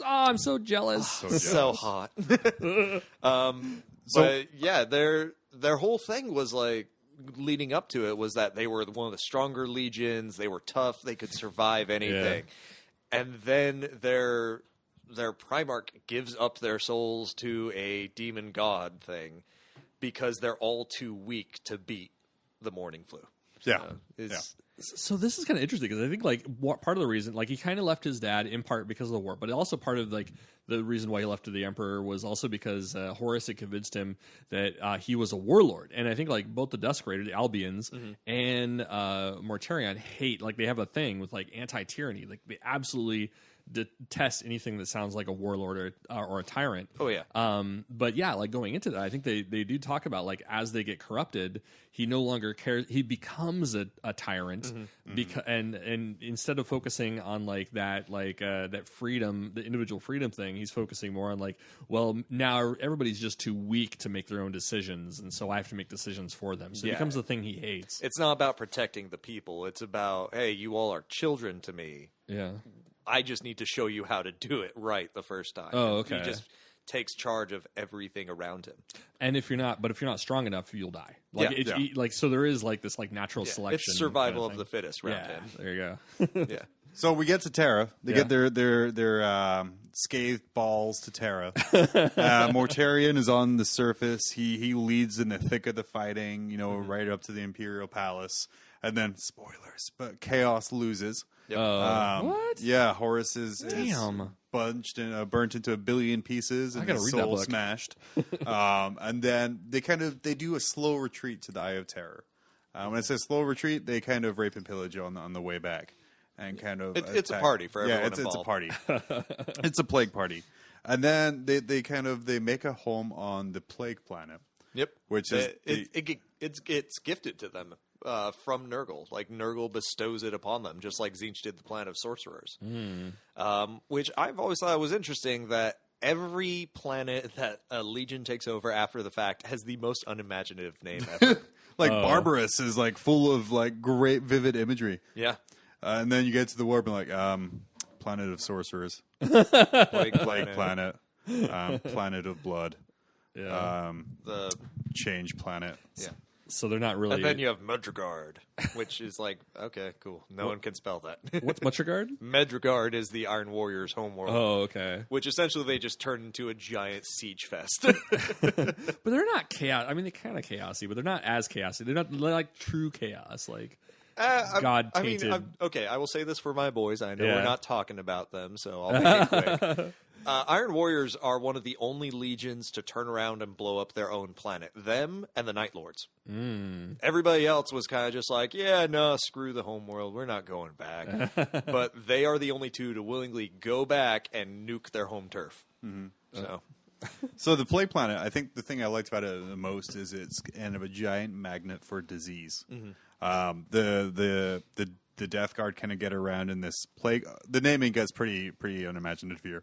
I'm so jealous. So hot. But yeah, their whole thing was like leading up to it was that they were one of the stronger legions. They were tough. They could survive anything. And then their Primarch gives up their souls to a demon god thing because they're all too weak to beat the Morning Flu. So this is kind of interesting because I think like part of the reason, like he kind of left his dad in part because of the war, but also part of like the reason why he left to the Emperor was also because Horus had convinced him that he was a warlord, and I think like both the Desecrated Albions and Mortarion hate, like they have a thing with like anti-tyranny, like they absolutely detest anything that sounds like a warlord or a tyrant. Oh yeah. But yeah, like going into that, I think they do talk about like as they get corrupted, he no longer cares. He becomes a tyrant and instead of focusing on like that freedom, the individual freedom thing, he's focusing more on like, well, now everybody's just too weak to make their own decisions, and so I have to make decisions for them. So it becomes the thing he hates. It's not about protecting the people. It's about, hey, you all are children to me. Yeah. I just need to show you how to do it right the first time. Oh, okay. He just takes charge of everything around him. And if you're not strong enough, you'll die. Like like so there is like this like natural selection. It's survival kind of the fittest round him. There you go. Yeah. So we get to Terra. They get their scathed balls to Terra. Mortarion is on the surface. He leads in the thick of the fighting, right up to the Imperial Palace. And then, spoilers, but Chaos loses. Yep. What? Yeah, Horus is burnt into a billion pieces and his soul smashed. And then they do a slow retreat to the Eye of Terror. When I say slow retreat, they kind of rape and pillage on the way back. And kind of it's a party for everyone involved. It's a party. It's a plague party. And then they make a home on the plague planet. Yep. Which is it's gifted to them from Nurgle. Like Nurgle bestows it upon them, just like Tzeentch did the planet of sorcerers. Which I've always thought was interesting that every planet that a legion takes over after the fact has the most unimaginative name ever. Barbarous is like full of like great vivid imagery. Yeah. And then you get to the warp and like planet of sorcerers, plague planet, planet of blood, the change planet. Yeah. So they're not really. And then you have Medrigard, which is like, okay, cool. No one can spell that. What's Medrigard? Medrigard is the Iron Warriors' homeworld. Oh, okay. Which essentially they just turn into a giant siege fest. But they're not chaos. I mean, they're kind of chaosy, but they're not as chaosy. They're like true chaos. Like. God tainted. I will say this for my boys. I know we're not talking about them, so I'll make it quick. Iron Warriors are one of the only legions to turn around and blow up their own planet. Them and the Night Lords. Everybody else was kind of just like, screw the homeworld. We're not going back. But they are the only two to willingly go back and nuke their home turf. So the plague planet, I think the thing I liked about it the most is it's kind of a giant magnet for disease. The Death Guard kind of get around in this plague. The naming gets pretty unimaginative here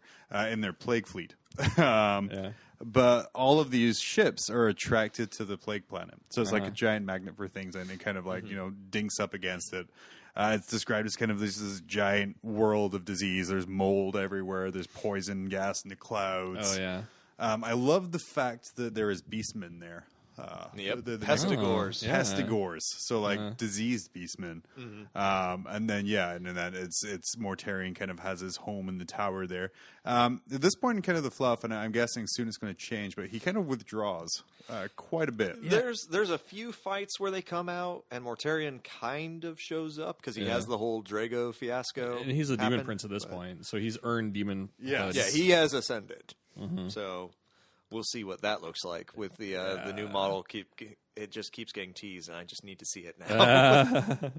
in their plague fleet. But all of these ships are attracted to the plague planet, so it's like a giant magnet for things, and it kind of like dinks up against it. It's described as kind of this giant world of disease. There's mold everywhere. There's poison gas in the clouds. Oh yeah. I love the fact that there is beastmen there. Pestigores. Pestigores. So like diseased beastmen. And then it's Mortarion kind of has his home in the tower there. At this point in kind of the fluff, and I'm guessing soon it's going to change, but he kind of withdraws quite a bit. There's a few fights where they come out and Mortarion kind of shows up because he has the whole Drago fiasco. And he's a demon prince at this point, so he's earned demon. Yeah, he has ascended. So we'll see what that looks like with the new model. It just keeps getting teased, and I just need to see it now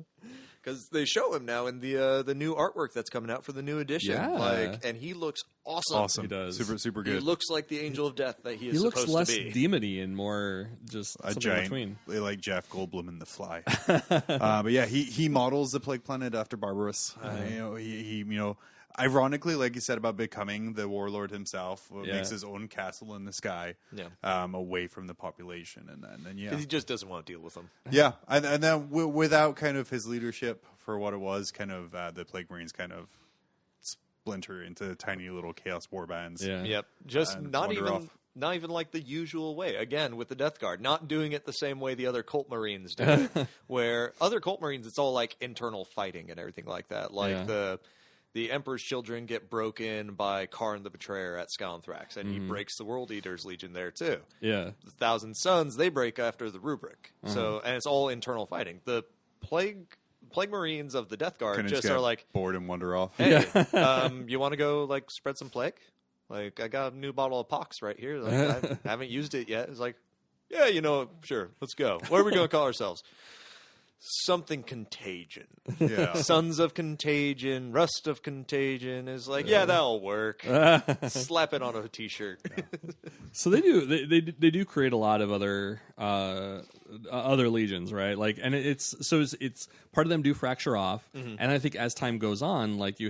because they show him now in the new artwork that's coming out for the new edition. And he looks awesome. He does. Super good. He looks like the Angel of Death that he is. He looks supposed to be. less demony and more just a something giant, between. like Jeff Goldblum in The Fly. But yeah, he models the plague planet after Barbarous. He ironically, like you said about becoming the warlord himself, makes his own castle in the sky, away from the population, and then he just doesn't want to deal with them. Yeah, and then without kind of his leadership for what it was, kind of the Plague Marines kind of splinter into tiny little chaos war bands. Just not not even like the usual way. Again, with the Death Guard, not doing it the same way the other Cult Marines do it. Where other Cult Marines, it's all like internal fighting and everything like that. Like the Emperor's Children get broken by Kern the Betrayer at Scounthrax, and he breaks the World Eaters Legion there too. Yeah. The Thousand Sons, they break after the Rubric. So, and it's all internal fighting. The Plague Marines of the Death Guard Couldn't just are like, bored and wander off. hey, you want to go like spread some plague? Like, I got a new bottle of Pox right here. Like, I haven't used it yet. It's like, yeah, sure, let's go. What are we going to call ourselves? Something Contagion. Yeah. Sons of Contagion, Rust of Contagion is like, yeah, that'll work. Slap it on a t-shirt. So they do create a lot of other legions, right? Like, and it's part of them do fracture off, and I think as time goes on, like you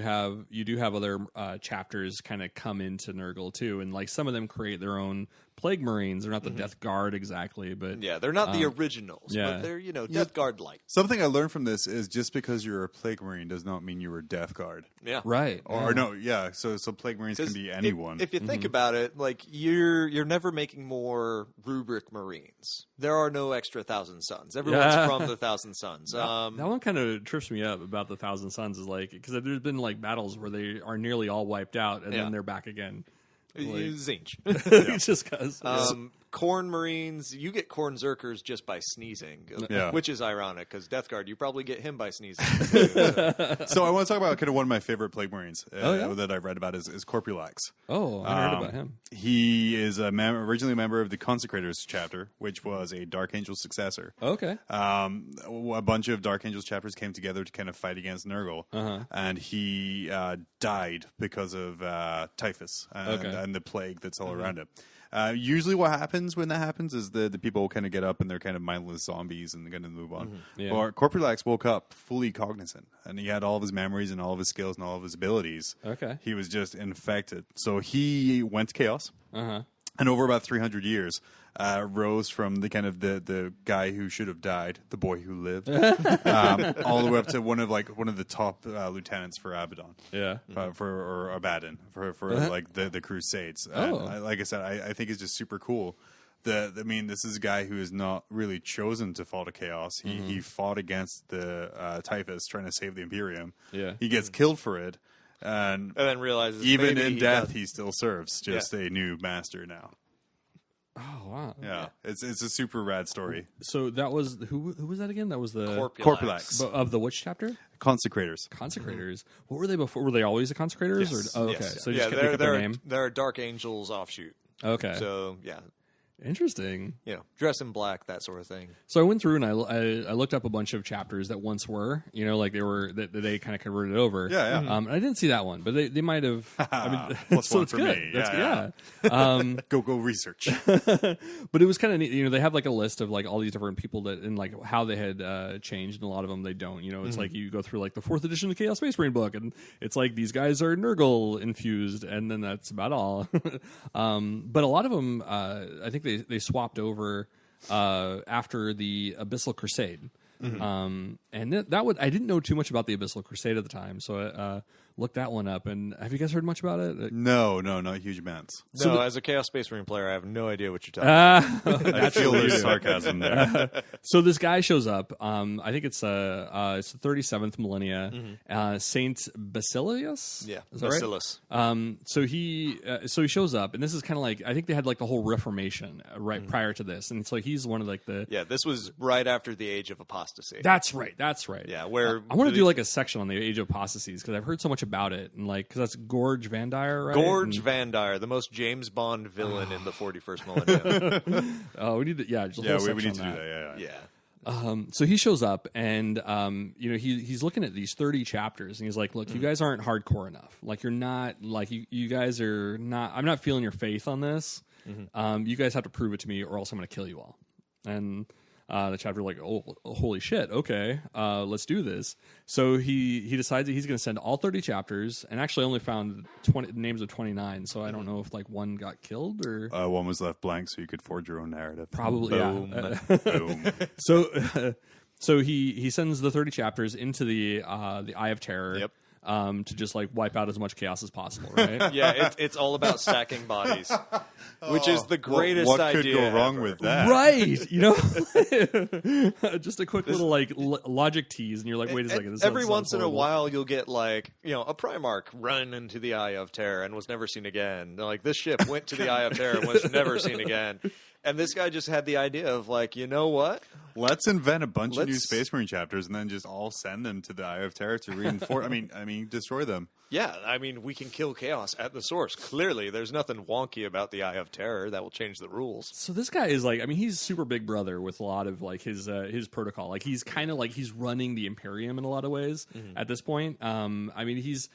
do have other chapters kind of come into Nurgle too, and like some of them create their own Plague Marines. They're not the Death Guard exactly, but yeah, they're not the originals, but they're Death Guard like. Something I learned from this is just because you're a Plague Marine does not mean you're a Death Guard. Yeah, right. Or no, yeah. So Plague Marines can be anyone. If you think about it, like you're never making more Rubric Marines. There are no extra Thousand Sons. Everyone's from the Thousand Sons. That one kind of trips me up about the Thousand Sons is like, because there's been like battles where they are nearly all wiped out and then they're back again. Like, Zinch. Just because. Khorne Marines, you get Khorne Zerkers just by sneezing, which is ironic because Death Guard, you probably get him by sneezing. So I want to talk about kind of one of my favorite Plague Marines that I've read about is Corpulax. Oh, I heard about him. He is originally a member of the Consecrators chapter, which was a Dark Angel successor. Okay. A bunch of Dark Angels chapters came together to kind of fight against Nurgle, and he died because of typhus and the plague that's all around him. Usually what happens when that happens is the people kind of get up and they're kind of mindless zombies and they're going to move on. Or Corpulax woke up fully cognizant and he had all of his memories and all of his skills and all of his abilities. Okay. He was just infected. So he went to Chaos. And over about 300 years, rose from the kind of the guy who should have died, the boy who lived, all the way up to one of the top lieutenants for Abaddon, or Abaddon for like the Crusades. Like I said, I think it's just super cool. This is a guy who is not really chosen to fall to Chaos. He fought against the typhus, trying to save the Imperium. Yeah, he gets killed for it. And then realizes even in death, he still serves just a new master now. Oh wow! Yeah, it's a super rad story. So that was who was that again? That was the Corpulax. Of the which chapter? Consecrators. What were they before? Were they always the Consecrators? Yes. Or, okay, yes. so just pick up their name. They're a Dark Angels offshoot. Okay, so yeah. Interesting. Dress in black, that sort of thing. So I went through and I looked up a bunch of chapters that once were, like they were that they kind of converted over. Yeah. I didn't see that one, but they might have. Plus so one it's for good. me. Yeah. Go research. But it was kind of neat. They have like a list of like all these different people that and like how they had changed, and a lot of them they don't. It's like you go through like the 4th edition of the Chaos Space Marine book, and it's like these guys are Nurgle infused, and then that's about all. But a lot of them, I think they swapped over after the Abyssal Crusade. And I didn't know too much about the Abyssal Crusade at the time, so I looked that one up. And have you guys heard much about it? No, not huge amounts. So as a Chaos Space Marine player, I have no idea what you're talking about. I feel there's sarcasm there. So this guy shows up. I think it's the 37th millennia. Saint Basilius. Yeah, is that Bacillus. Right? So he shows up, and this is kind of like I think they had like the whole Reformation prior to this, and it's like he's one of like the this was right after the Age of Apostasy. That's right. Yeah, where I want to do like a section on the Age of Apostasies because I've heard so much about it, and like because that's Gorge Vandire, right? Gorge Vandire, the most James Bond villain in the 41st millennium. We need to we need to do that. Yeah. So he shows up, and he's looking at these 30 chapters, and he's like, "Look, you guys aren't hardcore enough. Like you're not like you guys are not. I'm not feeling your faith on this. You guys have to prove it to me, or else I'm going to kill you all." And the chapter like, oh, holy shit, okay, let's do this. So he decides that he's going to send all 30 chapters, and actually only found names of 29, so I don't know if like one got killed or... one was left blank, so you could forge your own narrative. Probably, Boom. Boom. So he sends the 30 chapters into the Eye of Terror. Yep. to just like wipe out as much chaos as possible, right? Yeah, it's all about stacking bodies, which is the greatest what idea. could go wrong ever. with that? Right, just a quick little like logic tease, and you're like, wait a second. This Every sounds once in a horrible. while, you'll get like a Primarch run into the Eye of Terror and was never seen again. Like this ship went to the Eye of Terror and was never seen again. And this guy just had the idea of like, you know what? Let's invent a bunch of new Let's- Space Marine chapters and then just all send them to the Eye of Terror to reinforce. I mean, destroy them. Yeah, I mean, we can kill chaos at the source. Clearly, there's nothing wonky about the Eye of Terror that will change the rules. So this guy is like, I mean, he's super big brother with a lot of like his protocol. Like he's kind of like he's running the Imperium in a lot of ways at this point. I mean, he's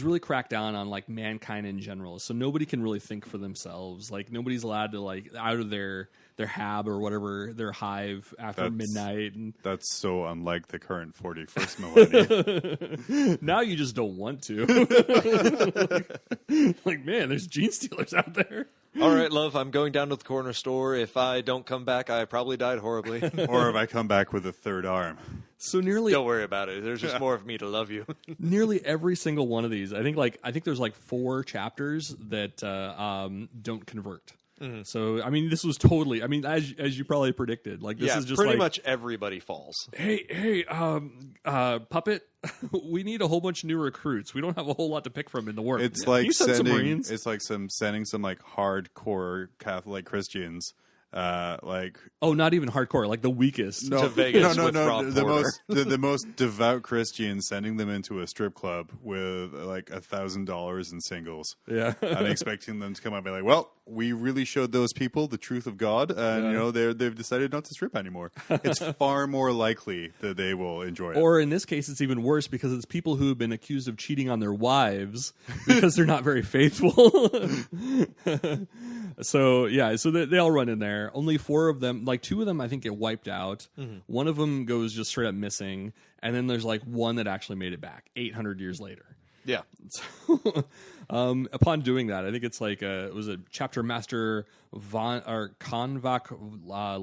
really cracked down on like mankind in general. So nobody can really think for themselves. Like nobody's allowed to like out of their hab or whatever, their hive after midnight. And That's so unlike the current 41st millennium. now you just don't want to. like, man, there's gene stealers out there. All right, love, I'm going down to the corner store. If I don't come back, I probably died horribly. Or if I come back with a third arm. So nearly Don't worry about it. There's just more of me to love you. nearly every single one of these, I think there's like 4 chapters that don't convert. So I mean, this was totally. I mean, as you probably predicted, like this is just pretty like, much everybody falls. hey, puppet, we need a whole bunch of new recruits. We don't have a whole lot to pick from in the work. It's Can like you send some sending. Marines? It's like sending some like hardcore Catholic Christians. Like Oh, not even hardcore, like the weakest. To Vegas with Rob the Porter. the most devout Christians sending them into a strip club with like $1,000 in singles. Yeah. And expecting them to come out and be like, well, we really showed those people the truth of God, and they've decided not to strip anymore. It's far more likely that they will enjoy it. Or in this case, it's even worse because it's people who have been accused of cheating on their wives because they're not very faithful. So they all run in there. Only 4 of them, like 2 of them, I think get wiped out. One of them goes just straight up missing, and then there's like one that actually made it back 800 years later. Yeah. So, upon doing that, I think it's like it was a chapter master Convac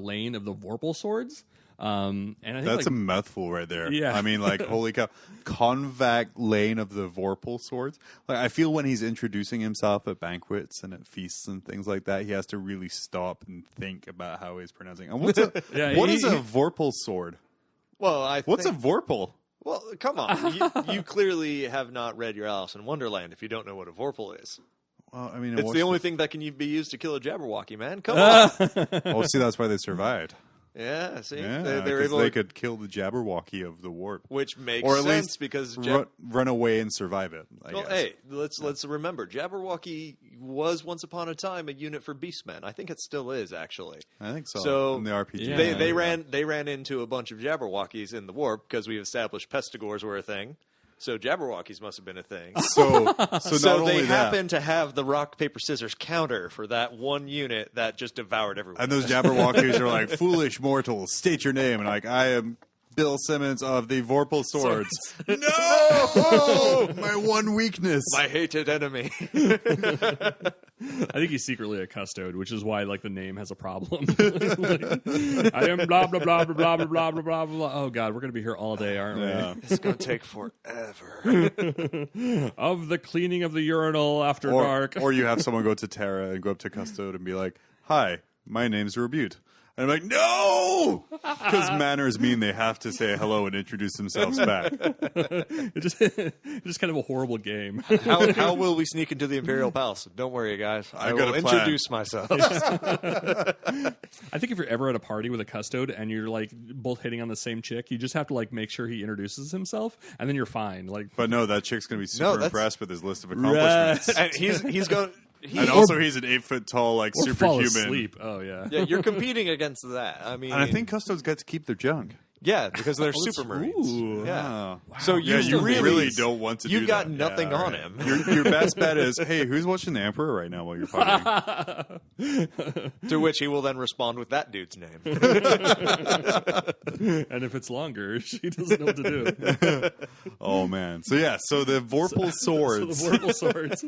Lane of the Vorpal Swords. And I think That's like, a mouthful right there. Yeah. I mean, like, holy cow. Convac Lane of the Vorpal Swords. Like, I feel when he's introducing himself at banquets and at feasts and things like that, he has to really stop and think about how he's pronouncing. And what's what is a Vorpal sword? Well, What's a Vorpal? Well, come on. You clearly have not read your Alice in Wonderland if you don't know what a Vorpal is. Well, I mean, It's the only thing that can be used to kill a Jabberwocky, man. Come on. Oh, see, that's why they survived. Yeah, see? Yeah, They're 'cause able they could kill the Jabberwocky of the warp. Which makes Or at sense least because run away and survive it. I well, guess. hey, let's remember Jabberwocky was once upon a time a unit for beastmen. I think it still is actually. I think so. So in the RPG, they ran into a bunch of Jabberwockies in the warp because we established pestigores were a thing. So Jabberwockies must have been a thing. So not So only they that, happen to have the rock paper scissors counter for that one unit that just devoured everyone. and those Jabberwockies are like, foolish mortals, state your name. And like, I am Bill Simmons of the Vorpal Swords. No! My one weakness. my hated enemy. I think he's secretly a custode, which is why like the name has a problem. Like, I am blah blah blah blah blah blah blah blah blah blah. Oh God, we're gonna be here all day, aren't Yeah. It's gonna take forever. we? Of the cleaning of the urinal after dark. Or you have someone go to Terra and go up to Custode and be like, hi, my name's Rebute. And I'm like, no! Because manners mean they have to say hello and introduce themselves back. It's just kind of a horrible game. How will we sneak into the Imperial Palace? Don't worry, guys. I got will a plan. introduce myself. I think if you're ever at a party with a custode and you're like both hitting on the same chick, you just have to like make sure he introduces himself, and then you're fine. Like, But no, that chick's going to be super that's- impressed with his list of accomplishments. And he's going. And also, he's an 8 foot tall, like, or fall superhuman. asleep. Oh yeah. Yeah, you're competing against that. I mean, And I think Custodes get to keep their junk. yeah, because they're Oh, that's- super marines. ooh. Yeah. Wow. So Yeah, you really, really don't want to do You've got that. nothing Yeah, on right. him. Your best bet is, hey, who's watching the Emperor right now while you're fighting? To which he will then respond with that dude's name. And if it's longer, she doesn't know what to do. Oh, man. So, yeah, so the Vorpal Swords. So the Vorpal Swords.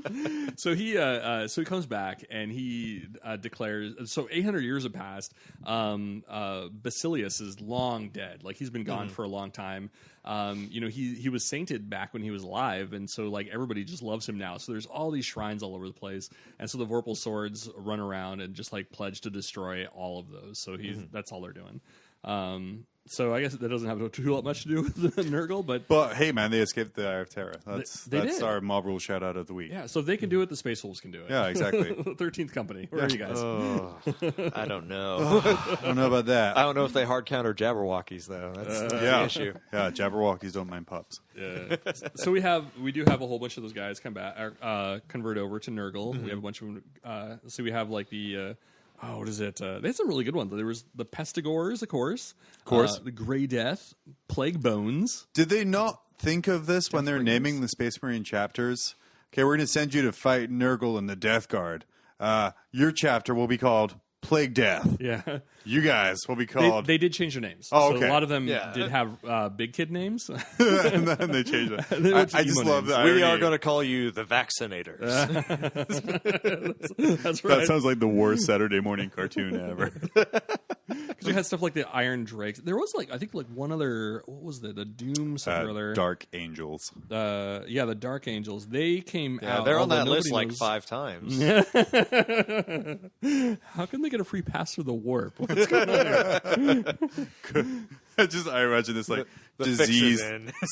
So he comes back and he declares. So 800 years have passed. Basilius is long dead. dead. Like he's been gone for a long time. He was sainted back when he was alive, and so like everybody just loves him now. So there's all these shrines all over the place, and so the Vorpal swords run around and just like pledge to destroy all of those. So that's all they're doing. So I guess that doesn't have too much to do with the Nurgle, but hey, man, they escaped the Eye of Terra. That's did. our mob rule shout out of the week. yeah. So if they can do it, the Space Wolves can do it. Yeah, exactly. 13th Company. Where are you guys? I don't know. I don't know about that. I don't know if they hard counter Jabberwockies though. That's the issue. Yeah, Jabberwockies don't mind pups. Yeah. So we do have a whole bunch of those guys come back, convert over to Nurgle. We have a bunch of them. So we have like the. What is it? They had some really good ones. There was the Pestigores, of course. The Grey Death, Plague Bones. Did they not think of this when they're naming the Space Marine chapters? Okay, we're going to send you to fight Nurgle and the Death Guard. Your chapter will be called Plague Death. Yeah. You guys will be called... They did change their names. Oh, so okay. a lot of them did have big kid names. And then they changed it. I just love that. We are going to call you the Vaccinators. That's right. That sounds like the worst Saturday morning cartoon ever. We had stuff like the Iron Drakes. There was I think one other, what was it? The Doom something or other. Dark Angels. The Dark Angels. They came out. They're on that list knows. 5 times. How can they get a free pass through the warp? What's going on here? I imagine this disease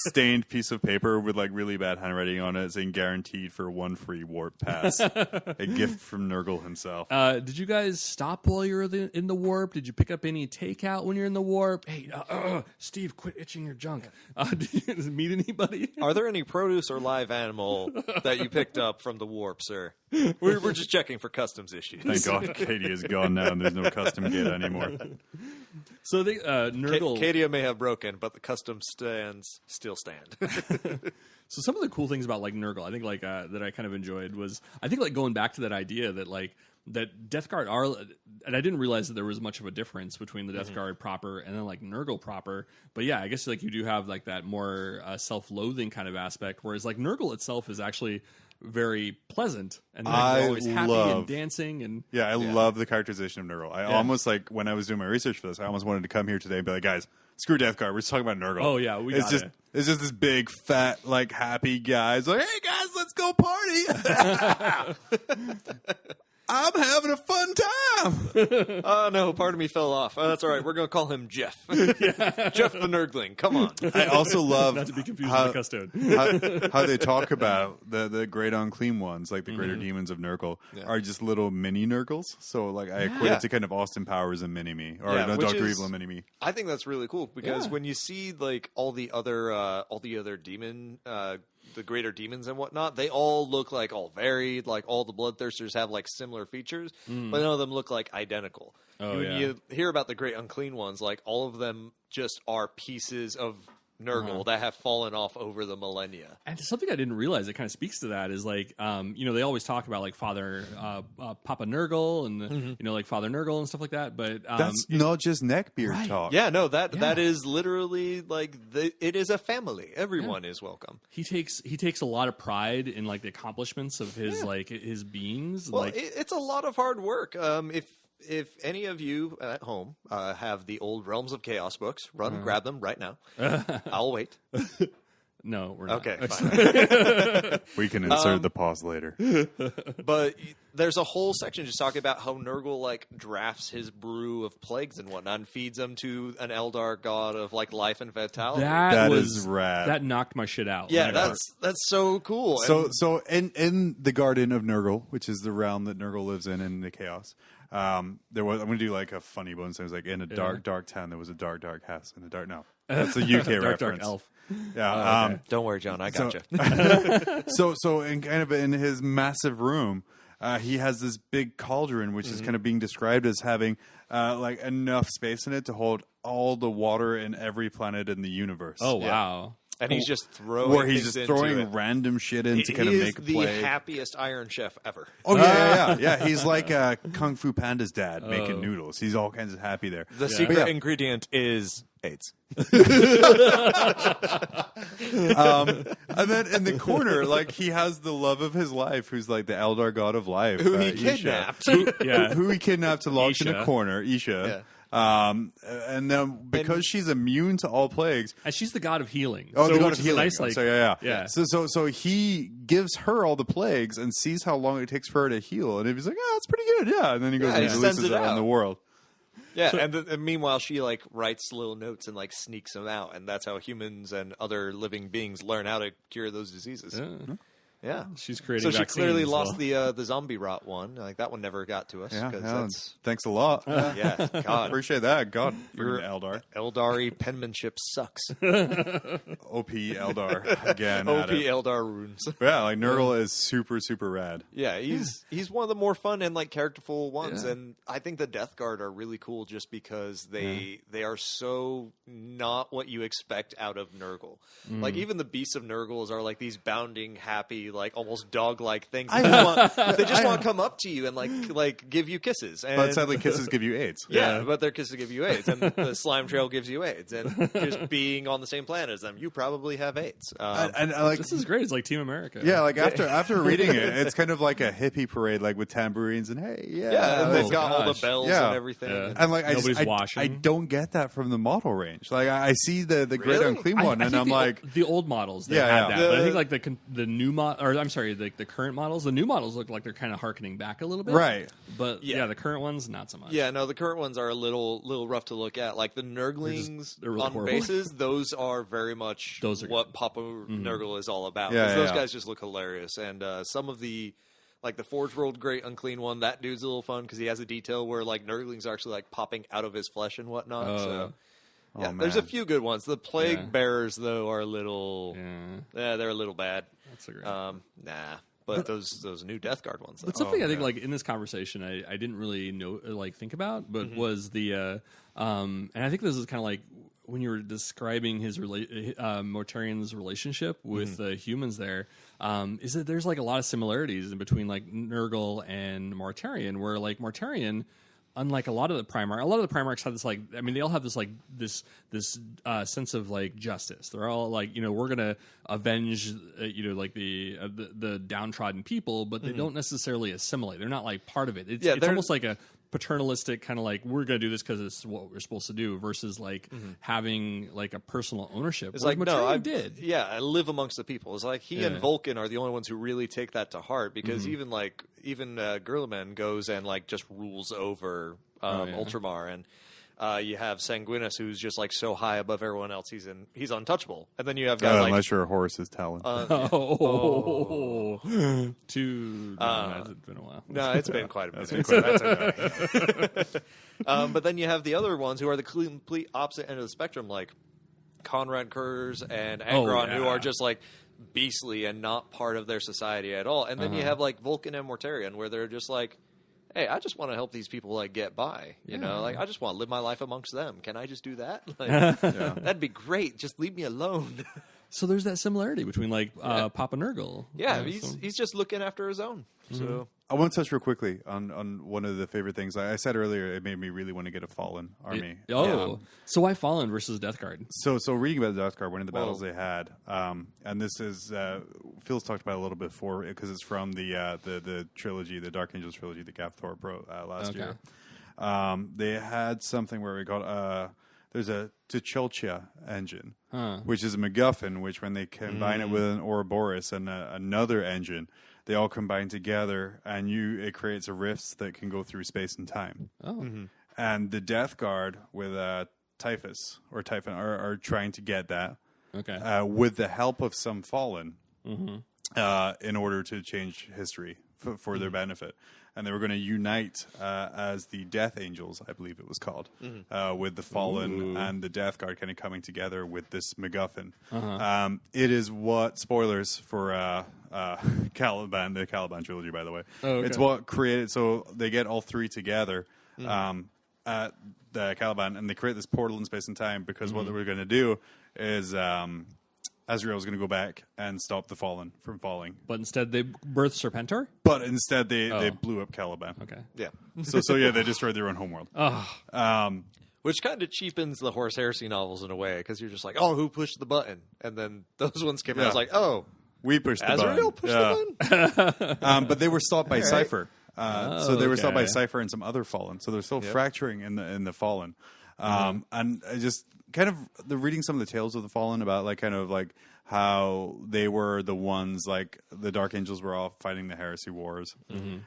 stained piece of paper with really bad handwriting on it saying guaranteed for 1 free warp pass. A gift from Nurgle himself. Did you guys stop while you were in the warp? Did you pick up any takeout when you're in the warp? Hey, Steve, quit itching your junk. Did you meet anybody? Are there any produce or live animal that you picked up from the warp, sir? We're just checking for customs issues. Thank God Katie is gone now and there's no custom gate anymore. So they Nurgle... Cadia may have broken, but the custom stands still stand. So some of the cool things about Nurgle, I think that I kind of enjoyed was going back to that idea that that Death Guard are, and I didn't realize that there was much of a difference between the Death Guard proper and then Nurgle proper. But yeah, I guess you do have that more self-loathing kind of aspect, whereas Nurgle itself is actually very pleasant and they're always happy and dancing and I love the characterization of Nurgle. I almost when I was doing my research for this, I almost wanted to come here today and be like, guys, screw Death Guard, we're just talking about Nurgle. Oh yeah, it's just this big fat happy guy. It's like, hey guys, let's go party. I'm having a fun time. Oh, no, part of me fell off. Oh, that's all right. We're going to call him Jeff. Jeff the Nurgling. Come on. I also love not to be confused with the Custode. how they talk about the great unclean ones, the greater demons of Nurgle, are just little mini Nurgles. So, I equate it to kind of Austin Powers and Mini-Me, or Dr. Evil and Mini-Me. I think that's really cool because when you see, all the other demon... the greater demons and whatnot, they all look all varied, all the bloodthirsters have similar features, but none of them look identical. You hear about the great unclean ones, all of them just are pieces of Nurgle that have fallen off over the millennia. And something I didn't realize that kind of speaks to that is they always talk about Father Papa Nurgle and Father Nurgle and stuff like that, but that's not just neckbeard talk. Yeah, no, that is literally it is a family. Everyone is welcome. He takes a lot of pride in the accomplishments of his his beings. Well, it's a lot of hard work. If any of you at home have the old Realms of Chaos books, run and grab them right now. I'll wait. No, we're not. Okay, fine. We can insert the pause later. But there's a whole section just talking about how Nurgle drafts his brew of plagues and whatnot and feeds them to an Eldar god of life and vitality. That is rad. That knocked my shit out. Yeah, that's so cool. So in the Garden of Nurgle, which is the realm that Nurgle lives in the Chaos. I'm going to do a funny bonus. It was in a dark town. There was a dark house in the dark. No, that's a UK reference. Dark elf. Yeah. Okay. Don't worry, John. I gotcha. So in his massive room, he has this big cauldron, which is kind of being described as having enough space in it to hold all the water in every planet in the universe. Oh wow. And he's just throwing random shit in to kind of make a play. He is the happiest Iron Chef ever. Oh, yeah. He's like Kung Fu Panda's dad making noodles. He's all kinds of happy there. The secret ingredient is AIDS. And then in the corner, he has the love of his life, who's the Eldar god of life. Who he kidnapped. Who he kidnapped to lock in a corner, Isha. And then because she's immune to all plagues, and she's the god of healing. Oh, so, the god which of is a healing. nice, like, So yeah. yeah. So he gives her all the plagues and sees how long it takes for her to heal, and he's like, "Oh, that's pretty good, yeah." And then he goes and he releases sends it it on out. the world. Yeah, and meanwhile, she like writes little notes and like sneaks them out, and that's how humans and other living beings learn how to cure those diseases. Yeah, she's creating. So she vaccines, clearly so. lost the zombie rot one. Like that one never got to us. Yeah, 'cause yeah. that's Thanks a lot. yeah. God, Appreciate that. God, Your- freaking Eldar. Eldari penmanship sucks. OP Eldar again. OP at it. Eldar runes. Yeah, like Nurgle is super, super rad. Yeah, he's one of the more fun and like characterful ones, and I think the Death Guard are really cool just because they are so not what you expect out of Nurgle. Like even the beasts of Nurgles are like these bounding, happy, like almost dog-like things. They just want to come up to you and like give you kisses. And, But sadly, kisses give you AIDS. yeah, but their kisses give you AIDS, and the slime trail gives you AIDS, and just being on the same planet as them, you probably have AIDS. And like This is great. It's like Team America. yeah, like after reading it, it's kind of like a hippie parade, like with tambourines and hey, yeah, and like- they've got all the gosh. bells Yeah. and everything. Yeah. and like Nobody's I washing. don't get that from the model range. Like I see the great Really? unclean I one, and think I'm like, the old models. They Yeah, had yeah. that. But I think like the new the current models. The new models look like they're kind of harkening back a little bit, right. But Yeah. yeah, the current ones not so much. Yeah, no, the current ones are a little rough to look at. Like the Nurglings they're really on horrible. bases, those are very much Those are what Papa Nurgle is all about. Yeah, 'Cause yeah, those yeah. guys just look hilarious. And some of the, like the Forge World Great Unclean one, that dude's a little fun because he has a detail where like Nurglings are actually like popping out of his flesh and whatnot. So yeah, there's a man. few good ones. The Plague Yeah. Bearers though are a little, Yeah. they're a little bad. That's a great. Nah. But those new Death Guard ones, though. But something I think like in this conversation I didn't really know think about, but was the and I think this is kind of like when you were describing his Mortarian's relationship with humans there, is that there's like a lot of similarities in between like Nurgle and Mortarian, where like Mortarian, unlike a lot of the Primarchs have this like, I mean, they all have this like this sense of like justice. They're all like, you know, we're gonna avenge, like the downtrodden people, but they don't necessarily assimilate. They're not like part of it. It's they're- almost like a paternalistic kind of like, we're gonna do this because it's what we're supposed to do, versus like having like a personal ownership. It's whereas like, no, Mortarian I did. Yeah, I live amongst the people. It's like he and Yeah. Vulcan are the only ones who really take that to heart because even Gurlaman goes and like just rules over Ultramar, and you have Sanguinus who's just like so high above everyone else, he's untouchable. And then you have guys like unless you're a Horse's talon. Oh, too. It's been a while. no, it's been quite a minute. That's okay. But then you have the other ones who are the complete opposite end of the spectrum, like Conrad Kurz and Angron, who yeah. are just like beastly and not part of their society at all. And then you have like Vulcan and Mortarian, where they're just like, hey, I just want to help these people like get by. You know, like I just want to live my life amongst them. Can I just do that? Like, that'd be great. Just leave me alone. So there's that similarity between like Papa Nurgle. Yeah, so- he's just looking after his own. So I want to touch real quickly on one of the favorite things. I said earlier, it made me really want to get a Fallen army. So why Fallen versus Death Guard? So reading about the Death Guard, one of the battles they had, and this is Phil's talked about it a little bit before because it's from the trilogy, the Dark Angels trilogy that Gav Thorpe wrote last year. They had something where we got there's a T'Chulcha engine, which is a MacGuffin, which when they combine it with an Ouroboros and another engine, they all combine together, and it creates a rift that can go through space and time. And the Death Guard with Typhus or Typhon are trying to get that with the help of some Fallen in order to change history for their benefit. And they were going to unite as the Death Angels, I believe it was called, with the Fallen and the Death Guard kind of coming together with this MacGuffin. It is what, spoilers for Caliban, the Caliban trilogy, by the way. It's what created, so they get all three together at the Caliban, and they create this portal in space and time because what they were going to do is Azrael was going to go back and stop the Fallen from falling. But instead they birthed Serpentor? But instead they blew up Caliban. Okay. yeah. So they destroyed their own homeworld. Which kind of cheapens the Horus Heresy novels in a way, because you're just like, oh, who pushed the button? And then those ones came out. I was like, oh, We pushed the Azrael button. pushed the button? But they were stopped by Cypher. So they were stopped by okay. Cypher and some other Fallen. So they're still fracturing in the Fallen. And I just kind of reading some of the tales of the Fallen about like kind of like how they were the ones like the Dark Angels were all fighting the Heresy Wars,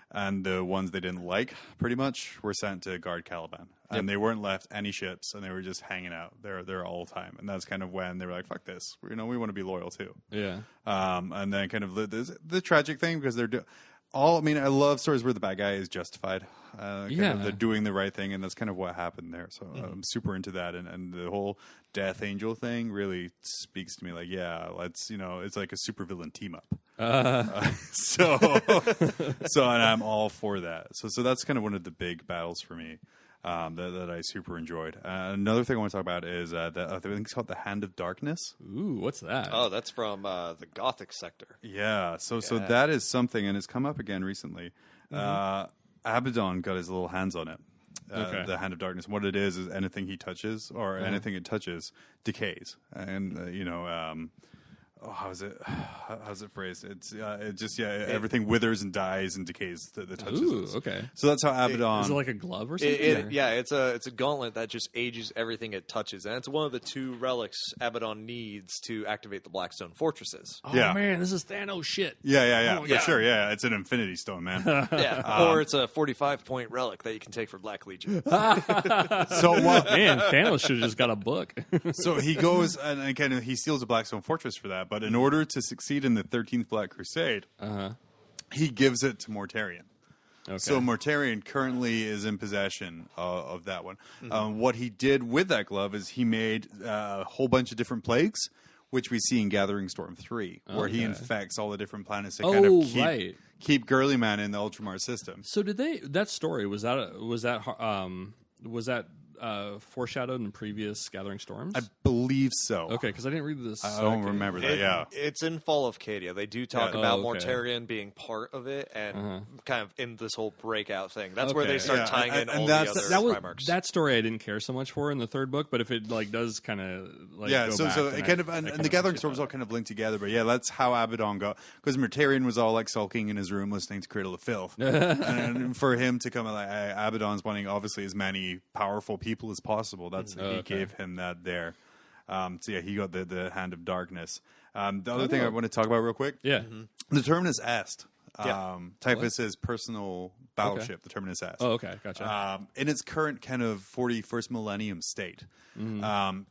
and the ones they didn't like pretty much were sent to guard Caliban, and they weren't left any ships, and they were just hanging out there all the time. And that's kind of when they were like, "Fuck this, we want to be loyal too." Yeah. And then kind of the tragic thing because I mean, I love stories where the bad guy is justified. They're doing the right thing, and that's kind of what happened there. So I'm super into that, and the whole Death Angel thing really speaks to me. Like, yeah, let's it's like a supervillain team up. So and I'm all for that. So that's kind of one of the big battles for me. That I super enjoyed. Another thing I want to talk about is I think it's called the Hand of Darkness. Ooh, what's that? Oh, that's from the Gothic sector. Yeah, so that is something, and it's come up again recently. Abaddon got his little hands on it. The Hand of Darkness. What it is anything he touches or anything it touches decays, and how's it phrased? It's everything withers and dies and decays that touches Ooh, it. okay. So that's how Abaddon. Is it like a glove or something? It's a gauntlet that just ages everything it touches, and it's one of the 2 relics Abaddon needs to activate the Blackstone fortresses. Oh man, this is Thanos shit. Yeah, Oh, for sure. Yeah, it's an Infinity Stone, man. Or it's a 45-point relic that you can take for Black Legion. So what? Man, Thanos should have just got a book. So he goes and kind of he steals a Blackstone fortress for that, but in order to succeed in the 13th Black Crusade, he gives it to Mortarion. Okay. So Mortarion currently is in possession of that one. What he did with that glove is he made a whole bunch of different plagues, which we see in Gathering Storm 3, where he infects all the different planets to kind of keep Girly Man in the Ultramar system. So did they? That story was that foreshadowed in previous Gathering Storms? I believe so. Okay, because I didn't read this. I don't remember that. Yeah, it's in Fall of Cadia. They do talk about Mortarion being part of it and kind of in this whole breakout thing. That's where they start tying in all the other Primarchs. That story I didn't care so much for in the 3rd book, but if it does kind of go so back, it kind of and the Gathering Storms all kind of linked together. But yeah, that's how Abaddon got, because Mortarion was all like sulking in his room listening to Cradle of Filth, and for him to come like Abaddon's wanting obviously as many powerful people as possible. That's he gave him that there. So yeah, he got the Hand of Darkness. The other thing I want to talk about real quick. Yeah. The Terminus Est. Typhus's personal battleship, the Terminus Est. Oh, okay, gotcha. In its current kind of 41st millennium state.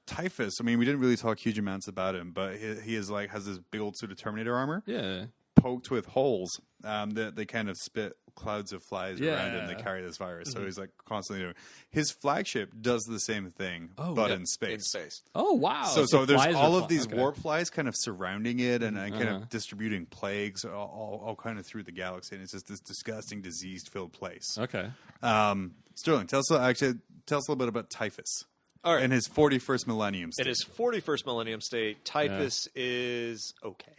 Typhus, I mean, we didn't really talk huge amounts about him, but he is like has this big old suit of Terminator armor. Yeah. Poked with holes that they kind of spit clouds of flies around him that carry this virus. So he's like constantly doing. His flagship does the same thing, but in space. In space. Oh wow! So there's all of these warp flies kind of surrounding it and kind of distributing plagues all kind of through the galaxy, and it's just this disgusting, disease-filled place. Okay. Sterling, tell us a little bit about Typhus. All right. In his 41st millennium state. In his 41st millennium state, Typhus is okay.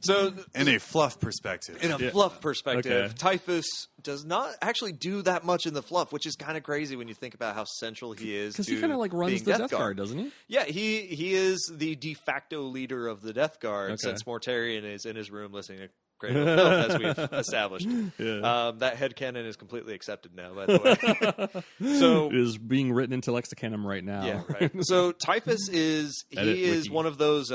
So in a fluff perspective. In a fluff perspective, Typhus does not actually do that much in the fluff, which is kind of crazy when you think about how central he is. Because he kind of like runs the Death Guard, doesn't he? Yeah, he is the de facto leader of the Death Guard since Mortarion is in his room listening to Great Filth, as we've established. That headcanon is completely accepted now, by the way. So it is being written into Lexicanum right now. Yeah, right. So Typhus is one of those.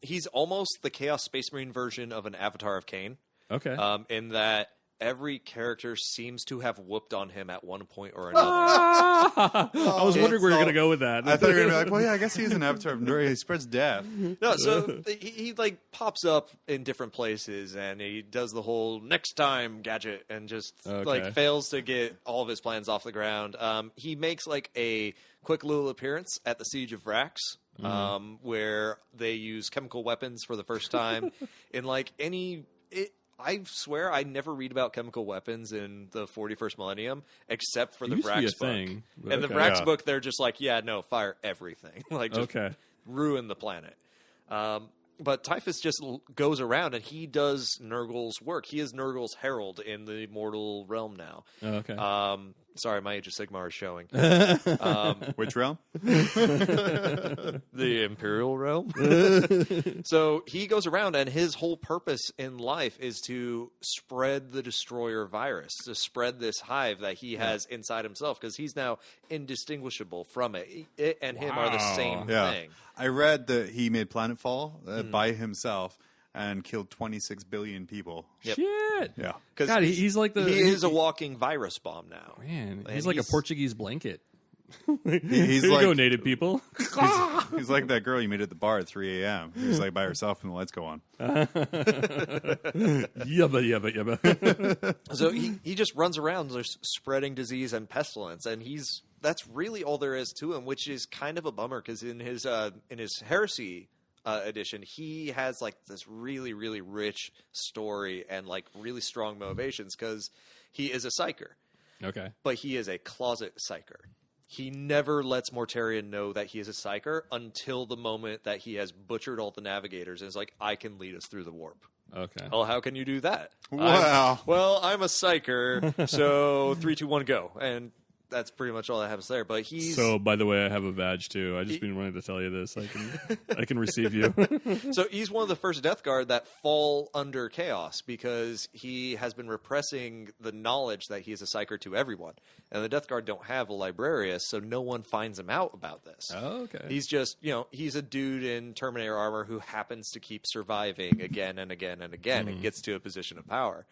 He's almost the Chaos Space Marine version of an Avatar of Cain. Okay. In that every character seems to have whooped on him at one point or another. I was wondering where you're going to go with that. I thought you were going to be like, well, yeah, I guess he's an Avatar of Nurgle. He spreads death. No, so he like pops up in different places and he does the whole next time gadget and just like fails to get all of his plans off the ground. He makes like a quick little appearance at the Siege of Vrax. Where they use chemical weapons for the first time in like I swear I never read about chemical weapons in the 41st millennium except for the Vrax book. And the Vrax book, they're just like, fire everything. Like, just ruin the planet. But Typhus just goes around and he does Nurgle's work. He is Nurgle's herald in the mortal realm now. Sorry, my Age of Sigmar is showing. Which realm? The Imperial realm. So he goes around, and his whole purpose in life is to spread the Destroyer virus, to spread this hive that he has inside himself, because he's now indistinguishable from it. It and him are the same thing. I read that he made Planetfall by himself and killed 26 billion people. Yep. Shit. Yeah. God, he's like he is a walking virus bomb now. Man, he's like a Portuguese blanket. He's Here like, you go, native people. he's like that girl you meet at the bar at 3 a.m. He's like by herself and the lights go on. Yubba. So he just runs around just spreading disease and pestilence, and that's really all there is to him, which is kind of a bummer, because in his heresy edition, he has like this really, really rich story and like really strong motivations, because he is a psyker. Okay. But he is a closet psyker. He never lets Mortarion know that he is a psyker until the moment that he has butchered all the navigators and is like, I can lead us through the warp. Okay. Oh, how can you do that? Wow. I'm a psyker, so 3, 2, 1, go. And that's pretty much all I have to say there. But he's So, by the way, I have a badge too. I just been wanting to tell you this. I can receive you. So he's one of the first Death Guard that fall under chaos, because he has been repressing the knowledge that he is a psyker to everyone. And the Death Guard don't have a librarius, so no one finds him out about this. Oh, okay. He's just, he's a dude in Terminator armor who happens to keep surviving again and again and again and gets to a position of power.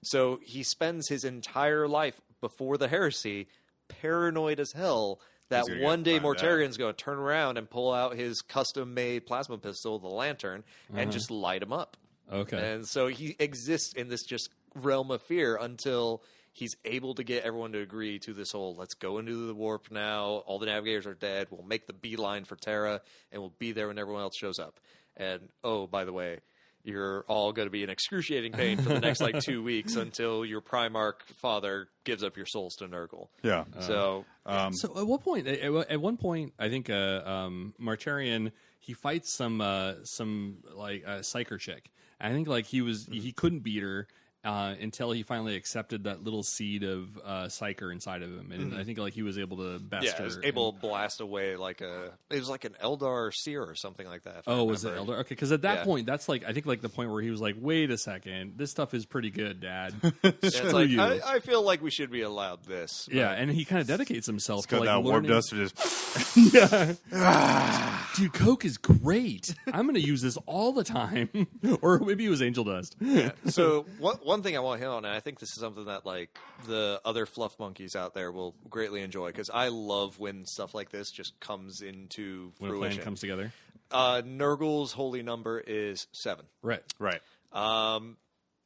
So he spends his entire life before the heresy paranoid as hell that one day Mortarion's going to turn around and pull out his custom-made plasma pistol, the Lantern, and just light him up. Okay. And so he exists in this just realm of fear until he's able to get everyone to agree to this whole, let's go into the warp now, all the navigators are dead, we'll make the beeline for Terra, and we'll be there when everyone else shows up. And, oh, by the way, you're all going to be in excruciating pain for the next 2 weeks until your Primarch father gives up your souls to Nurgle. Yeah. So at what point? At one point, I think Mortarion, he fights some psyker chick. I think he couldn't beat her until he finally accepted that little seed of psyker inside of him, and I think he was able to best her. He was able to blast away it was like an Eldar seer or something like that. Oh, was it Eldar? Okay, because at that point, that's I think the point where he was like, wait a second, this stuff is pretty good, Dad. Screw you. I feel like we should be allowed this. Yeah, and he kind of dedicates himself to that warp learning. duster just Dude, Coke is great. I'm going to use this all the time. Or maybe it was angel dust. Yeah. So one thing I want to hit on, and I think this is something that the other fluff monkeys out there will greatly enjoy, because I love when stuff like this just comes into When a fruition. plan comes together. Nurgle's holy number is 7. Right.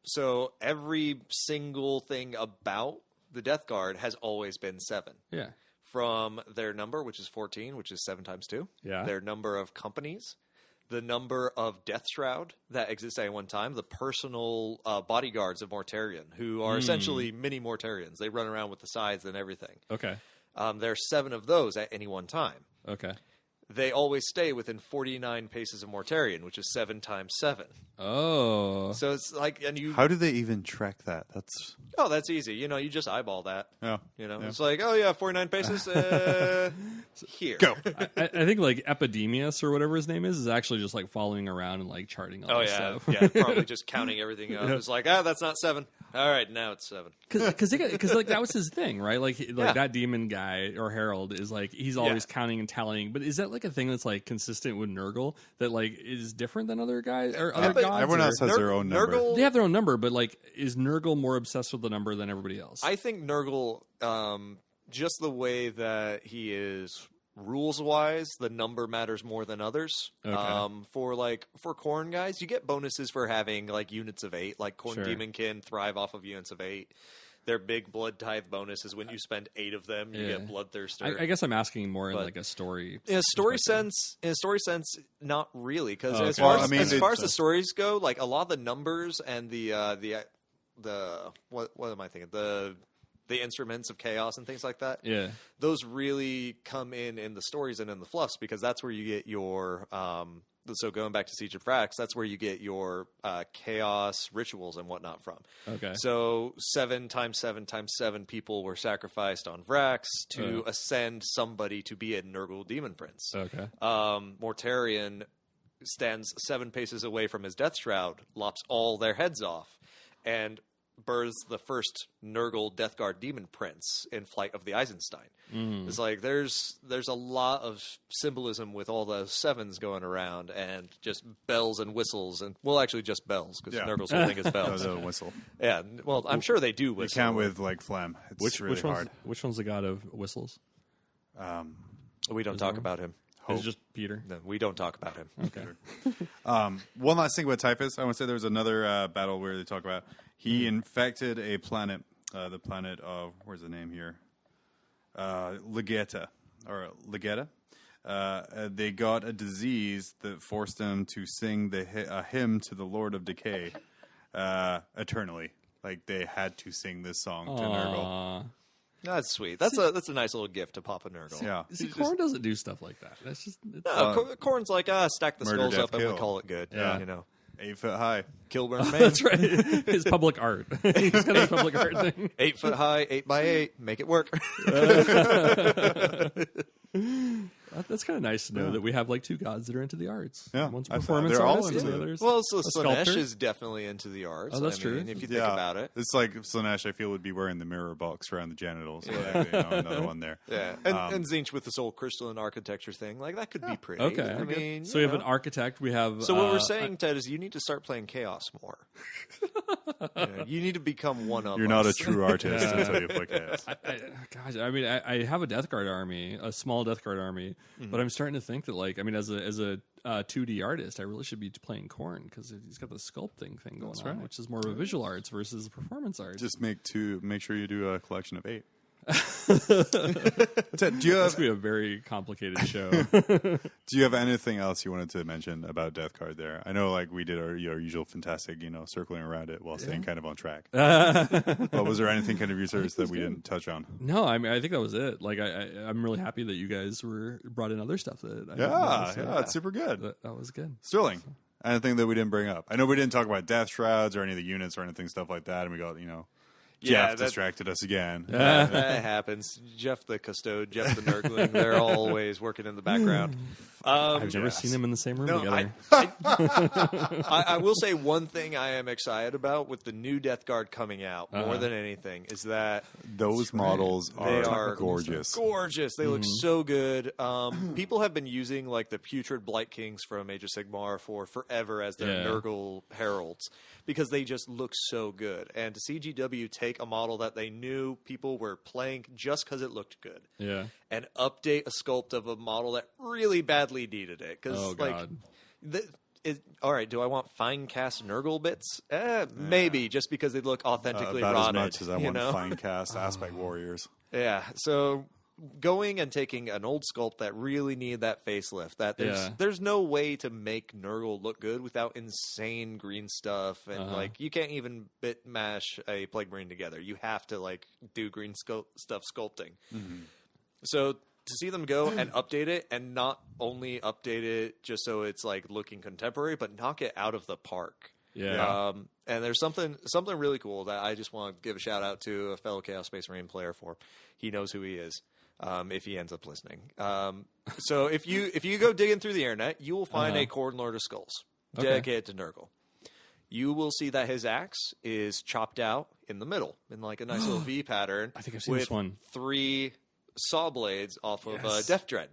So every single thing about the Death Guard has always been 7. Yeah. From their number, which is 14, which is 7 times 2. Yeah. Their number of companies, the number of Death Shroud that exists at one time, the personal bodyguards of Mortarion, who are essentially mini Mortarions. They run around with the scythes and everything. Okay. There are 7 of those at any one time. Okay. They always stay within 49 paces of Mortarion, which is 7 times 7. Oh. So it's and you. How do they even track that? That's easy. You just eyeball that. Yeah. It's 49 paces. Here. Go. I think Epidemius or whatever his name is actually just following around and charting all this stuff. Yeah, probably just counting everything up. It's that's not 7. All right, now it's 7. Because that was his thing, right? That demon guy or Herald is he's always counting and tallying. But is that a thing that's consistent with Nurgle that is different than other guys or other gods? Everyone else has their own number. Nurgle, they have their own number, but is Nurgle more obsessed with the number than everybody else? I think Nurgle, just the way that he is rules wise, the number matters more than others. Okay. For Khorne guys, you get bonuses for having units of 8. Khorne Sure. Demonkin thrive off of units of 8. Their big blood tithe bonus is when you spend 8 of them, you get Bloodthirster. I guess I'm asking more in a story. In a story sense, not really, because as far as the stories go, a lot of the numbers and the what am I thinking? The instruments of chaos and things like that. Yeah, those really come in the stories and in the fluffs, because that's where you get your So going back to Siege of Vrax, that's where you get your chaos rituals and whatnot from. Okay. So 7x7x7 people were sacrificed on Vrax to ascend somebody to be a Nurgle demon prince. Okay. Mortarion stands 7 paces away from his death shroud, lops all their heads off, and births the first Nurgle Death Guard demon prince in Flight of the Eisenstein. It's like there's a lot of symbolism with all those 7s going around, and just bells and whistles, and well, actually just bells, because Nurgle's whole thing is bells. A whistle. Yeah, well, I'm sure they do whistle. You count with like phlegm. It's really hard. Which one's the god of whistles? We don't talk about him. It's just Peter. No, we don't talk about him. Okay. One last thing about Typhus. I want to say there was another battle where they talk about he infected a planet, the planet of, where's the name here? Legeta. They got a disease that forced them to sing a hymn to the Lord of Decay eternally. Like, they had to sing this song to Nurgle. That's sweet. That's a nice little gift to Papa Nurgle. Yeah. See, Kern doesn't do stuff like that. That's just Corn's like, stack the murder, skulls death, up and kill. we call it good. Yeah. You know, 8 foot high. Kilburn man. that's right. His public art. He's got his public art thing. 8 foot high, 8x8. Make it work. That's kind of nice to know that we have like 2 gods that are into the arts. Yeah. One's a I thought performance they're all artist, into and the it. other's Well, so a Slanesh sculptor. is definitely into the arts. Oh, that's I mean, true. if you think about it. It's like Slanesh, I feel, would be wearing the mirror box around the genitals. So another one there. Yeah, and Zinch with this whole crystalline architecture thing, like that could be pretty. Okay. I mean, So we have an architect. We have. So what we're saying, Ted, is you need to start playing Chaos more. You need to become one of us. You're not a true artist until you play Chaos. Gosh, I mean, I have a Death Guard army, a small Death Guard army, but I'm starting to think that, like, I mean, as a 2D artist, I really should be playing Kern because he's got the sculpting thing going on, which is more of a visual arts versus performance arts. Just make sure you do a collection of 8. Ted, do you This have could be a very complicated show. Do you have anything else you wanted to mention about Death Card there? I know, like, we did our usual fantastic, circling around it while staying kind of on track. But was there anything kind of research that we didn't touch on? No, I mean, I think that was it. Like, I'm really happy that you guys brought in other stuff that I didn't know, so it's super good. that was good. Sterling, anything that we didn't bring up? I know we didn't talk about Death Shrouds or any of the units or anything, stuff like that, and we got, Jeff distracted us again. That happens. Jeff the Custode, Jeff the Nurgling, they're always working in the background. I've never seen them in the same room together. I will say one thing I am excited about with the new Death Guard coming out, more than anything, is that those models are gorgeous. Gorgeous. They look so good. People have been using like the putrid Blight Kings from Age of Sigmar for forever as their Nurgle heralds because they just look so good. And to see GW take a model that they knew people were playing just because it looked good, and update a sculpt of a model that really badly needed it. Because all right, do I want fine cast Nurgle bits? Maybe, just because they look authentically about rotted. as much as I want fine cast Aspect Warriors. Yeah, so going and taking an old sculpt that really needed that facelift, that there's no way to make Nurgle look good without insane green stuff, and like you can't even bit mash a Plague Marine together. You have to like do green stuff sculpting. So to see them go and update it, and not only update it just so it's like looking contemporary, but knock it out of the park. And there's something really cool that I just want to give a shout out to a fellow Chaos Space Marine player for. He knows who he is. If he ends up listening. So if you go digging through the internet, you will find a Khorne Lord of Skulls dedicated to Nurgle. You will see that his axe is chopped out in the middle in like a nice little V pattern. I think I've seen with this one. 3 saw blades off of Death Dread.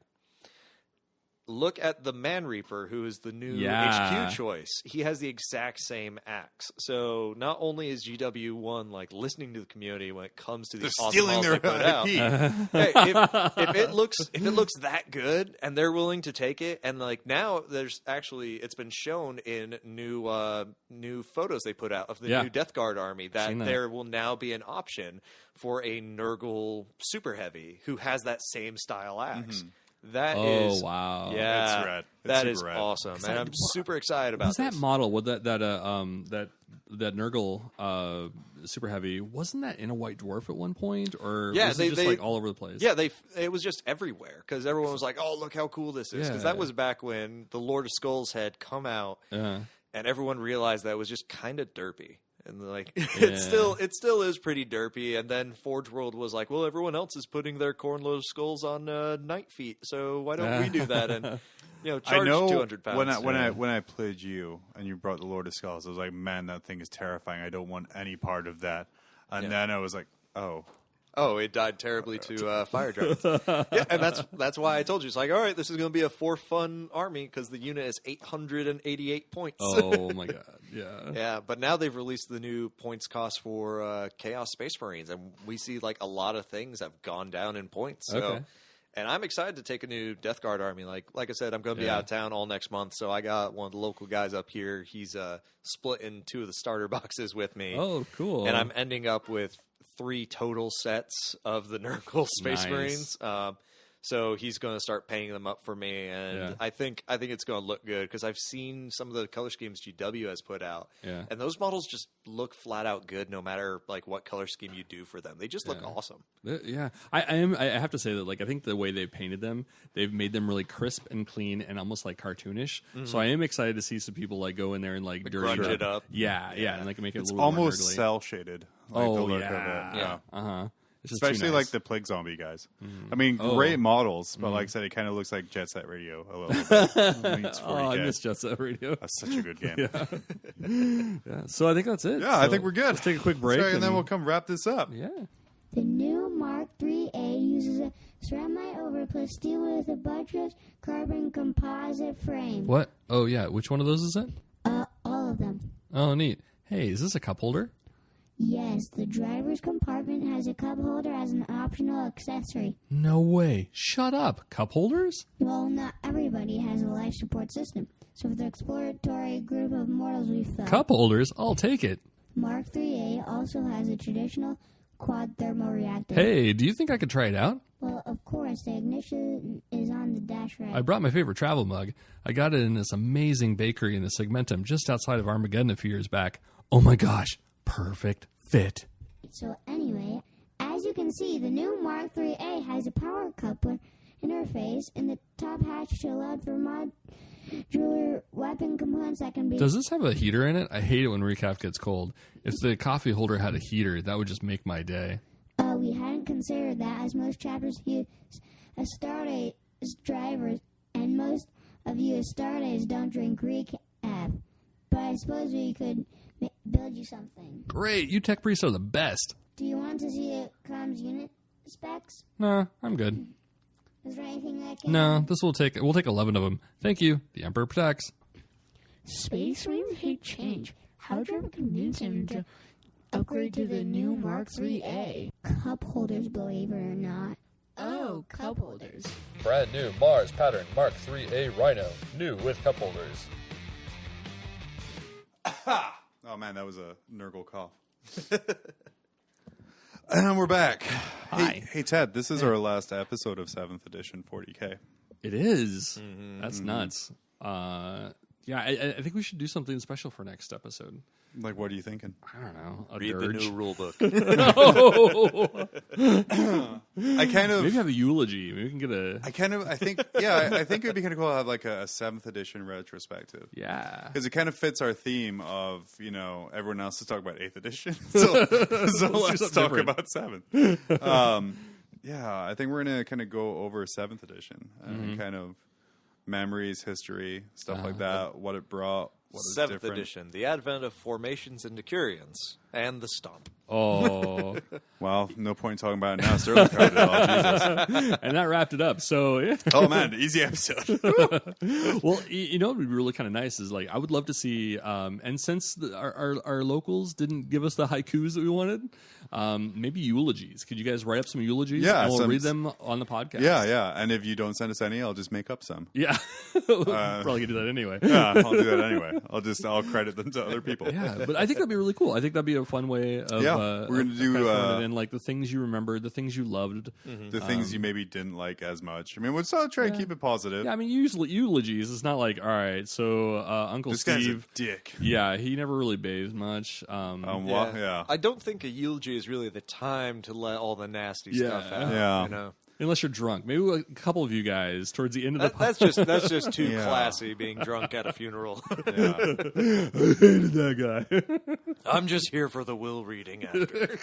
Look at the Man Reaper, who is the new HQ choice. He has the exact same axe. So not only is GW1 like listening to the community when it comes to these awesome models they put out. Hey, if it looks that good and they're willing to take it, and like now there's actually it's been shown in new photos they put out of the new Death Guard army that there will now be an option for a Nurgle super heavy who has that same style axe. Wow. Yeah, It's rad. It's that super is rad. awesome, and I'm super excited about Was that this. model with that Nurgle super heavy? Wasn't that in a White Dwarf at one point, or was it just like all over the place? Yeah, it was just everywhere because everyone was like, "Oh, look how cool this is!" Because that was back when the Lord of Skulls had come out, and everyone realized that it was just kind of derpy. And like it still is pretty derpy. And then Forge World was like, well, everyone else is putting their Cornlow skulls on Night Feet, so why don't we do that? And charge 200 pounds. When I played you and you brought the Lord of Skulls, I was like, man, that thing is terrifying. I don't want any part of that. And then I was like, oh, it died terribly to fire dragons. Yeah, and that's why I told you. It's like, all right, this is going to be a for-fun army because the unit is 888 points. Oh, my God. Yeah. Yeah, but now they've released the new points cost for Chaos Space Marines, and we see like a lot of things have gone down in points. So, and I'm excited to take a new Death Guard army. Like I said, I'm going to be out of town all next month, so I got one of the local guys up here. He's splitting 2 of the starter boxes with me. Oh, cool. And I'm ending up with 3 total sets of the Nurgle Space Marines. So he's going to start paying them up for me, and I think it's going to look good because I've seen some of the color schemes GW has put out, and those models just look flat out good no matter like what color scheme you do for them. They just look awesome. Yeah, I have to say that like I think the way they've painted them, they've made them really crisp and clean and almost like cartoonish. So I am excited to see some people like go in there and like dirty grunge it up. Yeah, and like make it it's a little almost more cell shaded. Like the look of it. Yeah. Especially like the Plague Zombie guys. I mean, great models, but like I said, it kind of looks like Jet Set Radio a little bit. I miss Jet Set Radio. That's such a good game. Yeah. So I think that's it. Yeah, I think we're good. Let's take a quick break. And then we'll come wrap this up. Yeah. The new Mark IIIA uses a ceramite overplus steel with a buttress carbon composite frame. What? Oh, yeah. Which one of those is it? All of them. Oh, neat. Hey, is this a cup holder? Yes, the driver's compartment has a cup holder as an optional accessory. No way. Shut up. Cup holders? Well, not everybody has a life support system. So for the exploratory group of mortals we found, Cup holders? I'll take it. Mark IIIA also has a traditional quad thermoreactor. Hey, do you think I could try it out? Well, of course, the ignition is on the dash rack. I brought my favorite travel mug. I got it in this amazing bakery in the Segmentum just outside of Armageddon a few years back. Oh my gosh. Perfect fit. So anyway, as you can see, the new Mark IIIA has a power coupler interface in the top hatch to allow for modular weapon components that can be... Does this have a heater in it? I hate it when recap gets cold. If the coffee holder had a heater, that would just make my day. We hadn't considered that, as most chapters use a Stardate drivers, and most of you as Stardates don't drink recap. But I suppose we could build you something. Great, you tech priests are the best. Do you want to see the comms unit specs? Nah, I'm good. Is there anything that can... No, we'll take 11 of them. Thank you. The Emperor protects. Space Marines hate change. How'd you ever convince him to upgrade to the new Mark IIIA? Cup holders, believe it or not. Oh, cup holders. Brand new Mars pattern Mark IIIA Rhino. New with cup holders. Oh man, that was a Nurgle cough. And we're back. Hi. Hey Ted, this is our last episode of 7th edition 40K. It is. That's nuts. Yeah, I think we should do something special for next episode. Like, what are you thinking? I don't know. A Read dirge. the new rule book. I kind of maybe have a eulogy. Maybe we can get a. I think it'd be kind of cool to have like a 7th edition retrospective. Yeah, because it kind of fits our theme of everyone else is talking about 8th edition, so let's talk about 7th. Yeah, I think we're gonna kind of go over 7th edition and kind of memories, history, stuff like that. What it brought. What is 7th different. edition, the advent of formations and decurions, and the stomp. Oh, well, no point talking about it now. Sterling covered it all. Jesus. And that wrapped it up. So, yeah. Oh man, easy episode. Well, you know what would be really kind of nice is like I would love to see, and since our locals didn't give us the haikus that we wanted, maybe eulogies. Could you guys write up some eulogies? Yeah, and we'll read them on the podcast. Yeah. And if you don't send us any, I'll just make up some. Yeah, probably gonna do that anyway. Yeah, I'll do that anyway. I'll credit them to other people. Yeah, but I think that'd be really cool. I think that'd be a fun way of we're gonna do kind of throwing it in, like the things you remembered, the things you loved, the things you maybe didn't like as much. I mean, we'll still try and keep it positive. Yeah, I mean, usually eulogies. It's not like, all right, so Uncle This Steve, guy's a dick. Yeah, he never really bathed much. I don't think a eulogy is really the time to let all the nasty stuff out. Yeah. You know? Unless you're drunk. Maybe a couple of you guys towards the end of the that's just too classy, being drunk at a funeral. I hated that guy. I'm just here for the will reading after.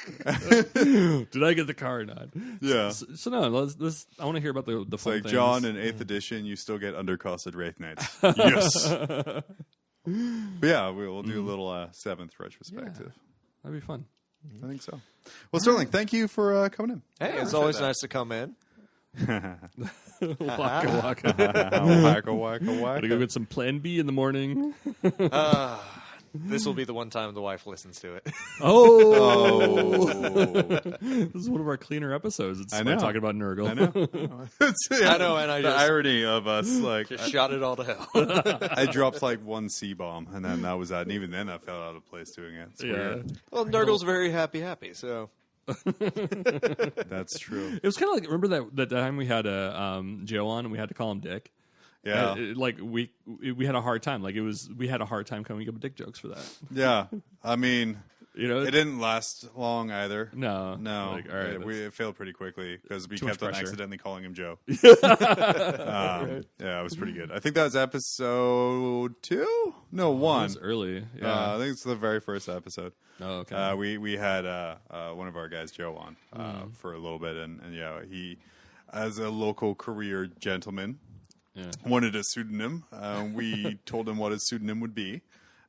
Did I get the car or not? Yeah. So no, let's I want to hear about the It's fun like, things. John, in 8th edition, you still get undercosted Wraith Knights. Yes. But yeah, we'll do a little 7th retrospective. That'd be fun. I think so. Well, Sterling, thank you for coming in. Hey, it's always nice to come in. Waka waka. Waka, waka, Gotta waka. go get some Plan B in the morning. This will be the one time the wife listens to it. Oh. This is one of our cleaner episodes. It's I know. talking about Nurgle. I know. I know, and I the just irony of us, like, just shot it all to hell. I dropped like one C-bomb, and then that was that. And even then, I fell out of place doing it. It's weird. Well, Nurgle's very happy, so. That's true. It was kind of like, remember that time we had Joe on and we had to call him Dick? Yeah. Like we had a hard time. Like we had a hard time coming up with dick jokes for that. Yeah. I mean, you know, it didn't last long either. No. Like, all right, it failed pretty quickly because we too kept much on pressure. accidentally calling him Joe. Right. Yeah, it was pretty good. I think that was episode 2? No, 1. It was early. Yeah. I think it's the very first episode. Oh, okay. We had one of our guys, Joe, on for a little bit, and yeah, he, as a local career gentleman, wanted a pseudonym. We told him what his pseudonym would be,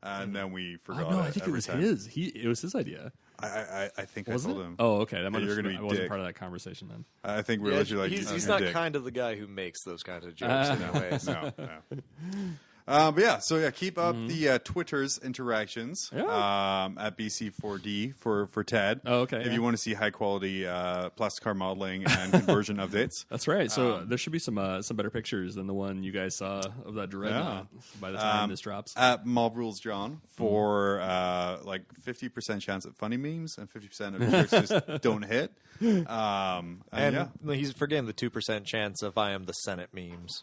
and then we forgot. No, I think it was his. It was his idea. I think Wasn't I told it? him. Oh, okay. That you're gonna be I wasn't Dick. part of that conversation then. I think we're literally like he's not kind of the guy who makes those kinds of jokes anyway. No. But yeah, so yeah, keep up the Twitter's interactions at BC4D for Ted. Oh, okay. If you want to see high quality plastic car modeling and conversion updates. That's right. So there should be some better pictures than the one you guys saw of that dreadnought by the time this drops. At Mob Rules John for like 50% chance at funny memes and 50% of jokes just don't hit. And he's forgetting the 2% chance of I am the Senate memes.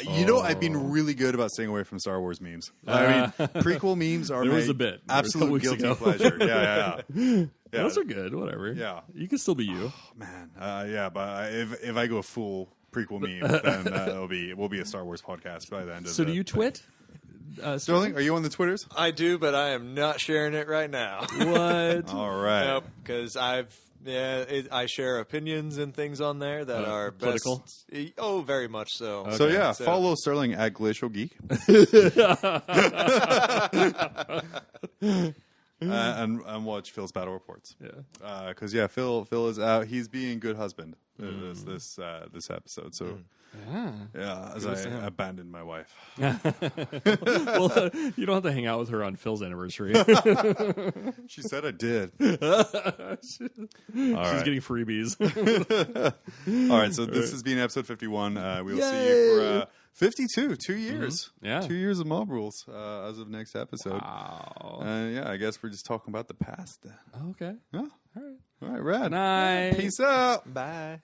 You know, I've been really good about staying away from Star Wars memes. I mean, prequel memes are there my was a bit. absolute guilty pleasure. Yeah. Those are good. Whatever. Yeah. You can still be you. Oh, man. But if I go full prequel meme, then we'll be a Star Wars podcast by the end of So do you twit? Sterling, are you on the Twitters? I do, but I am not sharing it right now. What? All right. Nope, because I share opinions and things on there that are political. Best, very much so. So yeah, follow Sterling at Glacial Geek. And watch Phil's battle reports. Yeah. Because Phil is out. He's being good husband this episode. So as I abandoned my wife. Well, you don't have to hang out with her on Phil's anniversary. She said I did. She's right. getting freebies. All right, so this has been episode 51. We will see you for 52, 2 years. Yeah. 2 years of Mob Rules as of next episode. Wow. I guess we're just talking about the past then. Okay. Yeah. All right. All right, rad. Night. Peace out. Bye.